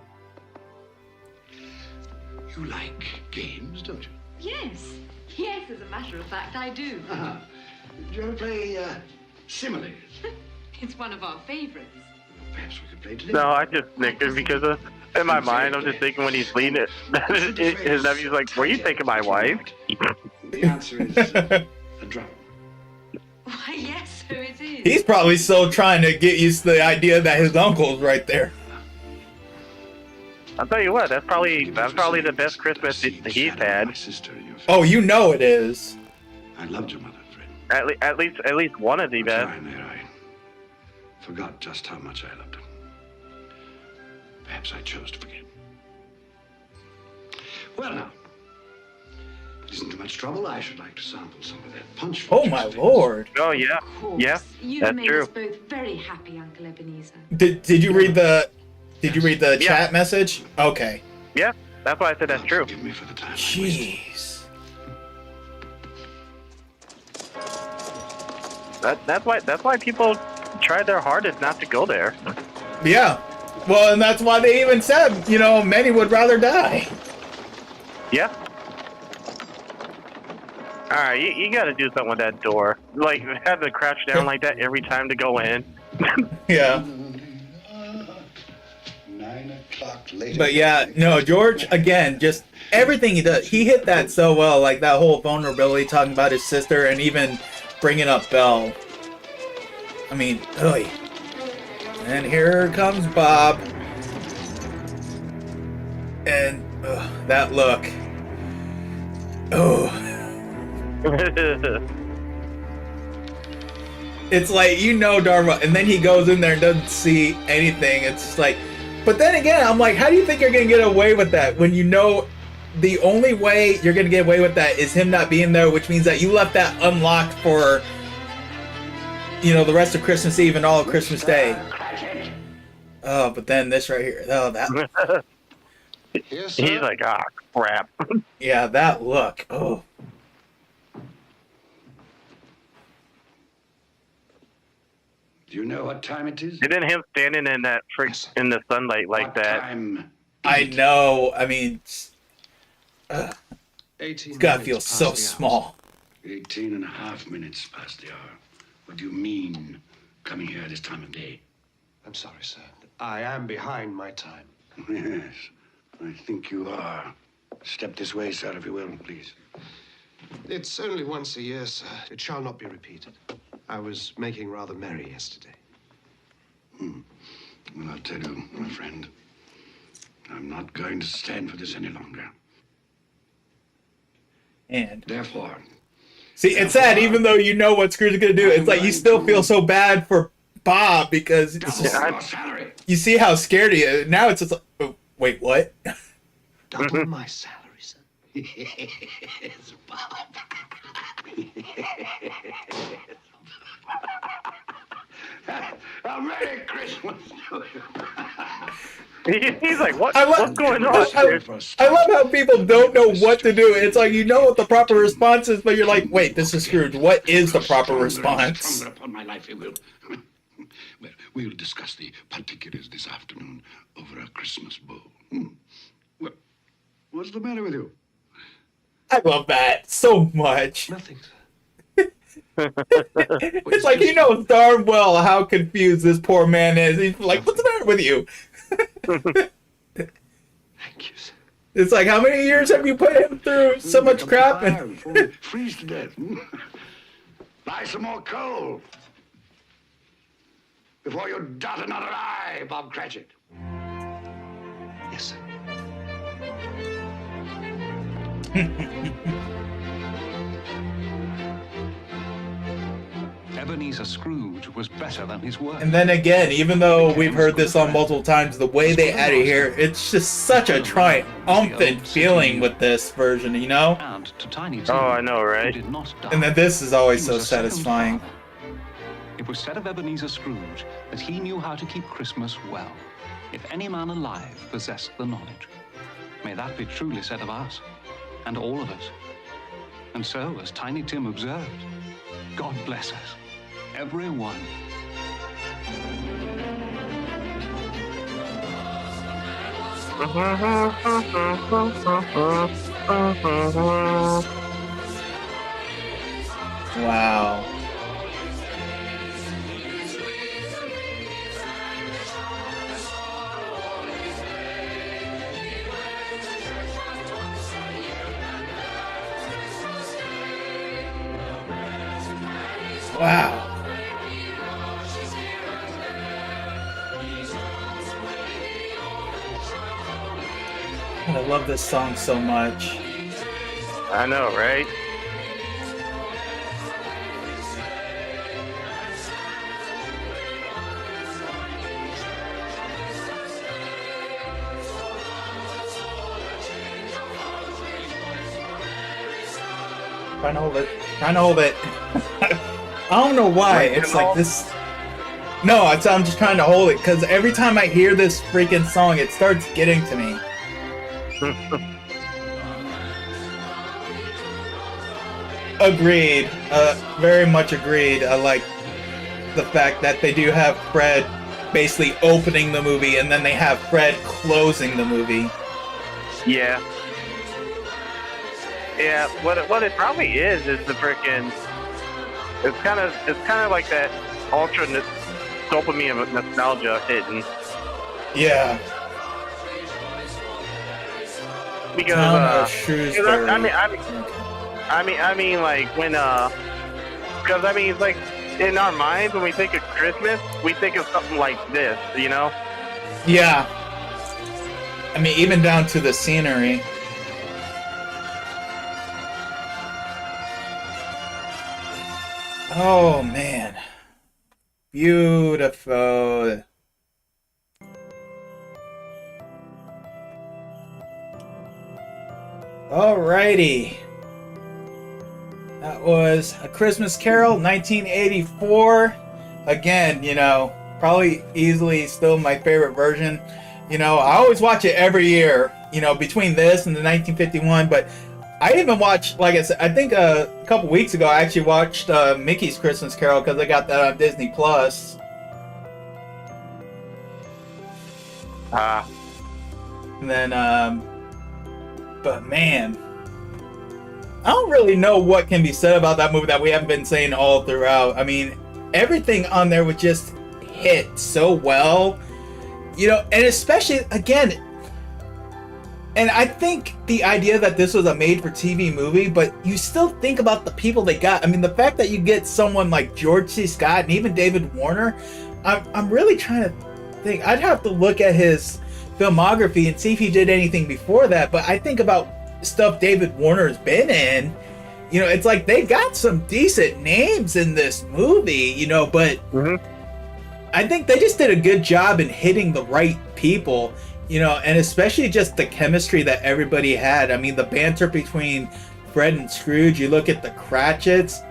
E: You like games, don't you?
S: Yes. Yes, as a matter of fact, I do.
E: Uh-huh. Do you ever play Similes?
S: It's one of our favorites.
E: Perhaps we could play today.
B: No, I just snickered because of, in my mind, I'm just thinking when he's leading it, his nephew's like, were you thinking my wife?
E: The answer is a drum.
S: Why, yes, so it is.
A: He's probably still trying to get used to the idea that his uncle's right there.
B: I'll tell you what, that's probably the best Christmas he's had.
A: Oh, you know it is.
E: I loved your mother, Fred.
B: At least one of the best.
E: Time there, I forgot just how much I loved her. Perhaps I chose to forget. Well, now, it isn't too much trouble. I should like to sample some of that punch.
A: Oh my lord.
B: Oh yeah, yeah,
S: You've
B: that's
S: made
B: true.
S: us both very happy, Uncle Ebenezer.
A: Did you read the chat message? Okay.
B: Yeah, that's why I said that's true.
A: Jeez.
B: That's why people try their hardest not to go there.
A: Yeah. Well, and that's why they even said, you know, many would rather die.
B: Yeah. All right, you got to do something with that door. Like, have to crouch down like that every time to go in.
A: Yeah.
E: 9 o'clock later.
A: But yeah, no, George, again, just everything he does, he hit that so well, like that whole vulnerability, talking about his sister, and even bringing up Belle. I mean, oy. And here comes Bob. And that look. Oh. It's like, you know, Dharma, and then he goes in there and doesn't see anything. It's just like, but then again, I'm like, how do you think you're gonna get away with that when you know the only way you're gonna get away with that is him not being there, which means that you left that unlocked for, you know, the rest of Christmas Eve and all of Christmas Day. Oh, but then this right here, oh, that.
B: He's like, ah, crap.
A: Yeah, that look. Oh.
E: Do you know what time it is?
B: And then him standing in that in the sunlight like that.
A: I know. I mean,
E: 18
A: it's gotta
E: minutes
A: feel
E: past
A: so
E: the hour.
A: small.
E: 18 and a half minutes past the hour. What do you mean, coming here this time of day?
I: I'm sorry, sir. I am behind my time.
E: Yes, I think you are. Step this way, sir, if you will, please.
I: It's only once a year, sir. It shall not be repeated. I was making rather merry yesterday.
E: Well, I'll tell you, my friend, I'm not going to stand for this any longer.
A: And
E: therefore,
A: see, it's sad, even though you know what Scrooge is gonna do, it's like you still feel so bad for Bob because it's just, you see how scared he is. Now it's just like, oh, wait, what?
I: Double my salary, sir.
E: Yes, Bob. A Merry Christmas to you.
B: He's like, what's going on?
A: I love how people don't know what to do. It's like, you know what the proper response is, but you're like, wait, this is Scrooge. What is the proper response?
E: Stronger upon my life, it will. Well, we'll discuss the particulars this afternoon over a Christmas bowl. Well, what's the matter with you?
A: I love that so much.
I: Nothing, sir.
A: It's like he knows darn well how confused this poor man is. He's like, what's the matter with you?
I: Thank you, sir.
A: It's like, how many years have you put him through so much crap? And
E: Freeze to death. Buy some more coal. Before you dot another I, Bob Cratchit.
I: Yes, sir.
R: Ebenezer Scrooge was better than his word.
A: And then again, even though we've heard this on multiple times, the way they add it here, it's just such a triumphant feeling with this version, you know?
R: And to Tiny
B: Oh, I know, right?
R: did not die.
A: And then this is always
R: He
A: so
R: was a second
A: satisfying.
R: father. It was said of Ebenezer Scrooge that he knew how to keep Christmas well, if any man alive possessed the knowledge. May that be truly said of us.
T: and all of us. And so, as Tiny Tim observed, God bless us, every one.
A: Wow. Wow. I love this song so much.
B: I know, right?
A: Trying to hold it. Trying to hold it. I don't know why. It's like this. No, I'm just trying to hold it because every time I hear this freaking song, it starts getting to me. Agreed. Very much agreed. I like the fact that they do have Fred basically opening the movie and then they have Fred closing the movie.
B: Yeah. Yeah, what it probably is the freaking. It's kind of like that ultra dopamine of nostalgia hitting.
A: Yeah.
B: Because I mean, like when because I mean, it's like in our minds when we think of Christmas, we think of something like this, you know?
A: Yeah. I mean, even down to the scenery. Oh man, beautiful. Alrighty, that was A Christmas Carol, 1984. Again, you know, probably easily still my favorite version. You know, I always watch it every year, you know, between this and the 1951, but I even watched, like I said, I think a couple weeks ago, I actually watched Mickey's Christmas Carol because I got that on Disney Plus. And then, but man, I don't really know what can be said about that movie that we haven't been saying all throughout. I mean, everything on there would just hit so well, you know, and especially, again, and I think the idea that this was a made-for-TV movie, but you still think about the people they got. I mean, the fact that you get someone like George C. Scott and even David Warner, I'm really trying to think. I'd have to look at his filmography and see if he did anything before that, but I think about stuff David Warner's been in. You know, it's like they got some decent names in this movie, you know, but I think they just did a good job in hitting the right people. You know, and especially just the chemistry that everybody had. I mean, the banter between Fred and Scrooge, you look at the Cratchits,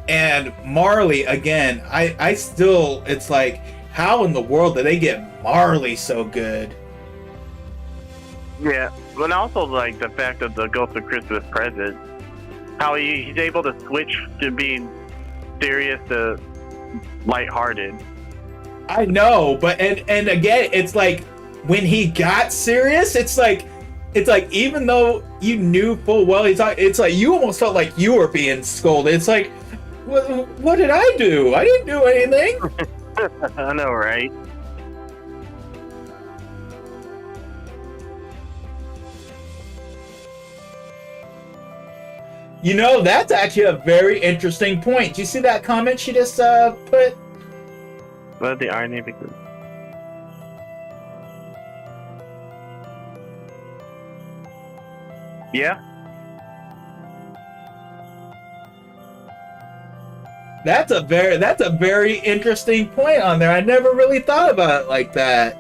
A: and Marley, again, I still, it's like, how in the world did they get Marley so good?
B: Yeah, but also, like, the fact of the Ghost of Christmas Present, how he's able to switch to being serious to lighthearted.
A: I know, but, and again, it's like, when he got serious, it's like even though you knew full well he's not, it's like you almost felt like you were being scolded. It's like, what did I do? I didn't do anything.
B: I know, right?
A: You know, that's actually a very interesting point. Do you see that comment she just put?
B: What the irony? Because yeah.
A: That's a very interesting point on there. I never really thought about it like that.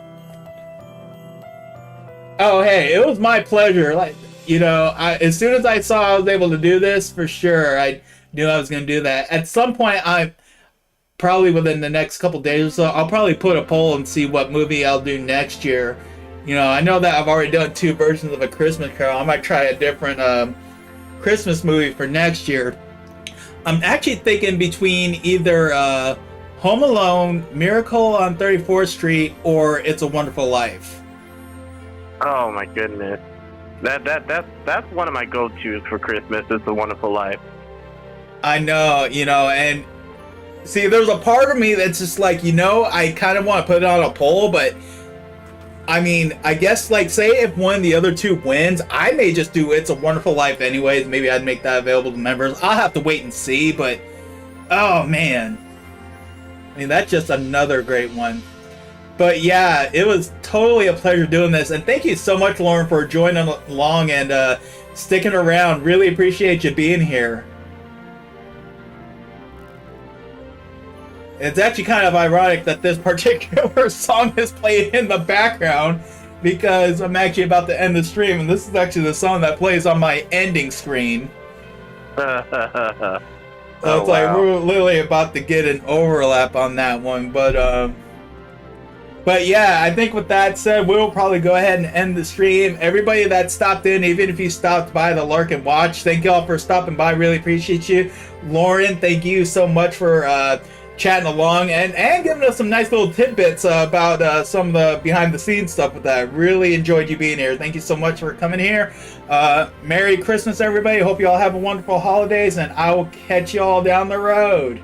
A: Oh, hey, it was my pleasure. Like, you know, as soon as I saw I was able to do this, for sure, I knew I was going to do that. At some point, probably within the next couple days or so, I'll probably put a poll and see what movie I'll do next year. You know, I know that I've already done 2 versions of A Christmas Carol. I might try a different Christmas movie for next year, I'm actually thinking between either Home Alone, Miracle on 34th Street, or It's a Wonderful Life.
B: Oh my goodness, that's one of my go-tos for Christmas. It's a Wonderful Life.
A: I know, and see, there's a part of me that's just like, I kind of want to put it on a poll, but I mean, I guess, like, say if one of the other two wins, I may just do It's a Wonderful Life anyways. Maybe I'd make that available to members. I'll have to wait and see, but oh man. I mean, that's just another great one. But yeah, it was totally a pleasure doing this. And thank you so much, Lauren, for joining along and sticking around. Really appreciate you being here. It's actually kind of ironic that this particular song is playing in the background because I'm actually about to end the stream, and this is actually the song that plays on my ending screen. So it's like we're literally about to get an overlap on that one, but yeah, I think with that said, we'll probably go ahead and end the stream. Everybody that stopped in, even if you stopped by the Larkin Watch, thank you all for stopping by. Really appreciate you. Lauren, thank you so much for chatting along and giving us some nice little tidbits about some of the behind the scenes stuff with that. Really enjoyed you being here. Thank you so much for coming here. Merry Christmas, everybody. Hope you all have a wonderful holidays, and I will catch you all down the road.